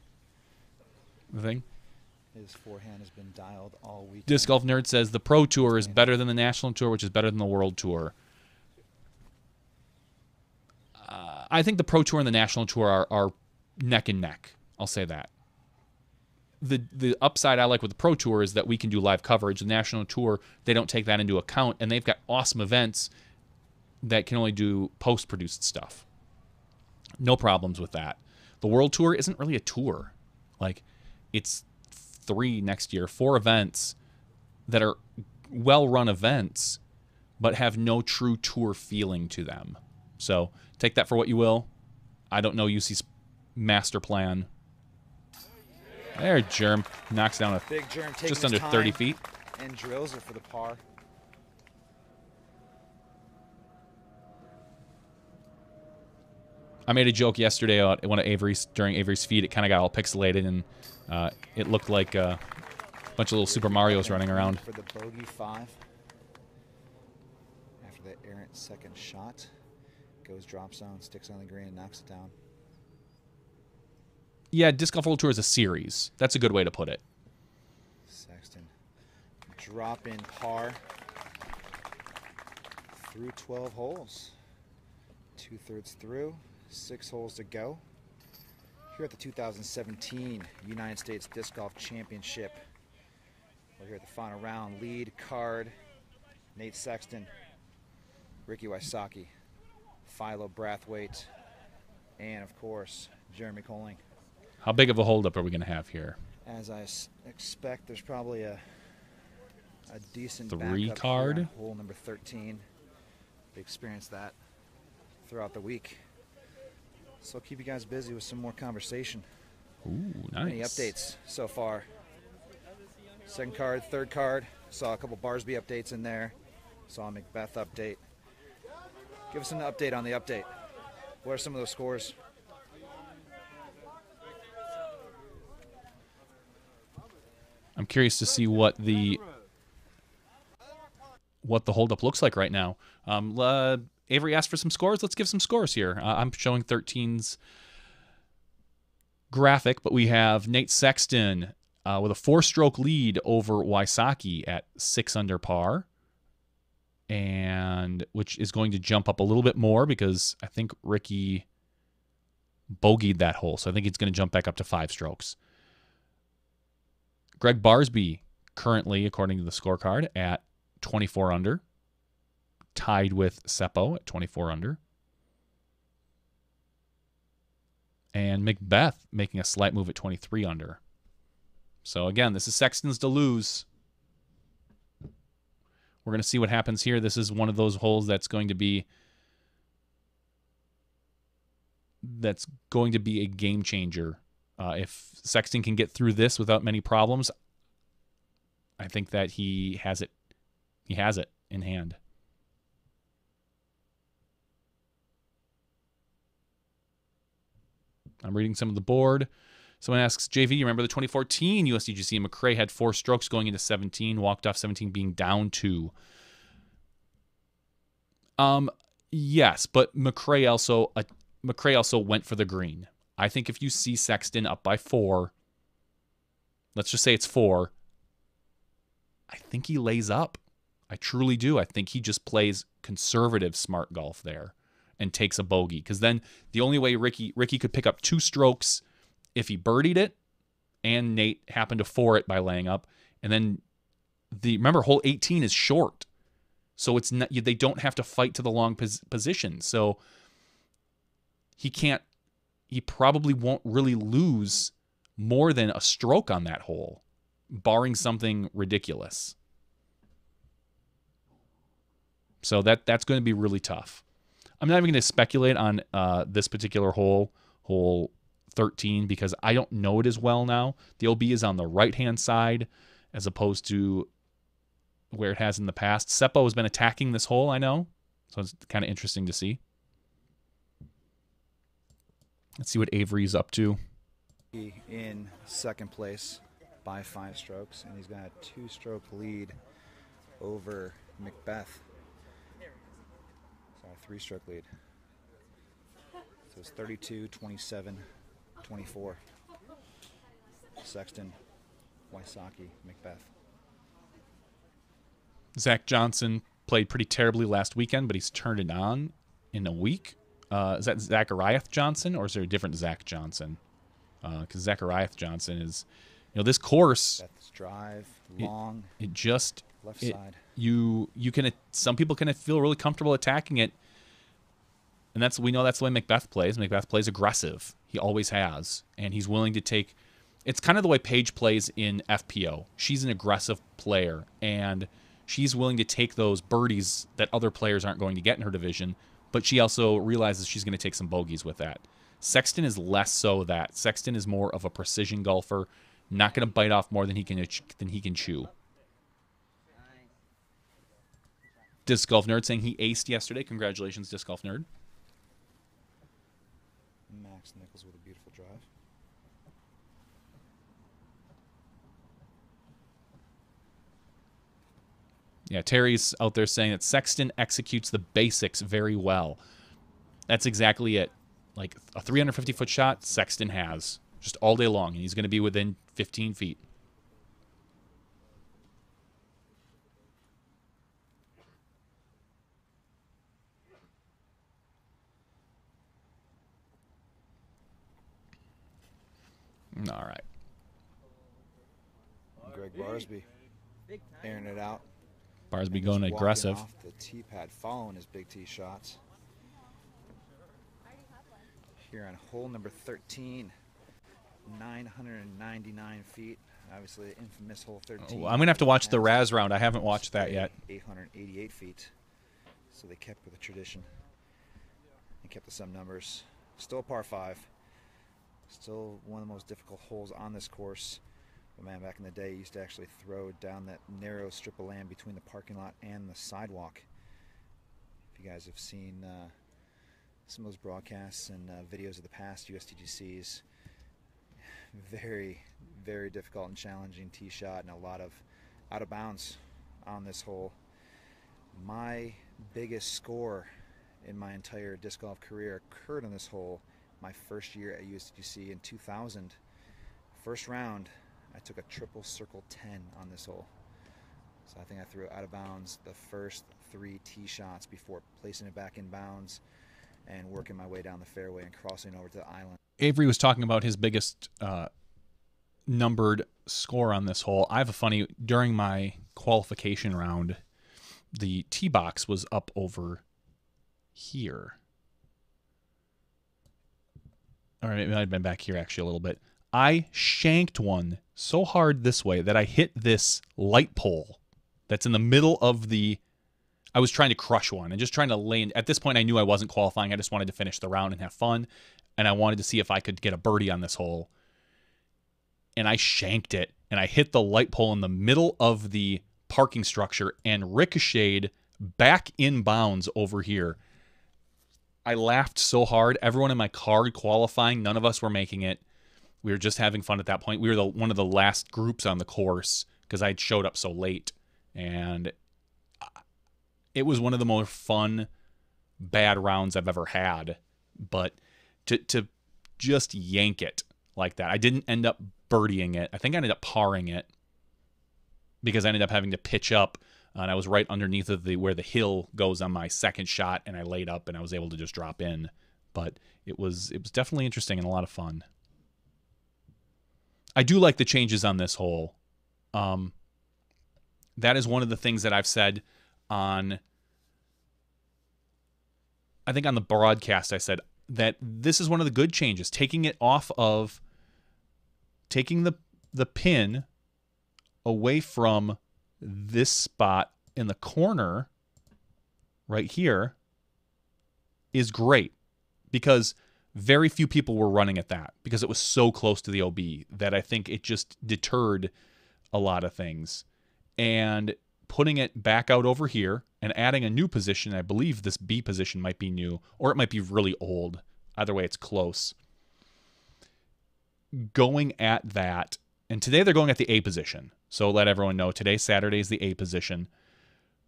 thing? His forehand has been dialed all week. Disc Golf Nerd says the Pro Tour is better than the National Tour, which is better than the World Tour. I think the Pro Tour and the National Tour are neck and neck. I'll say that. The upside I like with the Pro Tour is that we can do live coverage. The National Tour, they don't take that into account, and they've got awesome events that can only do post-produced stuff. No problems with that. The World Tour isn't really a tour. Like, it's 4 events that are well-run events, but have no true tour feeling to them. So take that for what you will. I don't know UC's master plan. There, Germ knocks down a Big Germ taking just his under time 30 feet. and drills it for the par. I made a joke yesterday at one of during Avery's feed. It kind of got all pixelated, and it looked like a bunch of little Super Marios running around. For the bogey 5. After that errant second shot, goes drop zone, sticks on the green, and knocks it down. Yeah, Disc Golf World Tour is a series. That's a good way to put it. Sexton, drop in par through 12 holes. 2/3 through, 6 holes to go. Here at the 2017 United States Disc Golf Championship. We're here at the final round. Lead card, Nate Sexton, Ricky Wysocki, Philo Brathwaite, and of course, Jeremy Colling. How big of a holdup are we going to have here? As I expect, there's probably a decent 3 backup card. here on hole number 13. We experienced that throughout the week. So I'll keep you guys busy with some more conversation. Ooh, nice. Any updates so far? Second card, third card. Saw a couple Barsby updates in there. Saw a Macbeth update. Give us an update on the update. What are some of those scores? I'm curious to see what the holdup looks like right now. Avery asked for some scores. Let's give some scores here. I'm showing 13's graphic, but we have Nate Sexton with a 4-stroke lead over Wysocki at 6 under par, and which is going to jump up a little bit more because I think Ricky bogeyed that hole, so I think it's going to jump back up to 5 strokes. Greg Barsby currently, according to the scorecard, at 24 under, tied with Seppo at 24 under. And Macbeth making a slight move at 23 under. So again, this is Sexton's to lose. We're going to see what happens here. This is one of those holes that's going to be a game changer. If Sexton can get through this without many problems, I think that he has it. He has it in hand. I'm reading some of the board. Someone asks, JV, you remember the 2014 USDGC? McRae had 4 strokes going into 17, walked off 17 being down 2. Yes, but McRae also went for the green. I think if you see Sexton up by 4, let's just say it's 4, I think he lays up. I truly do. I think he just plays conservative smart golf there and takes a bogey. Because then the only way Ricky could pick up 2 strokes if he birdied it, and Nate happened to 4 it by laying up. And then remember, hole 18 is short, so it's not, they don't have to fight to the long position. So he probably won't really lose more than a stroke on that hole. barring something ridiculous. So that's going to be really tough. I'm not even going to speculate on this particular hole 13, because I don't know it as well now. The OB is on the right-hand side as opposed to where it has in the past. Seppo has been attacking this hole, I know. So it's kind of interesting to see. Let's see what Avery's up to. In second place by 5 strokes, and he's got a 2-stroke lead over Macbeth. Sorry, 3-stroke lead. So it's 32, 27, 24. Sexton, Wysocki, Macbeth. Zach Johnson played pretty terribly last weekend, but he's turned it on in a week. Is that Zachariah Johnson, or is there a different Zach Johnson? Because Zachariah Johnson is, this course. Beth's drive, long. It just left side. You can. Some people can feel really comfortable attacking it, and we know that's the way Macbeth plays. Macbeth plays aggressive. He always has, and he's willing to take. It's kind of the way Paige plays in FPO. She's an aggressive player, and she's willing to take those birdies that other players aren't going to get in her division, but she also realizes she's going to take some bogeys with that. Sexton is less so that. Sexton is more of a precision golfer, not going to bite off more than he can chew. Disc Golf Nerd saying he aced yesterday. Congratulations, Disc Golf Nerd. Max Nichols with a beautiful drive. Yeah, Terry's out there saying that Sexton executes the basics very well. That's exactly it. Like a 350-foot shot, Sexton has just all day long, and he's going to be within 15 feet. All right. Greg Barsby airing it out. Barsby going aggressive. Off the tee pad, following his big tee shots. Here on hole number 13, 999 feet. Obviously, the infamous hole 13. Oh, I'm going to have to watch the Raz round. I haven't watched that yet. 888 feet. So they kept with the tradition and kept the sum numbers. Still a par 5. Still one of the most difficult holes on this course. But man, back in the day, used to actually throw down that narrow strip of land between the parking lot and the sidewalk. If you guys have seen some of those broadcasts and videos of the past USDGCs, very, very difficult and challenging tee shot, and a lot of out of bounds on this hole. My biggest score in my entire disc golf career occurred on this hole my first year at USDGC in 2000. First round, I took a triple circle 10 on this hole. So I think I threw out of bounds the first 3 tee shots before placing it back in bounds and working my way down the fairway and crossing over to the island. Avery was talking about his biggest numbered score on this hole. I have a funny, during my qualification round, the tee box was up over here. Or it might have been back here actually a little bit. I shanked one so hard this way that I hit this light pole that's in the middle of the... I was trying to crush one and just trying to lay in. At this point, I knew I wasn't qualifying. I just wanted to finish the round and have fun. And I wanted to see if I could get a birdie on this hole. And I shanked it. And I hit the light pole in the middle of the parking structure and ricocheted back in bounds over here. I laughed so hard. Everyone in my car qualifying, none of us were making it. We were just having fun at that point. We were one of the last groups on the course because I showed up so late. And it was one of the more fun, bad rounds I've ever had. But to just yank it like that. I didn't end up birdieing it. I think I ended up parring it because I ended up having to pitch up. And I was right underneath of where the hill goes on my second shot. And I laid up and I was able to just drop in. But it was definitely interesting and a lot of fun. I do like the changes on this hole. That is one of the things that I've said on... I think on the broadcast I said that this is one of the good changes. Taking it off of... Taking the pin away from this spot in the corner right here is great, because very few people were running at that because it was so close to the OB that I think it just deterred a lot of things. And putting it back out over here and adding a new position, I believe this B position might be new, or it might be really old. Either way, it's close. Going at that, and today they're going at the A position. So let everyone know, today, Saturday, is the A position.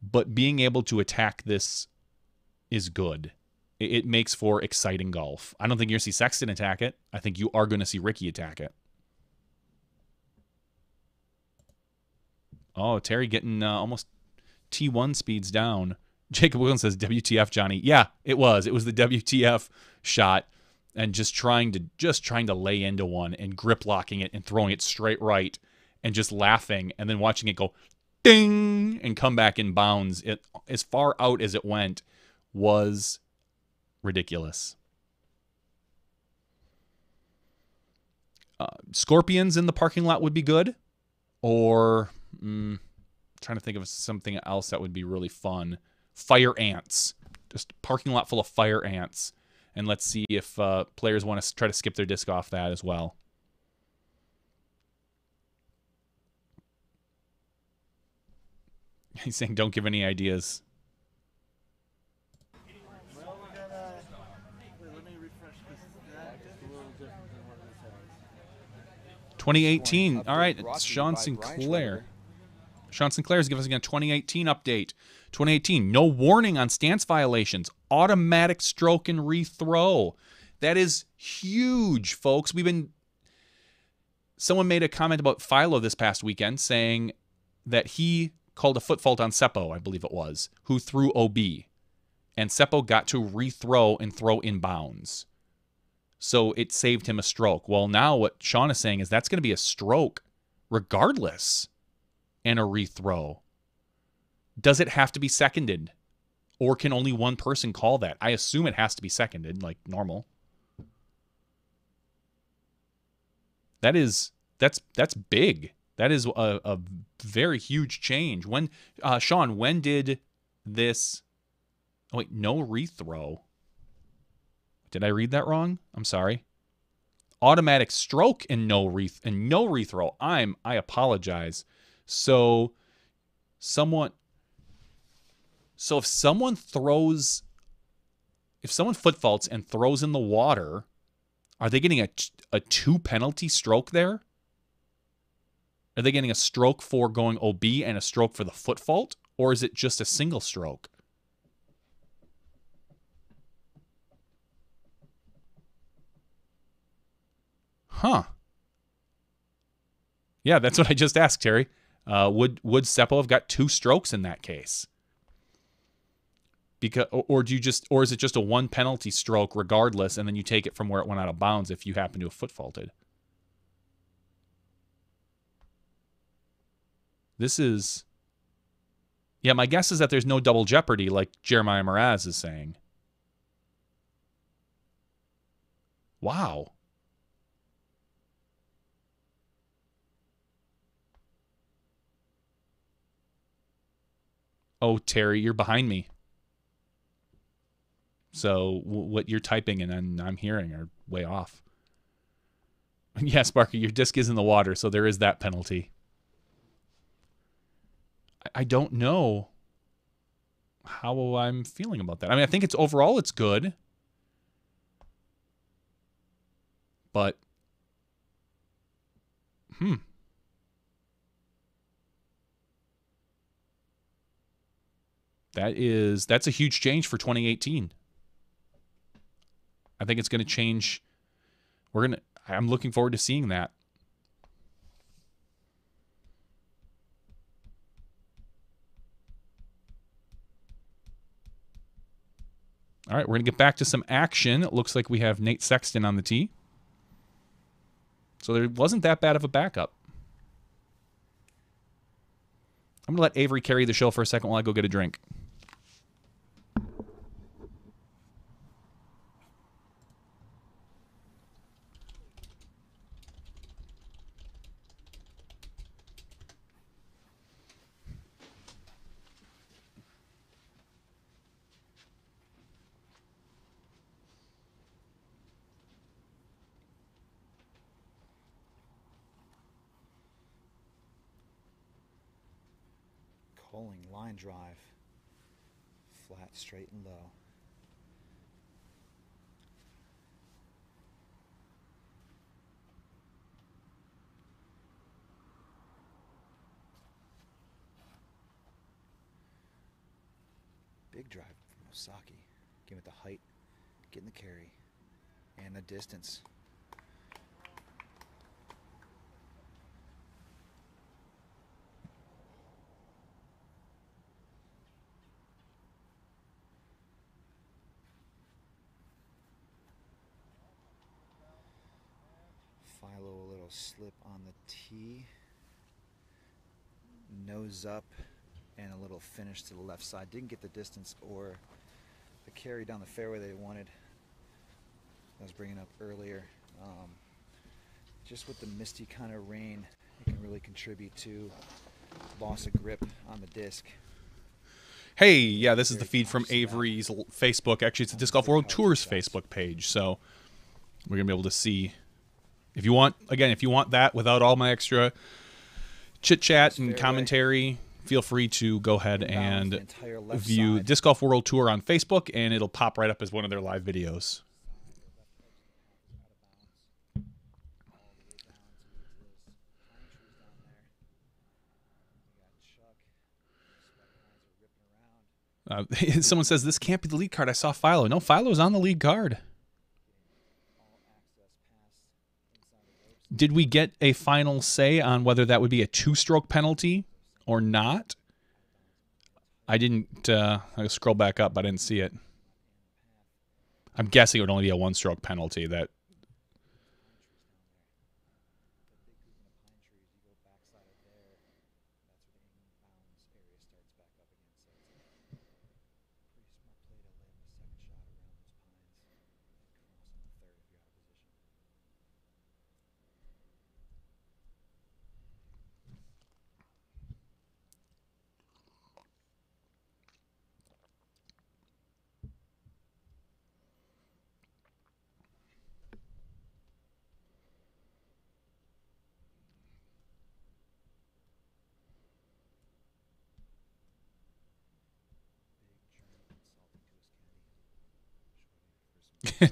But being able to attack this is good. It makes for exciting golf. I don't think you're going to see Sexton attack it. I think you are going to see Ricky attack it. Oh, Terry getting almost T1 speeds down. Jacob Williams says, WTF, Johnny. Yeah, it was. It was the WTF shot, and just trying to lay into one and grip locking it and throwing it straight right and just laughing and then watching it go ding and come back in bounds. It, as far out as it went, was ridiculous. Scorpions in the parking lot would be good. Or, trying to think of something else that would be really fun. Fire ants. Just a parking lot full of fire ants. And let's see if players want to try to skip their disc off that as well. He's saying don't give any ideas. Well, we got wait, let me refresh this. That's a little different than what this has. 2018. All right, it's Sean Sinclair. Sean Sinclair is giving us again a 2018 update. 2018, no warning on stance violations. Automatic stroke and rethrow. That is huge, folks. Someone made a comment about Philo this past weekend saying that he called a foot fault on Seppo, I believe it was, who threw OB. And Seppo got to rethrow and throw in bounds. So it saved him a stroke. Well, now what Sean is saying is that's going to be a stroke regardless, and a rethrow. Does it have to be seconded? Or can only one person call that? I assume it has to be seconded, like normal. That's big. That is a very huge change. When Sean, when did this... Oh, wait, no rethrow. Did I read that wrong? I'm sorry. Automatic stroke and no rethrow. I apologize. So if someone foot faults and throws in the water, are they getting a 2 penalty stroke there? Are they getting a stroke for going OB and a stroke for the foot fault? Or is it just a single stroke? Huh. Yeah, that's what I just asked, Terry. Would Seppo have got 2 strokes in that case? Because or is it just a 1 penalty stroke regardless, and then you take it from where it went out of bounds if you happen to have foot faulted? Yeah, my guess is that there's no double jeopardy like Jeremiah Mraz is saying. Wow. Oh, Terry, you're behind me. So what you're typing and I'm hearing are way off. Yes, Barker, your disc is in the water, so there is that penalty. I don't know how I'm feeling about that. I mean, I think it's overall it's good. But, That's a huge change for 2018. I think it's going to change. I'm looking forward to seeing that. All right, we're going to get back to some action. It looks like we have Nate Sexton on the tee. So there wasn't that bad of a backup. I'm going to let Avery carry the show for a second while I go get a drink. Pulling line drive. Flat, straight, and low. Big drive from Osaki. Give it the height, getting the carry, and the distance. Philo a little slip on the tee. Nose up and a little finish to the left side. Didn't get the distance or the carry down the fairway they wanted. I was bringing up earlier. Just with the misty kind of rain, it can really contribute to loss of grip on the disc. Hey, yeah, this is the feed from Avery's Facebook. Actually, it's the Disc Golf World Tour's Facebook page, so we're going to be able to see. If you want, again, if you want that without all my extra chit-chat and commentary, feel free to go ahead and view Disc Golf World Tour on Facebook, and it'll pop right up as one of their live videos. Someone says, this can't be the lead card. I saw Philo. No, Philo's on the lead card. Did we get a final say on whether that would be a 2-stroke penalty or not? I didn't I scroll back up, but I didn't see it. I'm guessing it would only be a 1-stroke penalty. That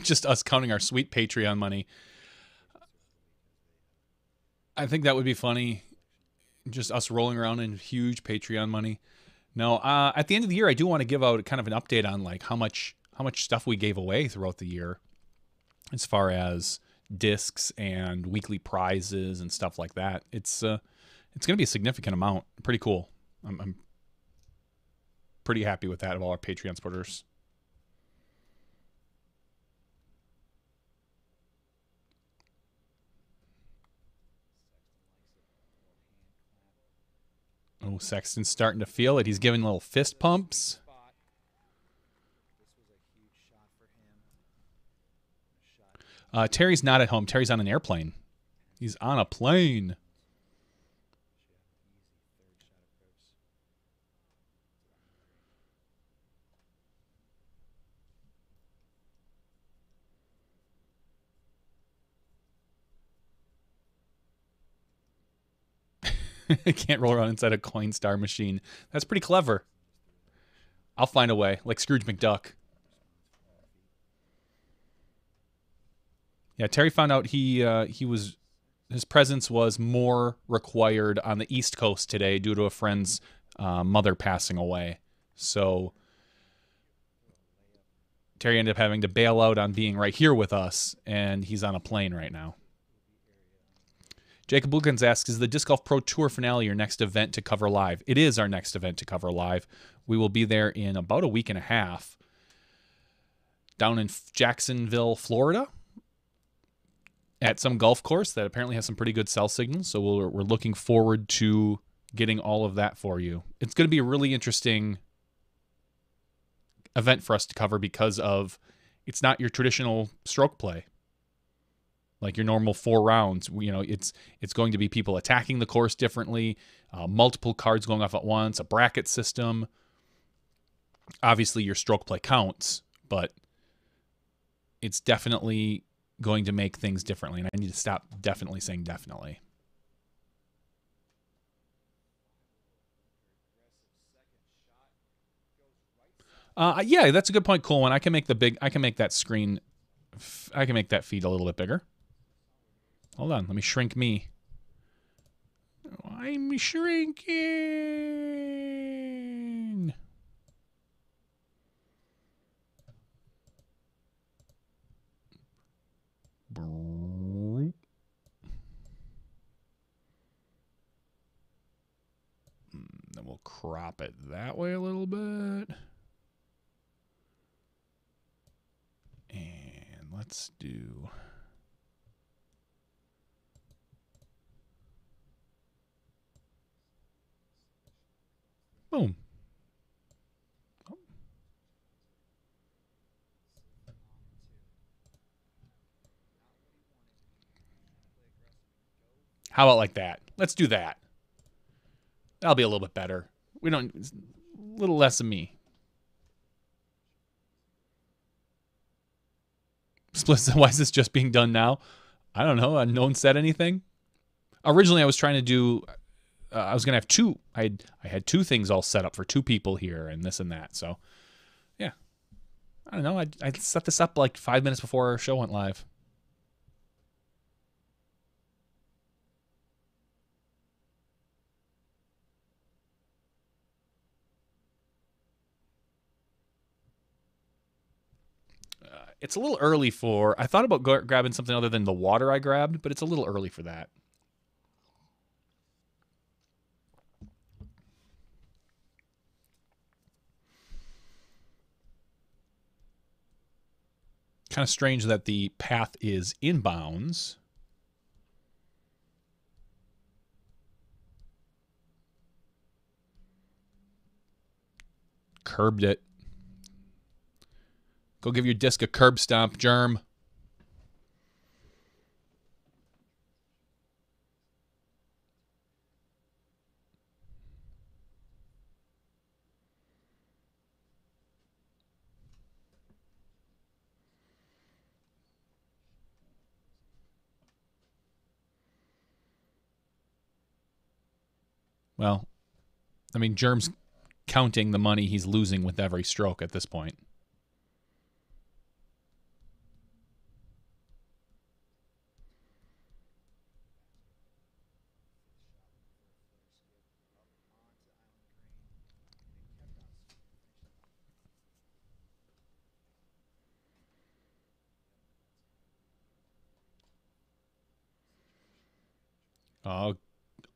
just us counting our sweet Patreon money. I think that would be funny. Just us rolling around in huge Patreon money. No, at the end of the year, I do want to give out kind of an update on like how much stuff we gave away throughout the year, as far as discs and weekly prizes and stuff like that. It's going to be a significant amount. Pretty cool. I'm pretty happy with that of all our Patreon supporters. Oh, Sexton's starting to feel it. He's giving little fist pumps. Terry's not at home. Terry's on an airplane. He's on a plane. Can't roll around inside a Coinstar machine. That's pretty clever. I'll find a way, like Scrooge McDuck. Yeah, Terry found out his presence was more required on the East Coast today due to a friend's mother passing away. So Terry ended up having to bail out on being right here with us, and he's on a plane right now. Jacob Lukens asks, is the Disc Golf Pro Tour finale your next event to cover live? It is our next event to cover live. We will be there in about a week and a half down in Jacksonville, Florida, at some golf course that apparently has some pretty good cell signals. So we're looking forward to getting all of that for you. It's going to be a really interesting event for us to cover because of it's not your traditional stroke play. Like your normal 4 rounds, you know, it's going to be people attacking the course differently, multiple cards going off at once, a bracket system. Obviously, your stroke play counts, but it's definitely going to make things differently. And I need to stop definitely saying definitely. Yeah, that's a good point, Cool one. I can make that screen. I can make that feed a little bit bigger. Hold on, let me shrink me. I'm shrinking. Then we'll crop it that way a little bit. And let's do... Boom. Oh. How about like that? Let's do that. That'll be a little bit better. We don't... A little less of me. Split. Why is this just being done now? I don't know. No one said anything. Originally, I was trying to do... I was gonna have two. I had two things all set up for two people here, and this and that. So, yeah. I don't know. I set this up like 5 minutes before our show went live. It's a little early for... I thought about grabbing something other than the water I grabbed, but it's a little early for that. Kind of strange that the path is inbounds. Curbed it. Go give your disc a curb stomp, Germ. Well, I mean, Germ's counting the money he's losing with every stroke at this point.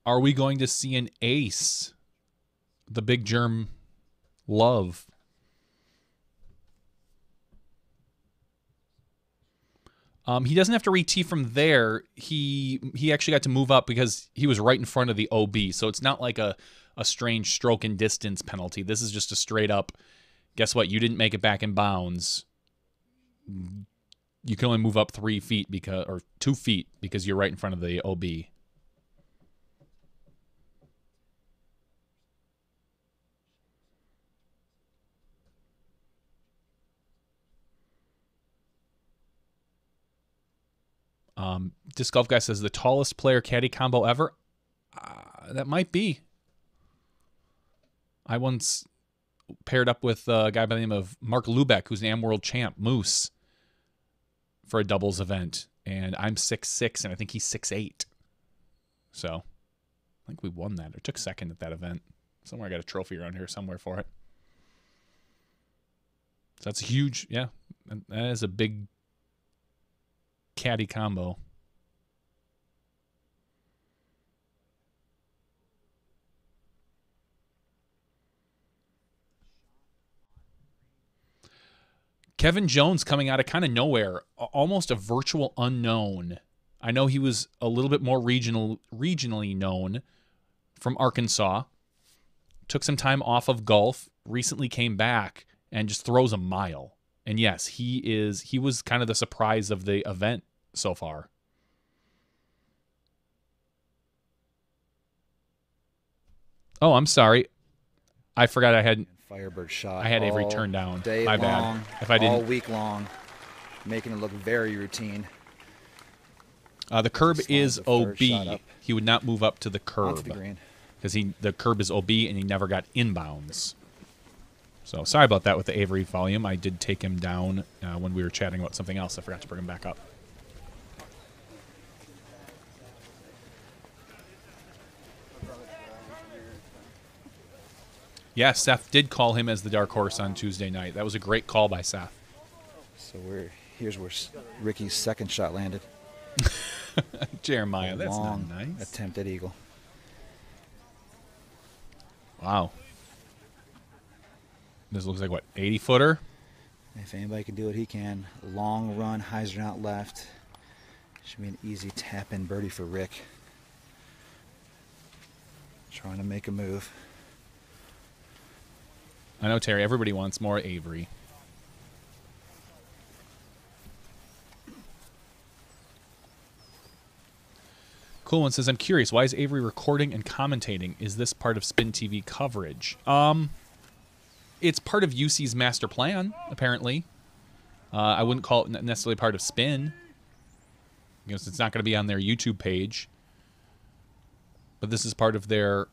Are we going to see an ace? The big Germ love. He doesn't have to re-tee from there. He actually got to move up because he was right in front of the OB. So it's not like a strange stroke and distance penalty. This is just a straight up, guess what? You didn't make it back in bounds. You can only move up 3 feet or 2 feet because you're right in front of the OB. Disc Golf Guy says the tallest player caddy combo ever. That might be. I once paired up with a guy by the name of Mark Lubeck, who's an Am World champ, Moose, for a doubles event. And I'm 6'6", and I think he's 6'8". So I think we won that, or took second at that event. Somewhere I got a trophy around here somewhere for it. So that's huge. Yeah, that is a big caddy combo. Kevin Jones coming out of kind of nowhere, almost a virtual unknown. I know he was a little bit more regionally known from Arkansas. Took some time off of golf, recently came back and just throws a mile. And yes, he was kind of the surprise of the event so far. Oh, I'm sorry. I forgot I had Firebird shot. I had Avery turned down. Day My long, bad. If I didn't, all week long, making it look very routine. The curb is OB. Shot up. He would not move up to the Onto curb the green. because the curb is OB and he never got inbounds. So sorry about that with the Avery volume. I did take him down when we were chatting about something else. I forgot to bring him back up. Yeah, Seth did call him as the dark horse on Tuesday night. That was a great call by Seth. So here's where Ricky's second shot landed. Jeremiah, that's not Long nice. attempt at eagle. Wow. This looks like, what, 80-footer? If anybody can do it, he can. Long run, hyzer out left. Should be an easy tap-in birdie for Rick. Trying to make a move. I know, Terry, everybody wants more Avery. Cool One says, I'm curious, why is Avery recording and commentating? Is this part of Spin TV coverage? It's part of UC's master plan, apparently. I wouldn't call it necessarily part of Spin, because it's not going to be on their YouTube page. But this is part of their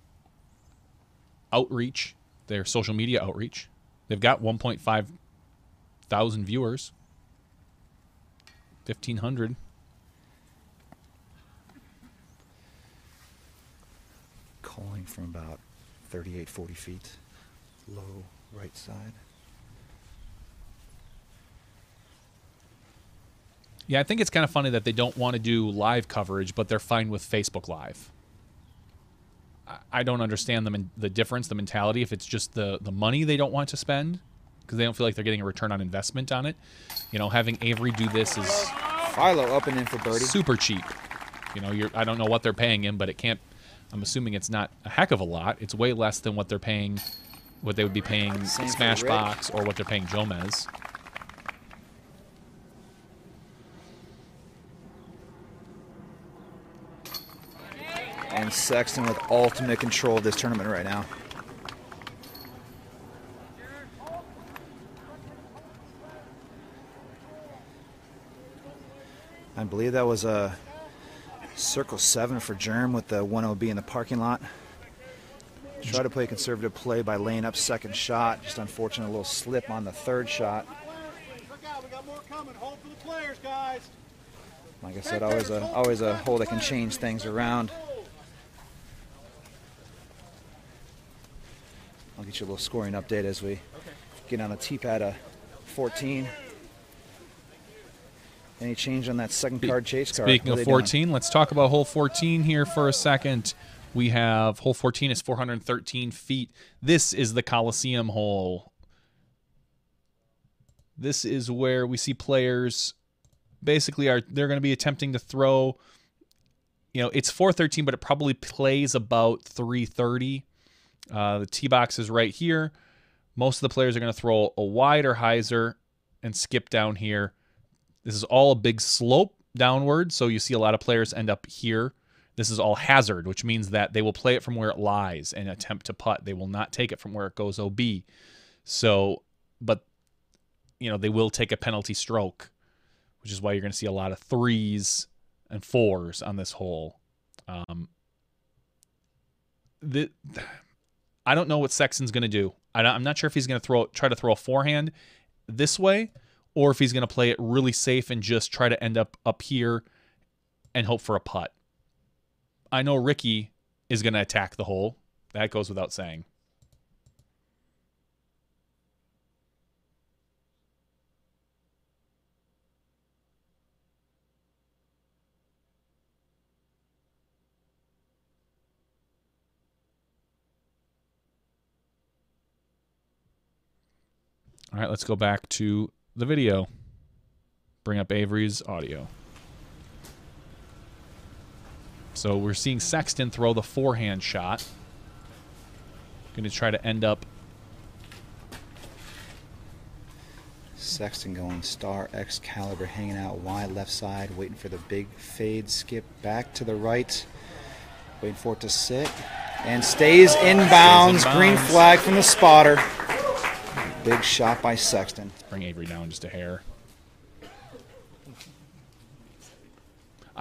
outreach, their social media outreach. They've got 1.5 thousand viewers. 1,500. Calling from about 38, 40 feet. Low right side. Yeah, I think it's kind of funny that they don't want to do live coverage, but they're fine with Facebook Live. I don't understand the difference, the mentality, if it's just the money they don't want to spend, because they don't feel like they're getting a return on investment on it. You know, having Avery do this is Philo up and in for birdie. super cheap. You know, I don't know what they're paying him, but it can't. I'm assuming it's not a heck of a lot. It's way less than what they're paying, what they would be paying Smashbox or what they're paying Jomez. And Sexton with ultimate control of this tournament right now. I believe that was a circle 7 for Germ with the 1OB in the parking lot. Try to play a conservative play by laying up second shot. Just unfortunate, a little slip on the third shot. Look out, we got more coming. Hold for the players, guys. Like I said, always a hole that can change things around. I'll get you a little scoring update as we get on the tee pad of 14. Any change on that second card chase card? Speaking of 14, let's talk about hole 14 here for a second. We have hole 14 is 413 feet. This is the Coliseum hole. This is where we see players basically they're going to be attempting to throw, you know, it's 413, but it probably plays about 330. The tee box is right here. Most of the players are going to throw a wider hyzer and skip down here. This is all a big slope downward, so you see a lot of players end up here. This is all hazard, which means that they will play it from where it lies and attempt to putt. They will not take it from where it goes OB. So, but, you know, they will take a penalty stroke, which is why you're going to see a lot of 3s and 4s on this hole. I don't know what Sexton's going to do. I'm not sure if he's going to try to throw a forehand this way, or if he's going to play it really safe and just try to end up here and hope for a putt. I know Ricky is going to attack the hole. That goes without saying. All right, let's go back to the video. Bring up Avery's audio. So we're seeing Sexton throw the forehand shot. Going to try to end up. Sexton going star Excalibur, hanging out wide left side, waiting for the big fade skip back to the right. Waiting for it to sit. And stays inbounds. Green flag from the spotter. Big shot by Sexton. Let's bring Avery down just a hair.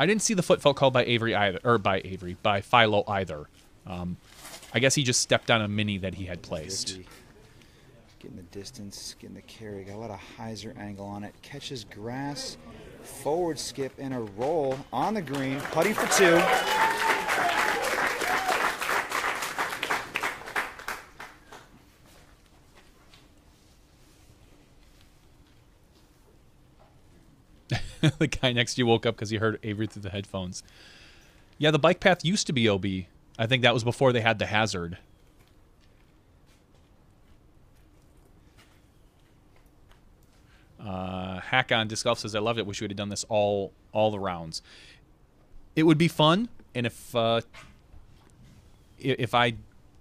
I didn't see the foot fault called by Avery either, or by Philo either. I guess he just stepped on a mini that he had placed. Getting the distance, getting the carry. Got a lot of hyzer angle on it. Catches grass, forward skip, and a roll on the green. Putting for 2. The guy next to you woke up because he heard Avery through the headphones. Yeah, the bike path used to be OB. I think that was before they had the hazard. Hack on Disc Golf says, I loved it. Wish we had done this all the rounds. It would be fun, and if I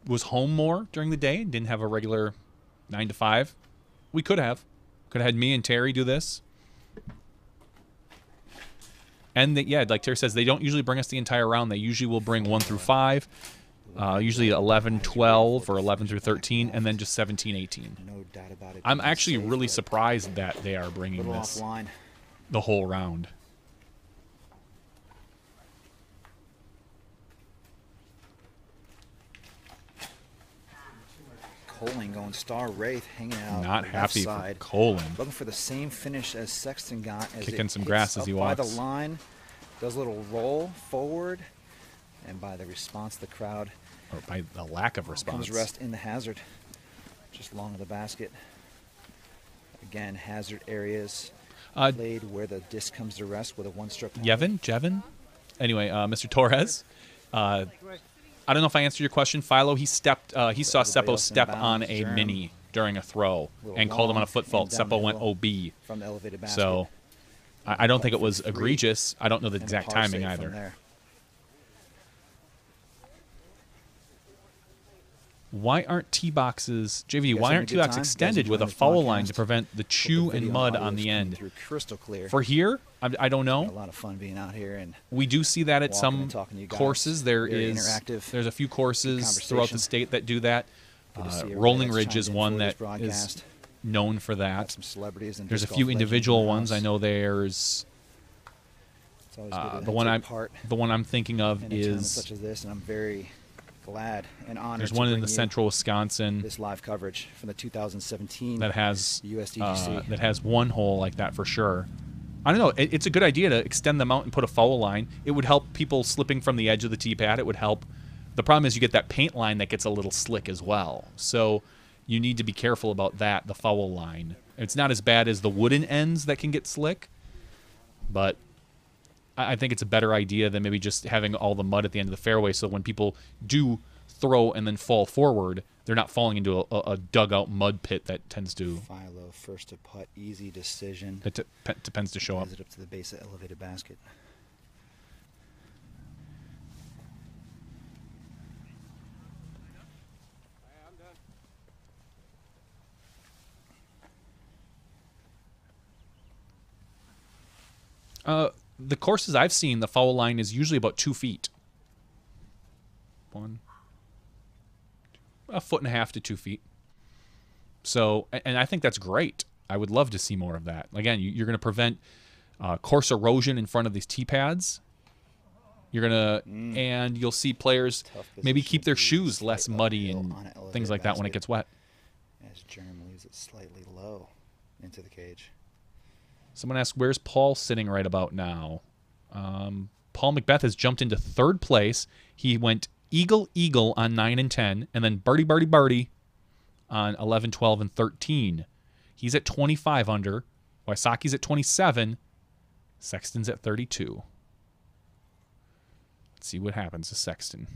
was home more during the day and didn't have a regular 9 to 5, we could have had me and Terry do this. And yeah, like Terry says, they don't usually bring us the entire round. They usually will bring 1 through 5. Usually 11, 12, or 11 through 13, and then just 17, 18. No doubt about it. I'm actually really surprised that they are bringing this the whole round. Colin going Star Wraith, hanging out. Not happy for Colin. Looking for the same finish as Sexton got. As kicking some grass as he walks. By the line, does a little roll forward, and by the response of the crowd, or by the lack of response, comes rest in the hazard, just long of the basket. Again, hazard areas played where the disc comes to rest with a one-stroke. Jevin? Anyway, Mr. Torres. I don't know if I answered your question, Philo. He saw Seppo step on a mini during a throw and called him on a foot fault. Seppo went OB. From the elevated basket. So I don't think it was egregious. I don't know the exact timing either. Why aren't tee boxes, JV, why aren't tee boxes extended with a foul line to prevent the chew and mud on the end? Crystal clear. For here, I don't know. A lot of fun being out here, and we do see that at some courses. There's a few courses throughout the state that do that. Rolling Ridge is one that is known for that. There's a few individual ones. I know there's the one I'm thinking of is such as this, and I'm very glad and honored. There's one in the central Wisconsin. This live coverage from the 2017 that has USDGC that has one hole like that for sure. I don't know. It's a good idea to extend them out and put a foul line. It would help people slipping from the edge of the tee pad. It would help. The problem is you get that paint line that gets a little slick as well. So you need to be careful about that, the foul line. It's not as bad as the wooden ends that can get slick, but I think it's a better idea than maybe just having all the mud at the end of the fairway, so when people do throw and then fall forward, they're not falling into a dugout mud pit that tends to... Philo, first to putt, easy decision. That depends to show up. It up to the base of elevated basket. The courses I've seen, the foul line is usually about 2 feet. 1.5 foot to 2 feet. So, and I think that's great. I would love to see more of that. Again, you're going to prevent course erosion in front of these tee pads. You're going to, and you'll see players maybe keep their shoes less muddy and things like that when it gets wet. As Jeremy leaves it slightly low into the cage. Someone asked, where's Paul sitting right about now? Paul Macbeth has jumped into 3rd place. He went eagle on 9 and 10, and then birdie on 11, 12, and 13. He's at 25 under. Waisaki's at 27. Sexton's at 32. Let's see what happens to Sexton.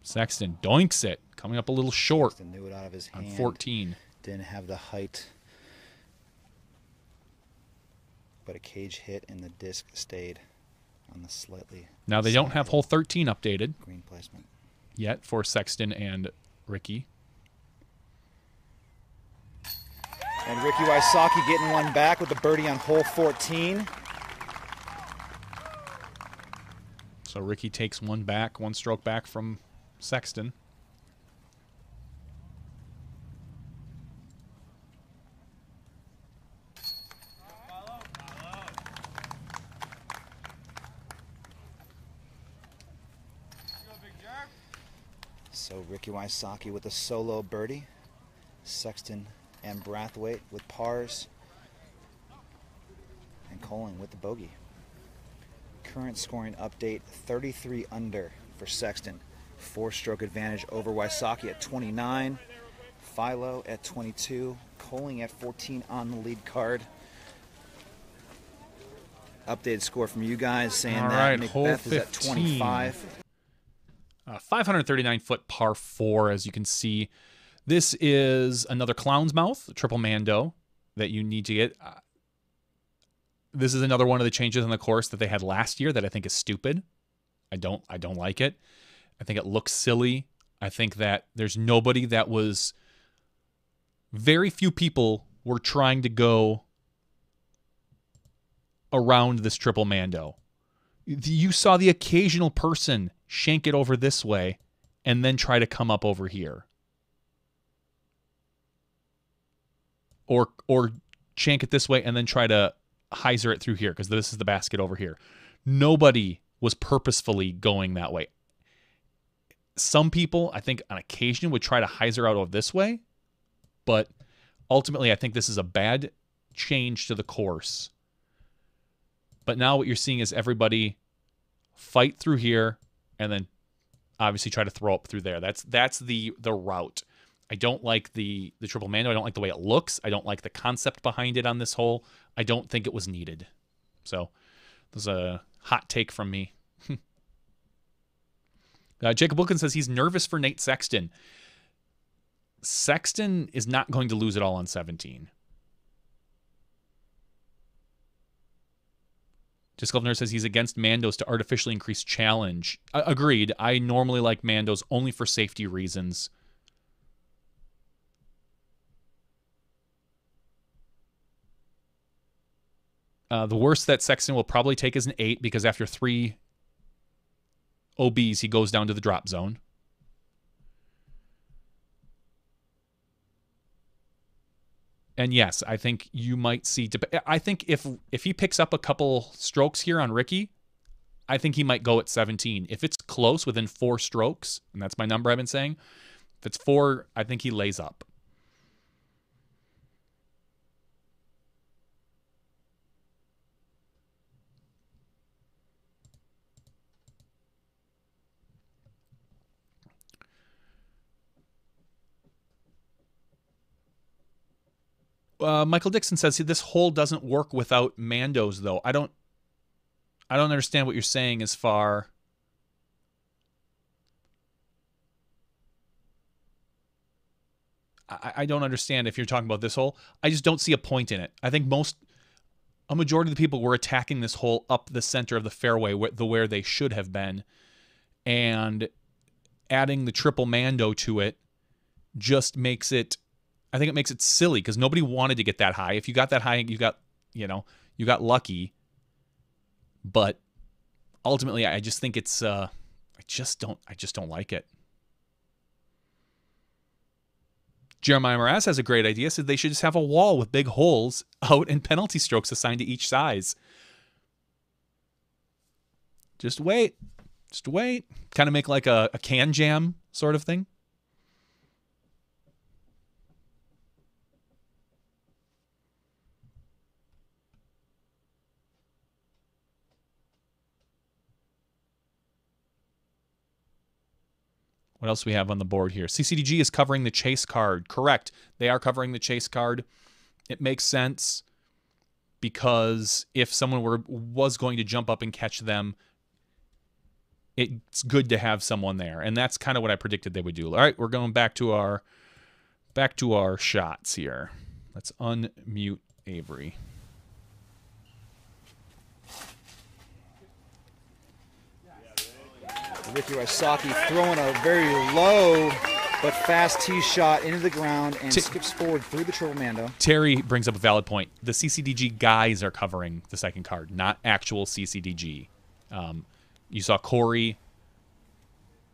Sexton doinks it, coming up a little short. Sexton knew it out of his on hand. 14. Didn't have the height, but a cage hit and the disc stayed on the slightly. Now they don't have hole 13 updated green placement yet for Sexton and Ricky. And Ricky Wysocki getting one back with the birdie on hole 14. So Ricky takes one stroke back from Sexton. So Ricky Wysocki with a solo birdie. Sexton and Brathwaite with pars. And Colling with the bogey. Current scoring update, 33 under for Sexton. 4-stroke advantage over Wysocki at 29. Philo at 22. Colling at 14 on the lead card. Updated score from you guys saying All that right, Macbeth is hole at 25. 539-foot par 4, as you can see. This is another Clown's Mouth, triple Mando, that you need to get. This is another one of the changes on the course that they had last year that I think is stupid. I don't like it. I think it looks silly. I think that there's nobody that was... Very few people were trying to go around this triple Mando. You saw the occasional person shank it over this way and then try to come up over here. Or shank it this way and then try to hyzer it through here because this is the basket over here. Nobody was purposefully going that way. Some people, I think, on occasion would try to hyzer out of this way, but ultimately I think this is a bad change to the course. But now what you're seeing is everybody fight through here and then obviously try to throw up through there. That's the route. I don't like the triple Mando. I don't like the way it looks. I don't like the concept behind it on this hole. I don't think it was needed. So there's a hot take from me. Jacob Wilkins says he's nervous for Nate Sexton. Sexton is not going to lose it all on 17. Disc Golf Nerd says he's against Mandos to artificially increase challenge. Agreed. I normally like Mandos only for safety reasons. The worst that Sexton will probably take is an 8 because after 3 OBs, he goes down to the drop zone. And yes, I think you might see... I think if he picks up a couple strokes here on Ricky, I think he might go at 17. If it's close, within 4 strokes, and that's my number I've been saying, if it's 4, I think he lays up. Michael Dixon says this hole doesn't work without Mandos, though. I don't understand what you're saying as far. I don't understand if you're talking about this hole. I just don't see a point in it. I think a majority of the people were attacking this hole up the center of the fairway where they should have been, and adding the triple Mando to it just makes it. I think it makes it silly because nobody wanted to get that high. If you got that high, you got lucky. But ultimately, I just think it's I just don't like it. Jeremiah Moraz has a great idea. Said they should just have a wall with big holes out and penalty strokes assigned to each size. Just wait. Kind of make like a can jam sort of thing. What else do we have on the board here? CCDG is covering the chase card. Correct. They are covering the chase card. It makes sense because if someone was going to jump up and catch them, it's good to have someone there. And that's kind of what I predicted they would do. All right, we're going back to our shots here. Let's unmute Avery. Ricky Wysocki throwing a very low but fast tee shot into the ground and skips forward through the triple Mando. Terry brings up a valid point. The CCDG guys are covering the second card, not actual CCDG. You saw Corey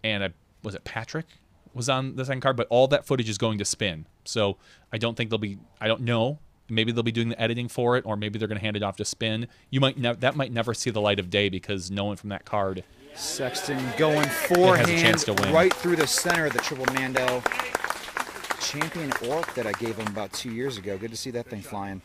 and was it Patrick was on the second card, but all that footage is going to spin. So I don't think I don't know. Maybe they'll be doing the editing for it, or maybe they're going to hand it off to spin. That might never see the light of day because no one from that card Sexton going It has a forehand chance to win. right through the center of the triple Mando. Champion Orc that I gave him about 2 years ago. Good to see that thing flying.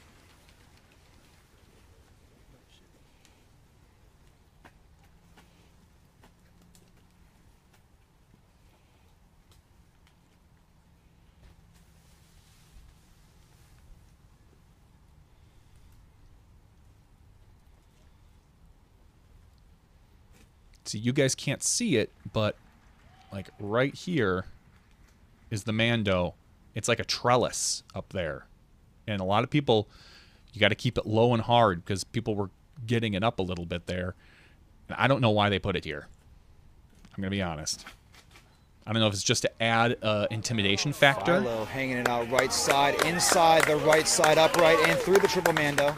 See, you guys can't see it, but like right here is the Mando. It's like a trellis up there. And a lot of people, you got to keep it low and hard because people were getting it up a little bit there. And I don't know why they put it here. I'm going to be honest. I don't know if it's just to add intimidation factor. Philo hanging it out right side, inside the right side, upright, and through the triple Mando.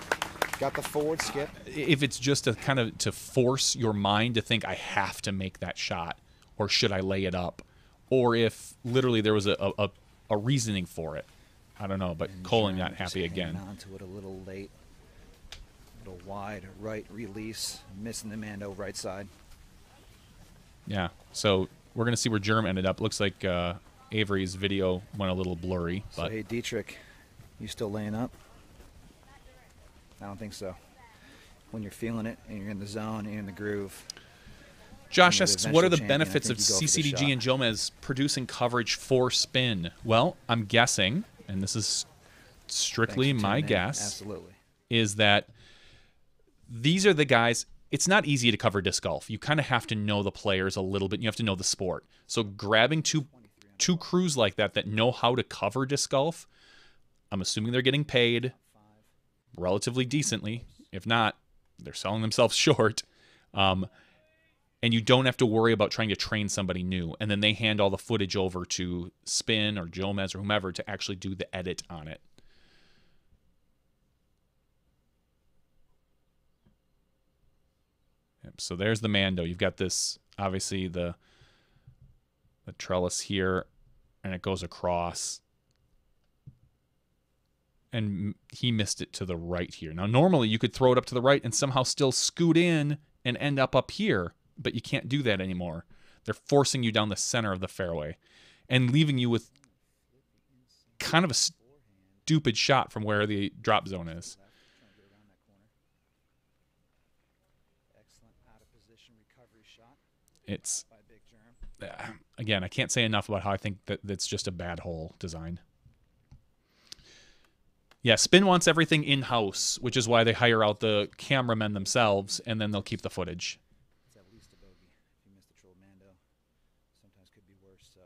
Got the forward skip. If it's just to kind of to force your mind to think I have to make that shot, or should I lay it up, or if literally there was a reasoning for it. I don't know, but Colin not happy again. Onto it a little late. A little wide right release, missing the Mando right side. Yeah, so we're going to see where Germ ended up. Looks like Avery's video went a little blurry. So, But hey, Dietrich, you still laying up? I don't think so. When you're feeling it and you're in the zone and you're in the groove. Josh you're the asks, what are the eventual champion, benefits I of think you go for the CCDG and Jomez producing coverage for spin? Well, I'm guessing, and this is strictly Thanks for my tuning in. guess, Absolutely. is that these are the guys. It's not easy to cover disc golf. You kind of have to know the players a little bit. You have to know the sport. So grabbing two crews like that know how to cover disc golf, I'm assuming they're getting paid relatively decently. If not, they're selling themselves short. And you don't have to worry about trying to train somebody new. And then they hand all the footage over to Spin or Jomez or whomever to actually do the edit on it. Yep, so there's the Mando. You've got this, obviously, the trellis here, and it goes across. And he missed it to the right here. Now, normally you could throw it up to the right and somehow still scoot in and end up here, but you can't do that anymore. They're forcing you down the center of the fairway and leaving you with kind of a stupid shot from where the drop zone is. It's, again, I can't say enough about how I think that that's just a bad hole design. Yeah, Spin wants everything in-house, which is why they hire out the cameramen themselves, and then they'll keep the footage. It's at least a bogey. If you miss the triple Mando, sometimes could be worse. So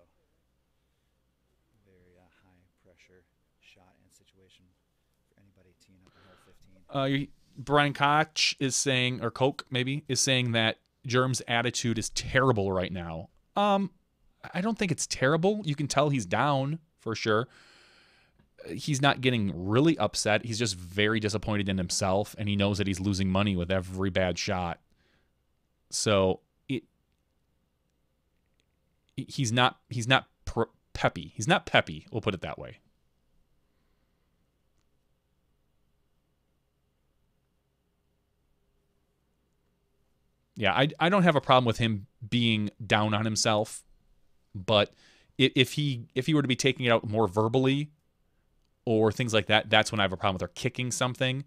very high pressure shot and situation for anybody teeing up a hole 15. Brian Koch is saying, or Koch maybe, is saying that Germ's attitude is terrible right now. I don't think it's terrible. You can tell he's down for sure. He's not getting really upset. He's just very disappointed in himself, and he knows that he's losing money with every bad shot. So he's not peppy. He's not peppy. We'll put it that way. Yeah, I don't have a problem with him being down on himself, but if he were to be taking it out more verbally or things like that, that's when I have a problem with her kicking something.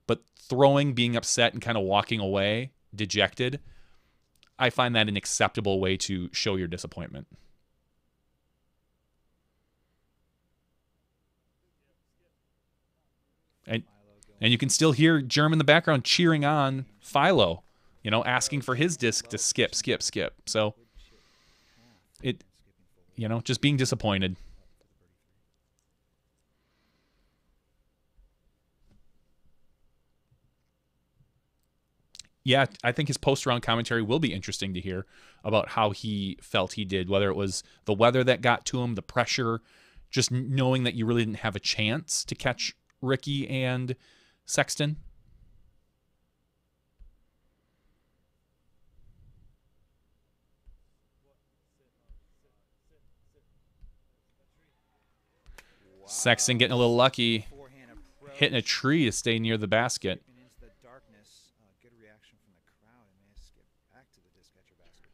But throwing, being upset, and kind of walking away, dejected, I find that an acceptable way to show your disappointment. And you can still hear Germ in the background cheering on Philo, you know, asking for his disc to skip. So, just being disappointed. Yeah, I think his post-round commentary will be interesting to hear about how he felt he did, whether it was the weather that got to him, the pressure, just knowing that you really didn't have a chance to catch Ricky and Sexton. Sexton getting a little lucky, hitting a tree to stay near the basket. Into the darkness, good reaction from the crowd, and may skip back to the disc catcher basket.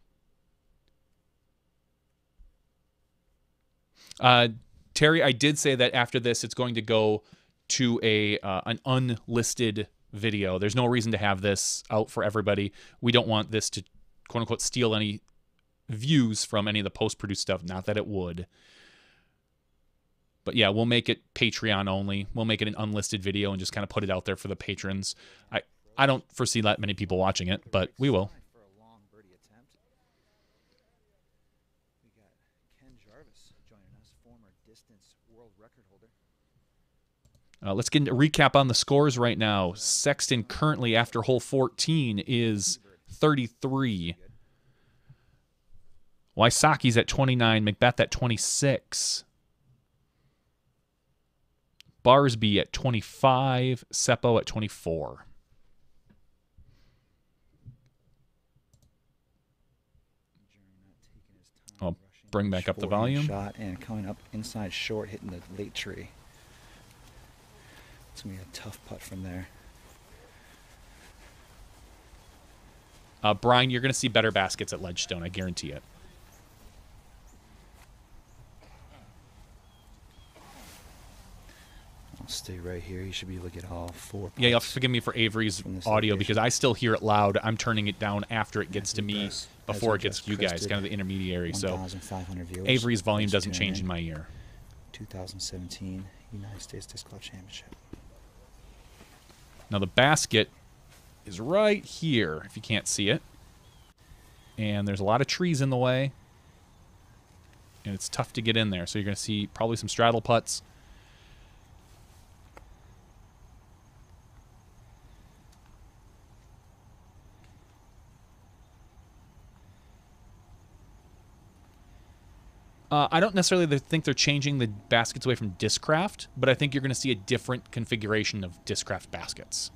Terry, I did say that after this, it's going to go to an unlisted video. There's no reason to have this out for everybody. We don't want this to, quote unquote, steal any views from any of the post-produced stuff. Not that it would. But yeah, we'll make it Patreon only. We'll make it an unlisted video and just kind of put it out there for the patrons. I don't foresee that many people watching it, but we will. Let's get a recap on the scores right now. Sexton currently, after hole 14, is 33. Wysocki's at 29. Macbeth at 26. Barsby at 25. Seppo at 24. I'll bring back up the volume. Shot and coming up inside short, hitting the late tree. It's going to be a tough putt from there. Brian, you're going to see better baskets at Ledgestone. I guarantee it. I'll stay right here. You should be able to get all 4 putts. Yeah, you'll have to forgive me for Avery's audio because I still hear it loud. I'm turning it down after it gets to me, before it gets to you guys, kind of the intermediary. So Avery's volume doesn't change in my ear. 2017 United States Disc Golf Championship. Now the basket is right here, if you can't see it. And there's a lot of trees in the way. And it's tough to get in there. So you're going to see probably some straddle putts. I don't necessarily think they're changing the baskets away from Discraft, but I think you're going to see a different configuration of Discraft baskets.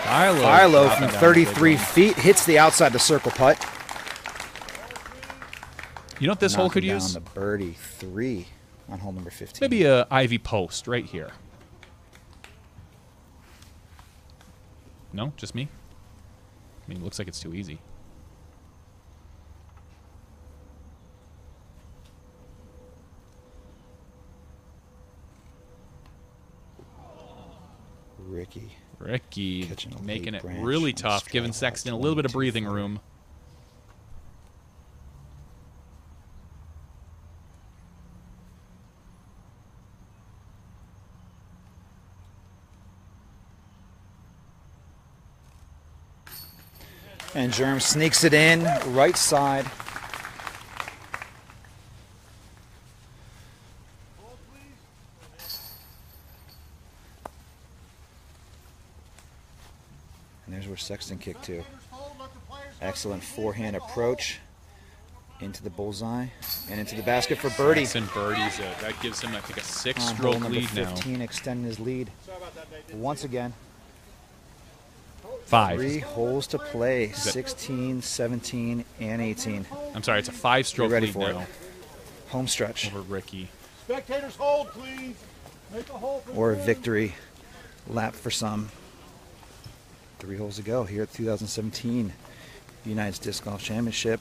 Philo from 33 feet hits the outside the circle putt. You know what this hole could use? Down the birdie 3 on hole number 15. Maybe a ivy post right here. No, just me? I mean, it looks like it's too easy. Ricky making it really tough, giving Sexton a little bit of breathing room. And Germ sneaks it in, right side. And there's where Sexton kicked to. Excellent forehand approach into the bullseye and into the basket for birdie. Sexton birdies it. That gives him, I think, a 6-stroke lead 15, now. extending his lead once again. 5. 3 holes to play, 16, 17, and 18. I'm sorry, it's a 5-stroke lead now. Home stretch. Over Ricky. Spectators hold, please. Make a hole for Or a victory lap for some. 3 holes to go here at 2017 United States Disc Golf Championship,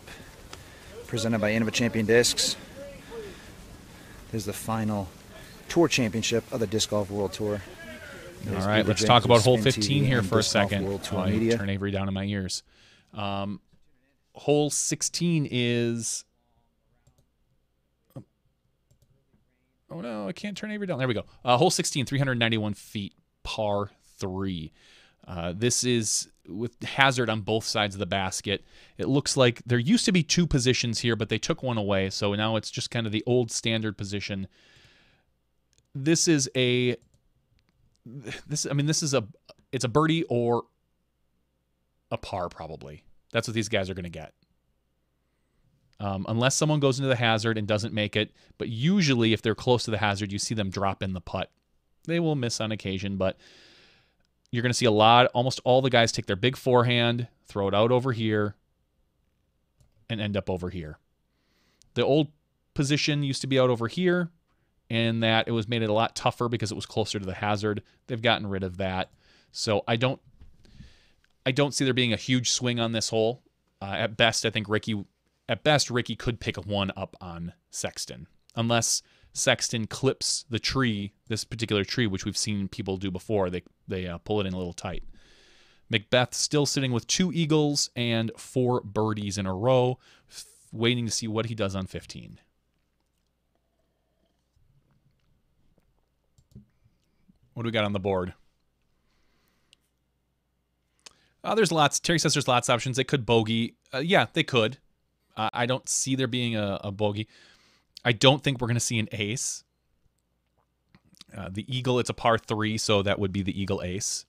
presented by Innova Champion Discs. This is the final tour championship of the Disc Golf World Tour. All right, let's talk about hole 15 here for a second. I turn Avery down in my ears. Hole 16 is... Oh, no, I can't turn Avery down. There we go. Hole 16, 391 feet, par 3. This is with hazard on both sides of the basket. It looks like there used to be 2 positions here, but they took one away, so now it's just kind of the old standard position. This is a... it's a birdie or a par probably. That's what these guys are going to get. Unless someone goes into the hazard and doesn't make it. But usually if they're close to the hazard, you see them drop in the putt. They will miss on occasion, but you're going to see almost all the guys take their big forehand, throw it out over here, and end up over here. The old position used to be out over here. and that it was made it a lot tougher because it was closer to the hazard. They've gotten rid of that. So I don't see there being a huge swing on this hole. At best, I think Ricky could pick one up on Sexton, unless Sexton clips the tree, this particular tree, which we've seen people do before. They pull it in a little tight. Macbeth still sitting with 2 eagles and 4 birdies in a row, waiting to see what he does on 15. What do we got on the board? There's lots. Terry says there's lots of options. They could bogey. Yeah, they could. I don't see there being a bogey. I don't think we're going to see an ace. The eagle, it's a par 3, so that would be the eagle ace.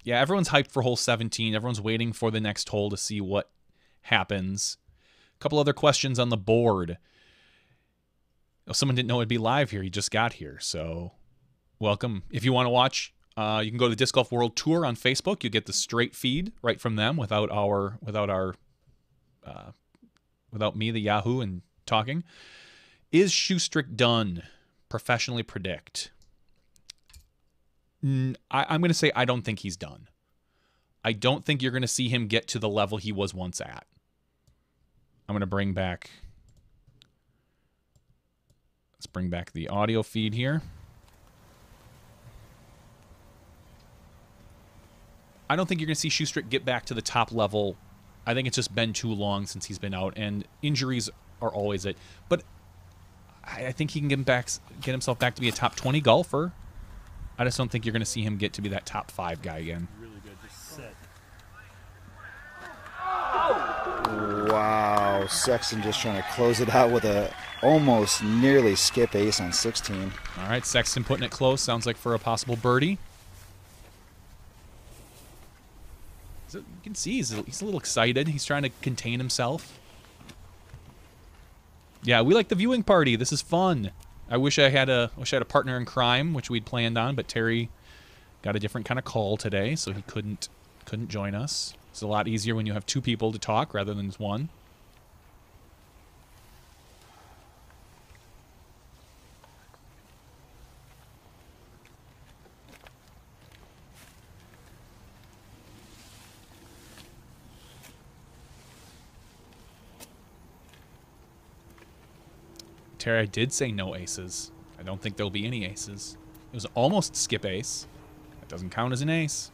Yeah, everyone's hyped for hole 17. Everyone's waiting for the next hole to see what happens. A couple other questions on the board. Oh, someone didn't know it'd be live here. He just got here, so welcome. If you want to watch, you can go to the Disc Golf World Tour on Facebook. You get the straight feed right from them without me, the Yahoo, and talking. Is Shoestrick done? Professionally predict. I'm going to say I don't think he's done. I don't think you're going to see him get to the level he was once at. I'm going to bring back... Let's bring back the audio feed here. I don't think you're going to see Shoestrick get back to the top level. I think it's just been too long since he's been out, and injuries are always it. But I think he can get himself back to be a top 20 golfer. I just don't think you're going to see him get to be that top 5 guy again. Really good. Just set. Wow, Sexton just trying to close it out with a almost nearly skip ace on 16. All right, Sexton putting it close. Sounds like for a possible birdie. You can see he's a little excited. He's trying to contain himself. Yeah, we like the viewing party. This is fun. I wish I had a partner in crime, which we'd planned on, but Terry got a different kind of call today, so he couldn't join us. It's a lot easier when you have 2 people to talk rather than just 1. Terry, I did say no aces. I don't think there'll be any aces. It was almost skip ace. That doesn't count as an ace.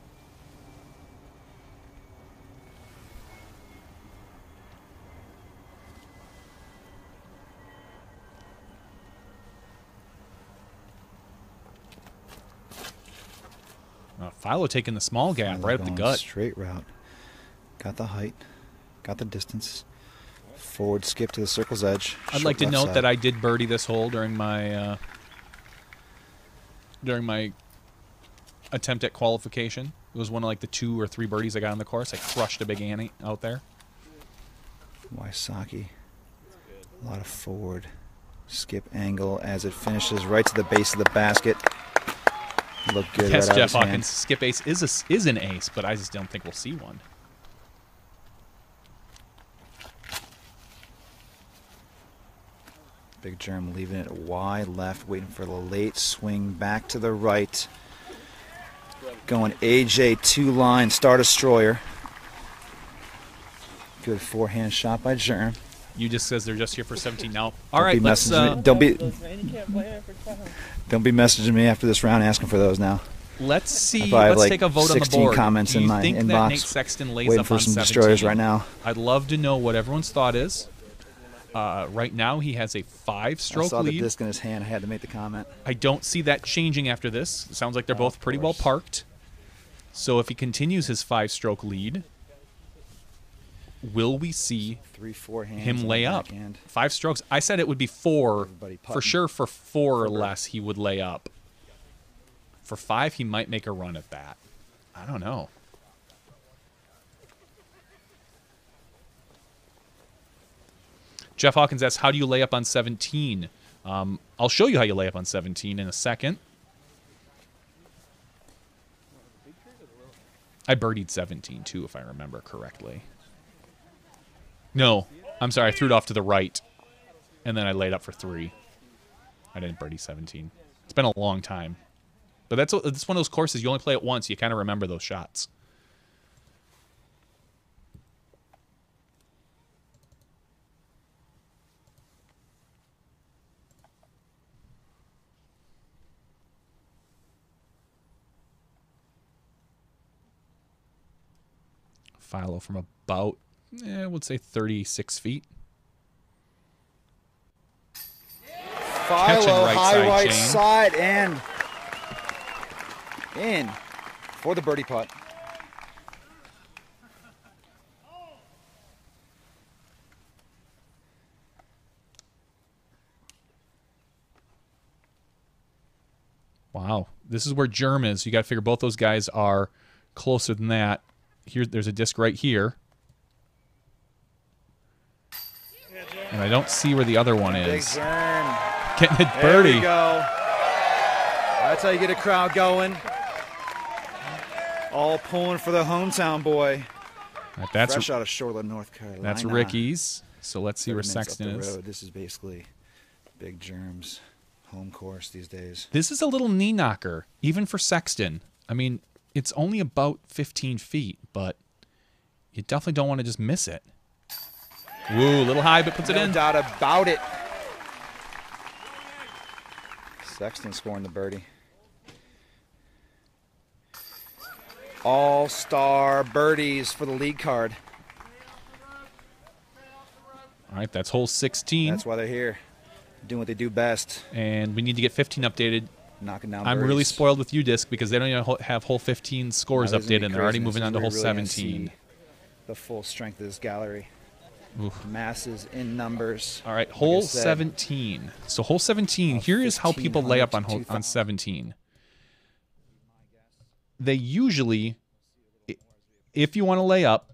Philo taking the small gap right up the gut. Straight route. Got the height. Got the distance. Forward skip to the circle's edge. I'd like to note that I did birdie this hole during my attempt at qualification. It was one of like the 2 or 3 birdies I got on the course. I crushed a big ante out there. Wysocki. A lot of forward skip angle as it finishes right to the base of the basket. Look good. Yes, right Jeff out of his Hawkins. hand. Skip ace is an ace, but I just don't think we'll see one. Big Germ leaving it wide left, waiting for the late swing back to the right. Going AJ 2-line, Star Destroyer. Good forehand shot by Germ. You just says they're just here for 17 now. All right, let's. Don't be messaging me after this round asking for those now. Let's see. Let's Let's take a vote on the board. Comments Do you in my think inbox. that Nate Sexton lays Waiting up for on some 17? destroyers right now. I'd love to know what everyone's thought is. Right now, he has a 5-stroke I saw lead. the disc in his hand. I had to make the comment. I don't see that changing after this. It sounds like they're both pretty well parked. So if he continues his 5-stroke lead, will we see 3 forehands him on lay the up? backhand. 5 strokes. I said it would be 4. Everybody For putting. sure, for 4 or less, he would lay up. For 5, he might make a run at that. I don't know. Jeff Hawkins asks, how do you lay up on 17? I'll show you how you lay up on 17 in a second. I birdied 17, too, if I remember correctly. No, I'm sorry. I threw it off to the right. and then I laid up for 3. I didn't birdie 17. It's been a long time. But it's one of those courses, you only play it once, you kind of remember those shots. Philo from about, I would say 36 feet. Philo, high right chain. side, and in for the birdie putt. Wow. This is where Germ is. You got to figure both those guys are closer than that. Here, there's a disc right here. And I don't see where the other one Big is. Germ. Getting it There birdie. we go. That's how you get a crowd going. All pulling for the hometown boy. That's Fresh out of Charlotte, North Carolina. That's Ricky's. So let's see where 30 minutes up Sexton the is. road. This is basically Big Germ's home course these days. This is a little knee knocker, even for Sexton. I mean, it's only about 15 feet, but you definitely don't want to just miss it. Woo, a little high, but puts it in. No doubt about it. Sexton scoring the birdie. All-star birdies for the lead card. All right, that's hole 16. That's why they're here, doing what they do best. And we need to get 15 updated. Knocking down I'm birdies. really spoiled with UDisc because they don't even have hole 15 scores Now, this is gonna updated, be and they're already crazy. moving This on to is hole where you're really gonna 17. see the full strength of this gallery. Oof. Masses in numbers. All right, Like I hole said, 17. So hole 17, here is how people lay up on 1,500 to on 17. They usually, if you want to lay up,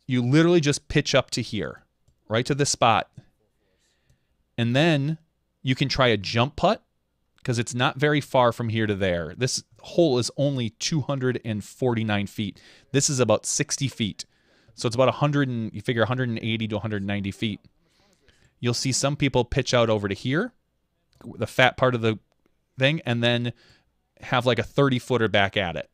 you literally just pitch up to here, right to this spot. And then you can try a jump putt because it's not very far from here to there. This hole is only 249 feet. This is about 60 feet. So it's about 100 and you figure 180 to 190 feet. You'll see some people pitch out over to here, the fat part of the thing, and then have like a 30-footer back at it.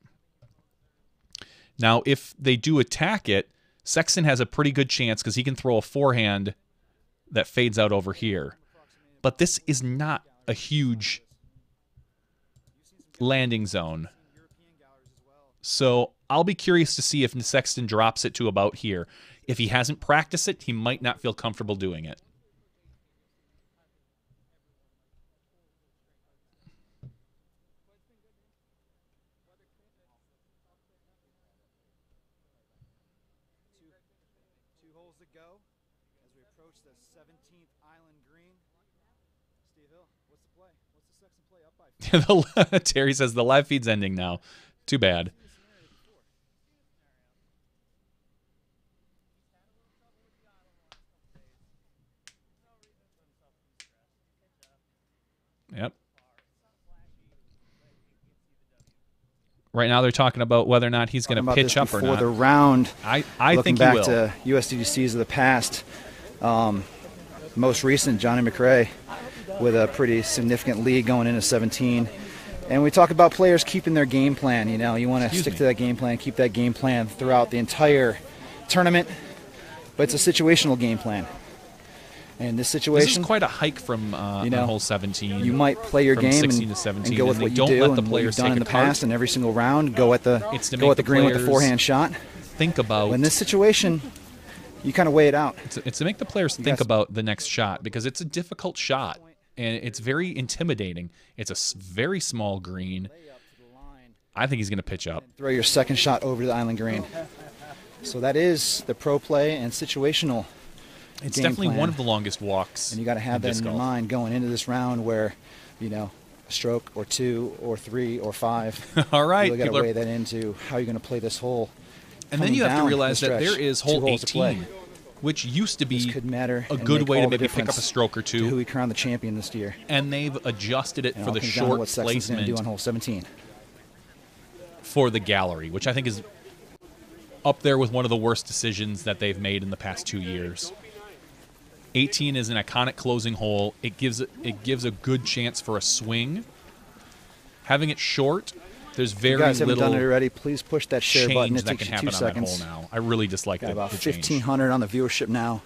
Now, if they do attack it, Sexton has a pretty good chance because he can throw a forehand that fades out over here. But this is not a huge landing zone. So I'll be curious to see if Sexton drops it to about here. If he hasn't practiced it, he might not feel comfortable doing it. Two holes to go as we approach the 17th island green. Steve Hill, what's the play? What's the Sexton play up by? Terry says the live feed's ending now. Too bad. Yep. Right now they're talking about whether or not he's going to pitch up or before not. the round. I Looking think he back will. to USDGCs of the past, most recent Johnny McRae with a pretty significant lead going into 17. And we talk about players keeping their game plan. You know, you want to stick to that game plan, keep that game plan throughout the entire tournament. But it's a situational game plan. And this situation, This is quite a hike from on hole 17. you might play your from game 16 and, to 17, and go with and what they you don't do let the and what you've players done take in it the apart. past. And every single round, go at the It's to go make at the the green with the players forehand shot. think about. Well, in this situation, you kind of weigh it out. It's to make the players think about the next shot because it's a difficult shot and it's very intimidating. It's a very small green. I think he's going to pitch up. Throw your second shot over to the island green. So that is the pro play and situational. It's game definitely plan. one of the longest walks. And you got to have that disc in your golf. mind going into this round where, a stroke or 2 or 3 or 5. All right, You got to people are- weigh that into how you're going to play this hole. And then coming you have to down realize the that stretch. there is 2 hole holes to play. 18, which used to be Could matter a and good make way all to the maybe pick up a difference stroke or to who two. we crown the champion this year. And they've adjusted it And for all the comes down to short what Sexton's going to do placement on hole 17. for the gallery, which I think is up there with one of the worst decisions that they've made in the past 2 years. 18 is an iconic closing hole. It gives a good chance for a swing. Having it short, there's very If you guys haven't little done it already, please push that share button. change It that takes can you 2 happen on that hole seconds. now. I really dislike Got the about change. 1,500 on the viewership now.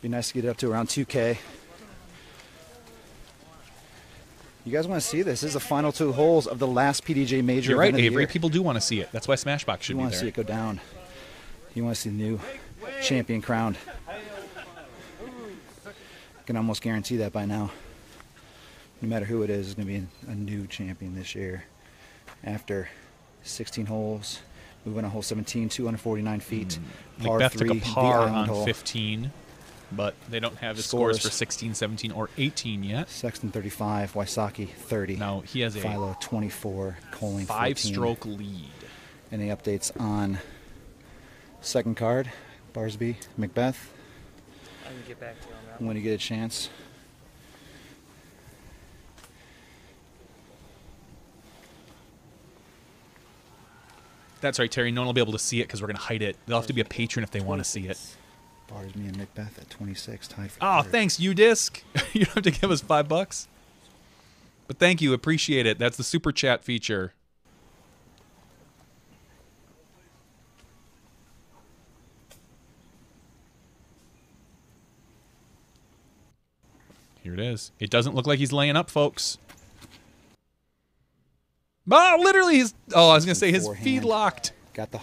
Be nice to get it up to around 2K. You guys want to see this? This is the final 2 holes of the last PDJ major. You're right, event of the Avery. year. People do want to see it. That's why Smashbox should You be want to see there. it go down. You want to see the new champion crowned. I can almost guarantee that by now. No matter who it is, it's going to be a new champion this year. After 16 holes, moving on hole 17, 249 feet. Par Macbeth 3, took a the par island on hole. 15, but they don't have his scores for Scores. 16, 17, or 18 yet. Sexton 35, Wysocki 30. Now he has a Philo 24, Coling 14. 5-stroke lead. Any updates on second card? Barsby, Macbeth, I can get back to you on that. when you get a chance. That's right, Terry. No one will be able to see it because we're going to hide it. They'll have to be a patron if they want to see it. Barsby and Macbeth at 26, tied for Oh, third. thanks, UDisc. You don't have to give us $5. But thank you. Appreciate it. That's the super chat feature. Here it is. It doesn't look like he's laying up, folks. Oh, literally, he's... Oh, I was going to say his Forehand. feet locked. Got the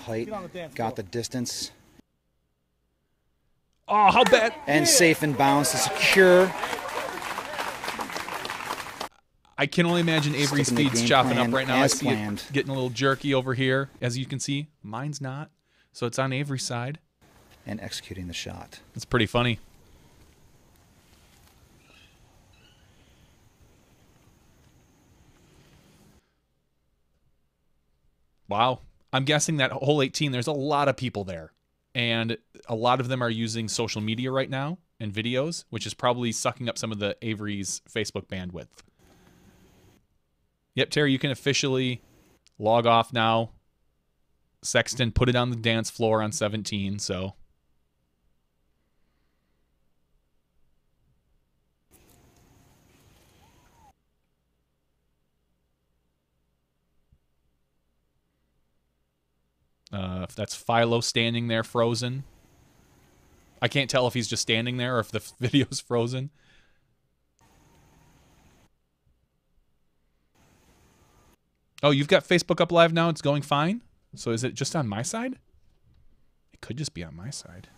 height, got the distance, Oh, how bad. and safe and bounds to secure. I can only imagine Avery's Sticking to feet's game chopping plan up right now. I as see it planned. getting a little jerky over here, as you can see. Mine's not. So it's on Avery's side. And executing the shot. It's pretty funny. Wow. I'm guessing that hole 18, there's a lot of people there. And a lot of them are using social media right now and videos, which is probably sucking up some of the Avery's Facebook bandwidth. Yep, Terry, you can officially log off now. Sexton put it on the dance floor on 17, so... if that's Philo standing there frozen. I can't tell if he's just standing there or if the video's frozen. Oh, you've got Facebook up live now. It's going fine. So is it just on my side? It could just be on my side.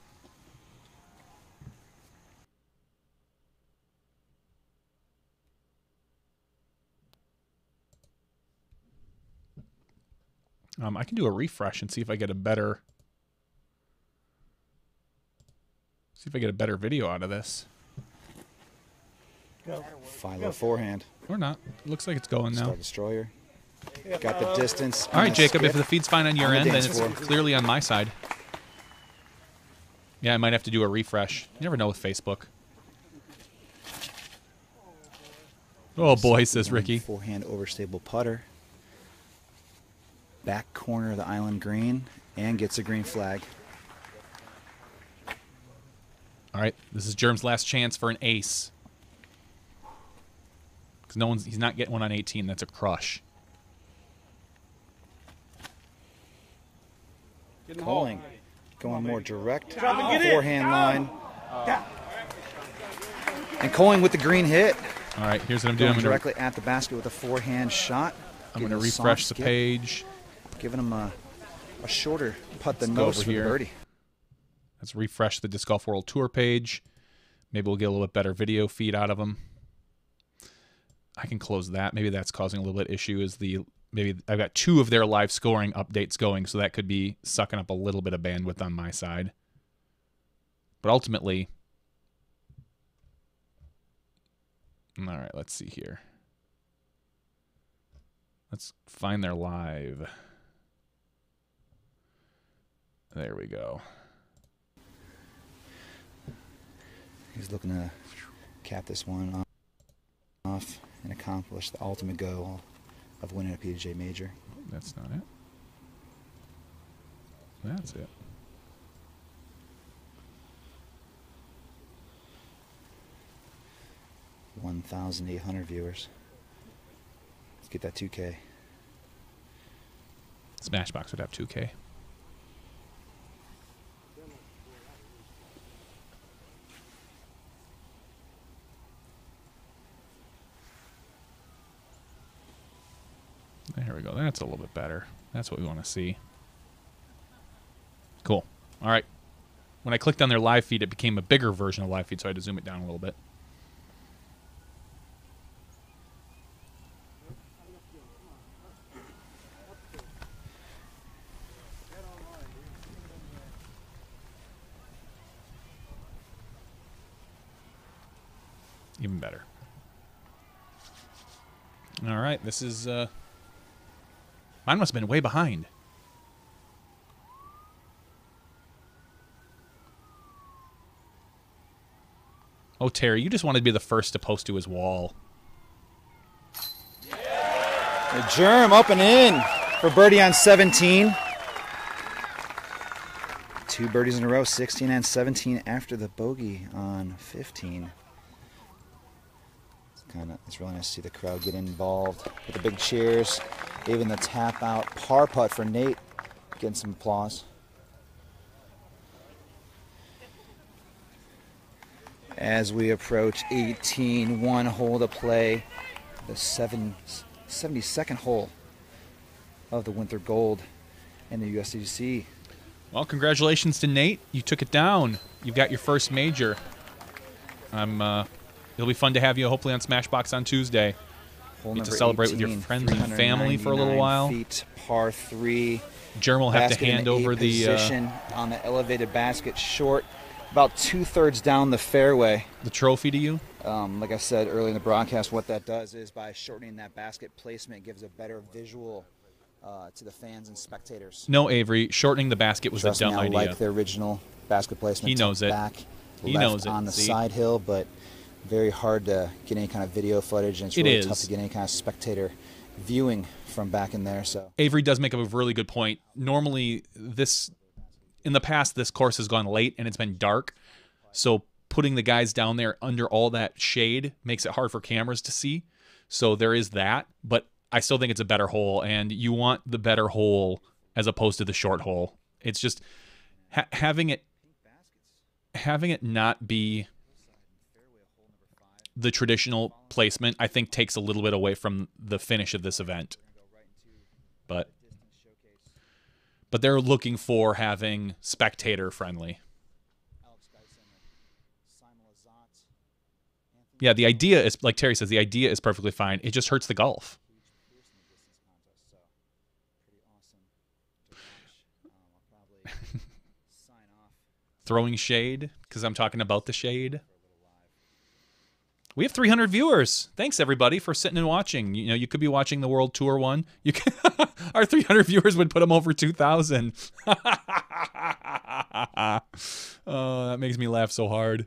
I can do a refresh and see if I get a better... See if I get a better video out of this. Philo forehand. Or not. It looks like it's going now. Star Destroyer. Got the distance. All right, and the Jacob, if skip. the feed's fine on your On the end, then dance it's floor. clearly on my side. Yeah, I might have to do a refresh. You never know with Facebook. Oh boy, says Ricky. Forehand overstable putter. Back corner of the island green and gets a green flag. All right, this is Germ's last chance for an ace. Because he's not getting one on 18. That's a crush. Calling. Going more direct. Forehand line. And Coling with the green hit. All right, here's what I'm doing. Going I'm gonna, directly at the basket with a forehand shot. I'm gonna Getting a soft refresh the skip, page. Giving him a shorter putt than Let's go most over for the here. birdie. Let's refresh the Disc Golf World Tour page. Maybe we'll get a little bit better video feed out of them. I can close that. Maybe that's causing a little bit issue. Maybe I've got 2 of their live scoring updates going, so that could be sucking up a little bit of bandwidth on my side. But ultimately, all right, let's see here. Let's find their live. There we go. He's looking to cap this one off and accomplish the ultimate goal of winning a PGA Major. That's not it. That's it. 1,800 viewers. Let's get that 2K. Smashbox would have 2K. There we go. That's a little bit better. That's what we want to see. Cool. All right. When I clicked on their live feed, it became a bigger version of live feed, so I had to zoom it down a little bit. Even better. All right. This is... Mine must have been way behind. Oh, Terry, you just wanted to be the first to post to his wall. The germ up and in for birdie on 17. 2 birdies in a row, 16 and 17 after the bogey on 15. It's really nice to see the crowd get involved with the big cheers. Even the tap out par putt for Nate getting some applause. As we approach 18, 1 hole to play, the 72nd hole of the Winter Gold in the USDGC. Well, congratulations to Nate. You took it down. You got your first major. It'll be fun to have you hopefully on Smashbox on Tuesday. Hole Get to number celebrate 18, with your friends and family for a little while. Feet, par 3. Jerm will have to Basket in hand A over the position on the elevated basket, short, about 2/3 down the fairway. trophy to you. Like I said earlier in the broadcast, what that does is by shortening that basket placement, it gives a better visual to the fans and spectators. No, Avery, shortening the basket was Trust a dumb me, I idea. like the original basket placement. He knows it. Back, He left knows it. on the See? side hill, but very hard to get any kind of video footage, and it's really tough to get any kind of spectator viewing from back in there. So Avery does make up a really good point. Normally, in the past, this course has gone late and it's been dark, so putting the guys down there under all that shade makes it hard for cameras to see. So there is that, but I still think it's a better hole, and you want the better hole as opposed to the short hole. It's just having it not be the traditional placement, I think, takes a little bit away from the finish of this event. But they're looking for having spectator friendly. Yeah, the idea is, like Terry says, the idea is perfectly fine. It just hurts the golf. Throwing shade, because I'm talking about the shade. We have 300 viewers. Thanks, everybody, for sitting and watching. You know, you could be watching the World Tour one. You can, our 300 viewers would put them over 2,000. Oh, that makes me laugh so hard.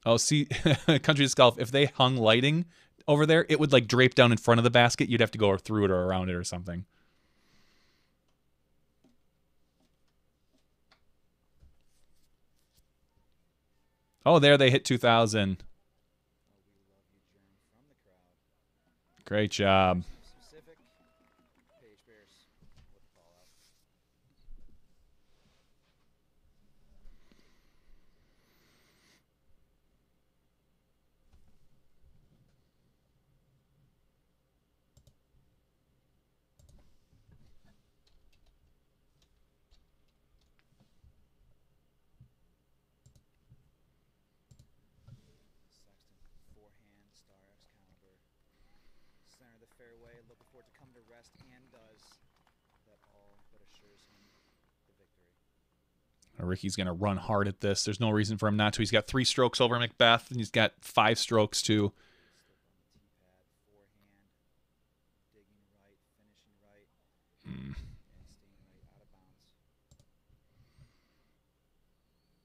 Oh, see, Country Disc Golf, if they hung lighting over there, it would, like, drape down in front of the basket. You'd have to go through it or around it or something. Oh, there they hit 2,000. Great job. Fairway, looking forward to come to rest, and does. That all but assures him the victory. Ricky's going to run hard at this. There's no reason for him not to. He's got 3 strokes over Macbeth, and he's got 5 strokes too.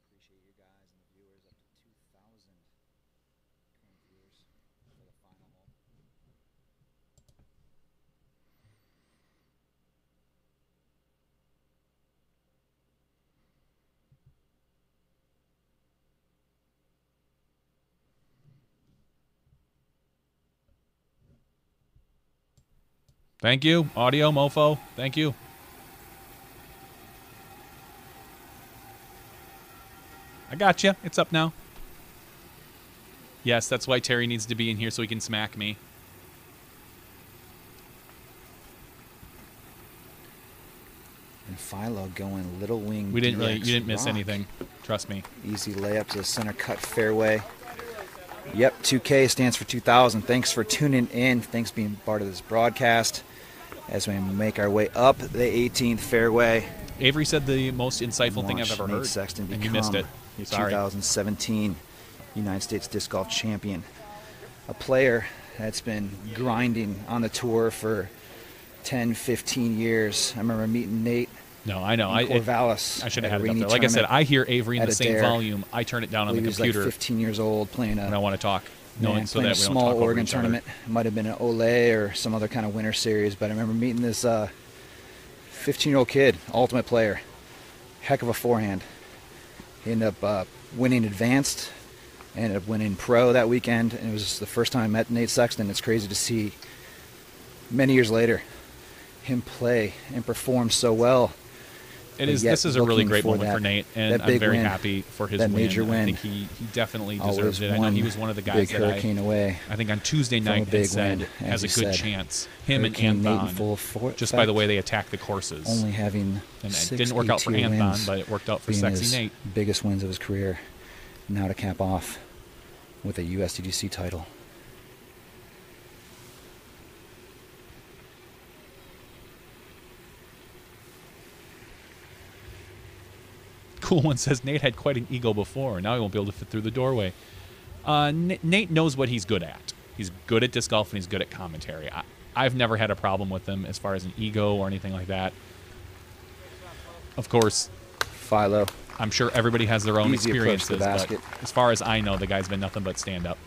Appreciate you guys and the viewers, up to 2,000 current viewers for the final hole. Thank you, audio mofo. Thank you. I got you. It's up now. Yes, that's why Terry needs to be in here so he can smack me. And Philo going little wing. You didn't miss rock. anything. Trust me. Easy layup to the center cut fairway. Yep, 2K stands for 2000. Thanks for tuning in. Thanks for being part of this broadcast as we make our way up the 18th fairway. Avery said the most insightful thing I've ever heard, Sexton and you missed it. Your Sorry. 2017 United States Disc Golf Champion. A player that's been grinding on the tour for 10, 15 years. I remember meeting Nate. No, I know. Corvallis. I should have had it up there. Like I said, I hear Avery in the same volume. I turn it down on the computer. He was like 15 years old playing when I want to talk. Playing a small Oregon tournament. It might have been an Olay or some other kind of winter series, but I remember meeting this 15-year-old kid, ultimate player. Heck of a forehand. He ended up winning advanced, ended up winning pro that weekend, and it was the first time I met Nate Sexton. It's crazy to see many years later him play and perform so well. This is a really great moment for Nate, and I'm very happy for his major win. I think he definitely deserves it. I know he was one of the guys that I think on Tuesday night had said has a good chance. Him and Anthon, just by the way they attack the courses. Only having and it didn't work out for Anthon, but it worked out for Sexy Nate. Biggest wins of his career. Now to cap off with a USDGC title. Cool one says Nate had quite an ego before. Now he won't be able to fit through the doorway. Nate knows what he's good at. He's good at disc golf and he's good at commentary. I've never had a problem with him as far as an ego or anything like that. Of course, Philo. I'm sure everybody has their own Easy experiences, but as far as I know, the guy's been nothing but stand up.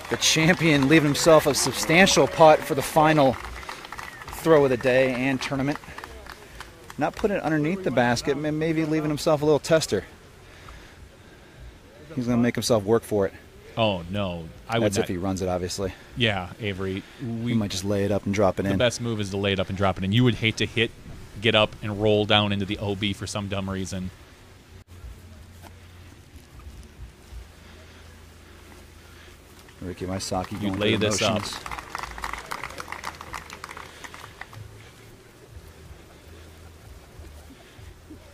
The champion leaving himself a substantial putt for the final throw of the day and tournament. Not putting it underneath the basket, maybe leaving himself a little tester. He's going to make himself work for it. Oh, no. That's if he runs it, obviously. Yeah, Avery. We might just lay it up and drop it in. The best move is to lay it up and drop it in. You would hate to get up and roll down into the OB for some dumb reason. Ricky Wysocki You going lay this up.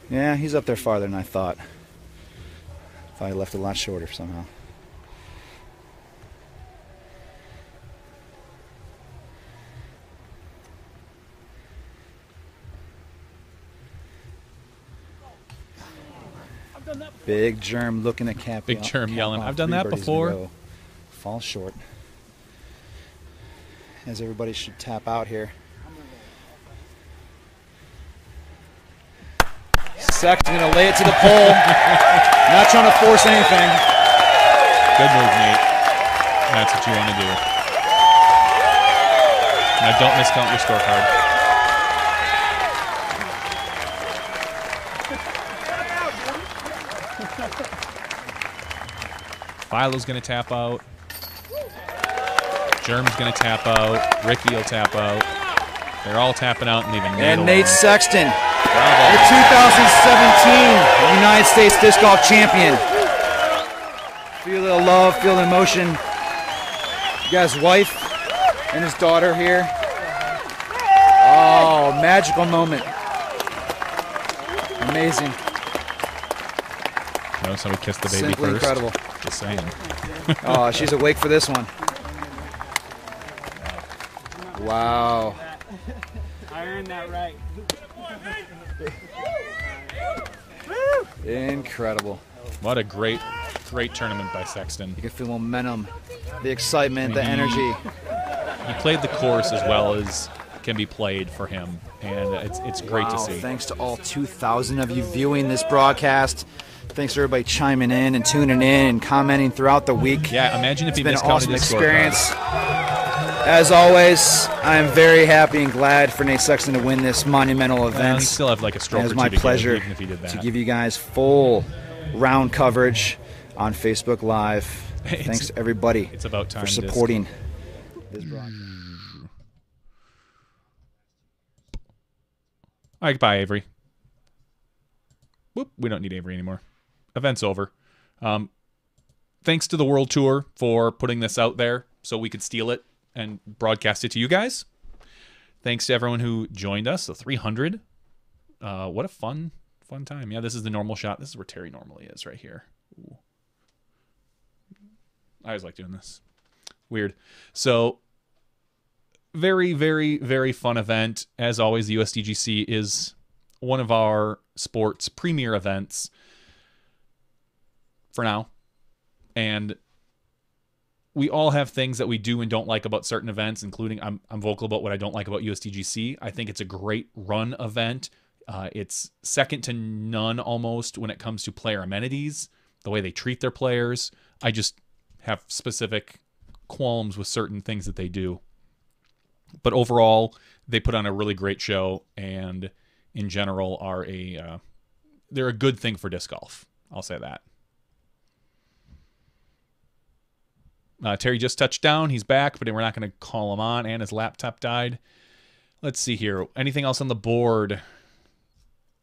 Yeah, he's up there farther than I thought. Thought he left a lot shorter somehow. Big Germ looking at Cap. Big Germ yelling, I've done that before. Falls short. As everybody should tap out here. Sexton gonna lay it to the pole. Not trying to force anything. Good move, Nate. That's what you want to do. Now don't miscount your scorecard. Philo's going to tap out. Germ's going to tap out. Ricky will tap out. They're all tapping out and leaving Nate And alone. Nate Sexton, the 2017 United States Disc Golf Champion. Feel the love, feel the emotion. You got his wife and his daughter here. Oh, magical moment. Amazing. You know, somebody kissed the baby Simply first. incredible. Just saying. Oh, she's awake for this one. Wow. I earned that right. Incredible. What a great tournament by Sexton. You can feel momentum, the excitement, the energy. He played the course as well as can be played for him, and it's great to see. Thanks to all 2,000 of you viewing this broadcast. Thanks to everybody chiming in and tuning in and commenting throughout the week. Yeah, imagine if he it's been an awesome experience. As always, I'm very happy and glad for Nate Sexton to win this monumental event. You still have like a stroke or It's two my to go, pleasure even if you did that. to give you guys full round coverage on Facebook Live. Thanks to everybody It's about time for supporting this broadcast. All right, bye, Avery. Whoop, we don't need Avery anymore. Event's over. Thanks to the World Tour for putting this out there so we could steal it and broadcast it to you guys. Thanks to everyone who joined us. The 300. What a fun time. Yeah, this is the normal shot. This is where Terry normally is, right here. Ooh. I always like doing this. Weird. So, very, very, very fun event. As always, the USDGC is one of our sport's premier events for now. And we all have things that we do and don't like about certain events, including I'm vocal about what I don't like about USDGC. I think it's a great run event. It's second to none almost when it comes to player amenities, the way they treat their players. I just have specific qualms with certain things that they do. But overall, they put on a really great show, and in general are they're a good thing for disc golf. I'll say that. Terry just touched down. He's back, but we're not going to call him on, and his laptop died. Let's see here. Anything else on the board?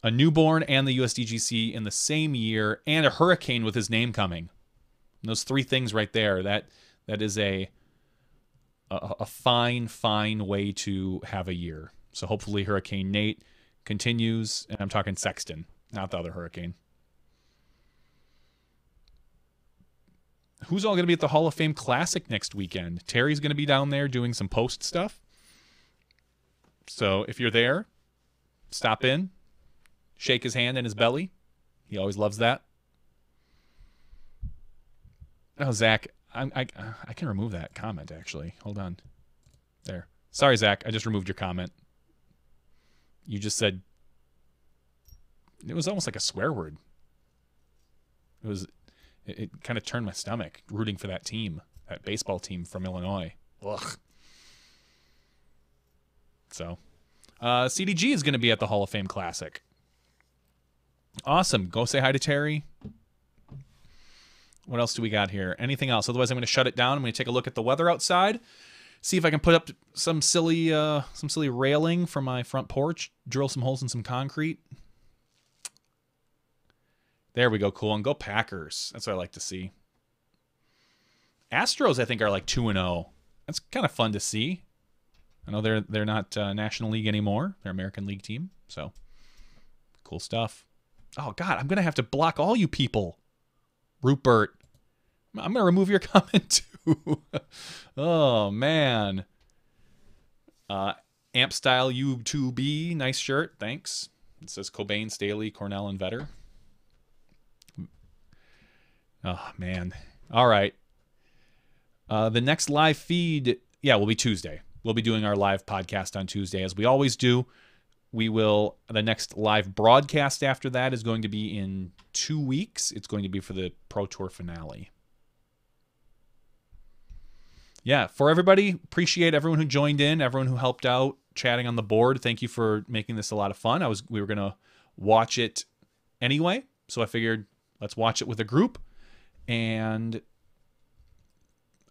A newborn and the USDGC in the same year, and a hurricane with his name coming. And those three things right there, that is a fine way to have a year. So hopefully Hurricane Nate continues, and I'm talking Sexton, not the other hurricane. Who's all going to be at the Hall of Fame Classic next weekend? Terry's going to be down there doing some post stuff. So if you're there, stop in, shake his hand and his belly. He always loves that. Oh, Zach, I can remove that comment, actually. Hold on. There. Sorry, Zach. I just removed your comment. You just said... It was almost like a swear word. It kind of turned my stomach, rooting for that team, that baseball team from Illinois. Ugh. So, CDG is going to be at the Hall of Fame Classic. Awesome. Go say hi to Terry. What else do we got here? Anything else? Otherwise, I'm going to shut it down. I'm going to take a look at the weather outside. See if I can put up some silly railing for my front porch. Drill some holes in some concrete. There we go. Cool. And go Packers. That's what I like to see. Astros, I think, are like 2-0. That's kind of fun to see. I know they're not National League anymore. They're American League team. So, cool stuff. Oh, God. I'm going to have to block all you people. Rupert. I'm going to remove your comment, too. Oh, man. Amp Style U2B. Nice shirt. Thanks. It says Cobain, Staley, Cornell, and Vetter. Oh, man. All right. The next live feed, will be Tuesday. We'll be doing our live podcast on Tuesday, as we always do. The next live broadcast after that is going to be in 2 weeks. It's going to be for the Pro Tour finale. Yeah, for everybody, appreciate everyone who joined in, everyone who helped out, chatting on the board. Thank you for making this a lot of fun. We were going to watch it anyway, so I figured let's watch it with a group. And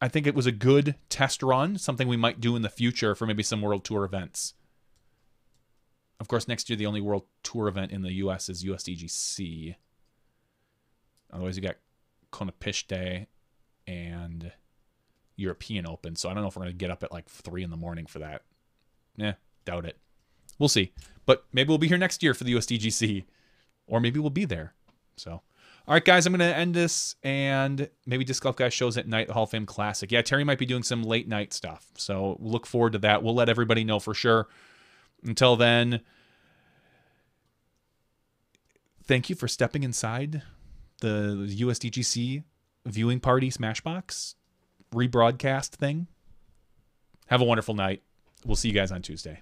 I think it was a good test run, something we might do in the future for maybe some World Tour events. Of course, next year, the only World Tour event in the U.S. is USDGC. Otherwise, you got Konopishte and European Open. So I don't know if we're going to get up at like 3 in the morning for that. Doubt it. We'll see. But maybe we'll be here next year for the USDGC. Or maybe we'll be there. So... All right, guys, I'm going to end this, and maybe Disc Golf Guys shows at night, the Hall of Fame Classic. Yeah, Terry might be doing some late-night stuff, so look forward to that. We'll let everybody know for sure. Until then, thank you for stepping inside the USDGC viewing party Smashbox rebroadcast thing. Have a wonderful night. We'll see you guys on Tuesday.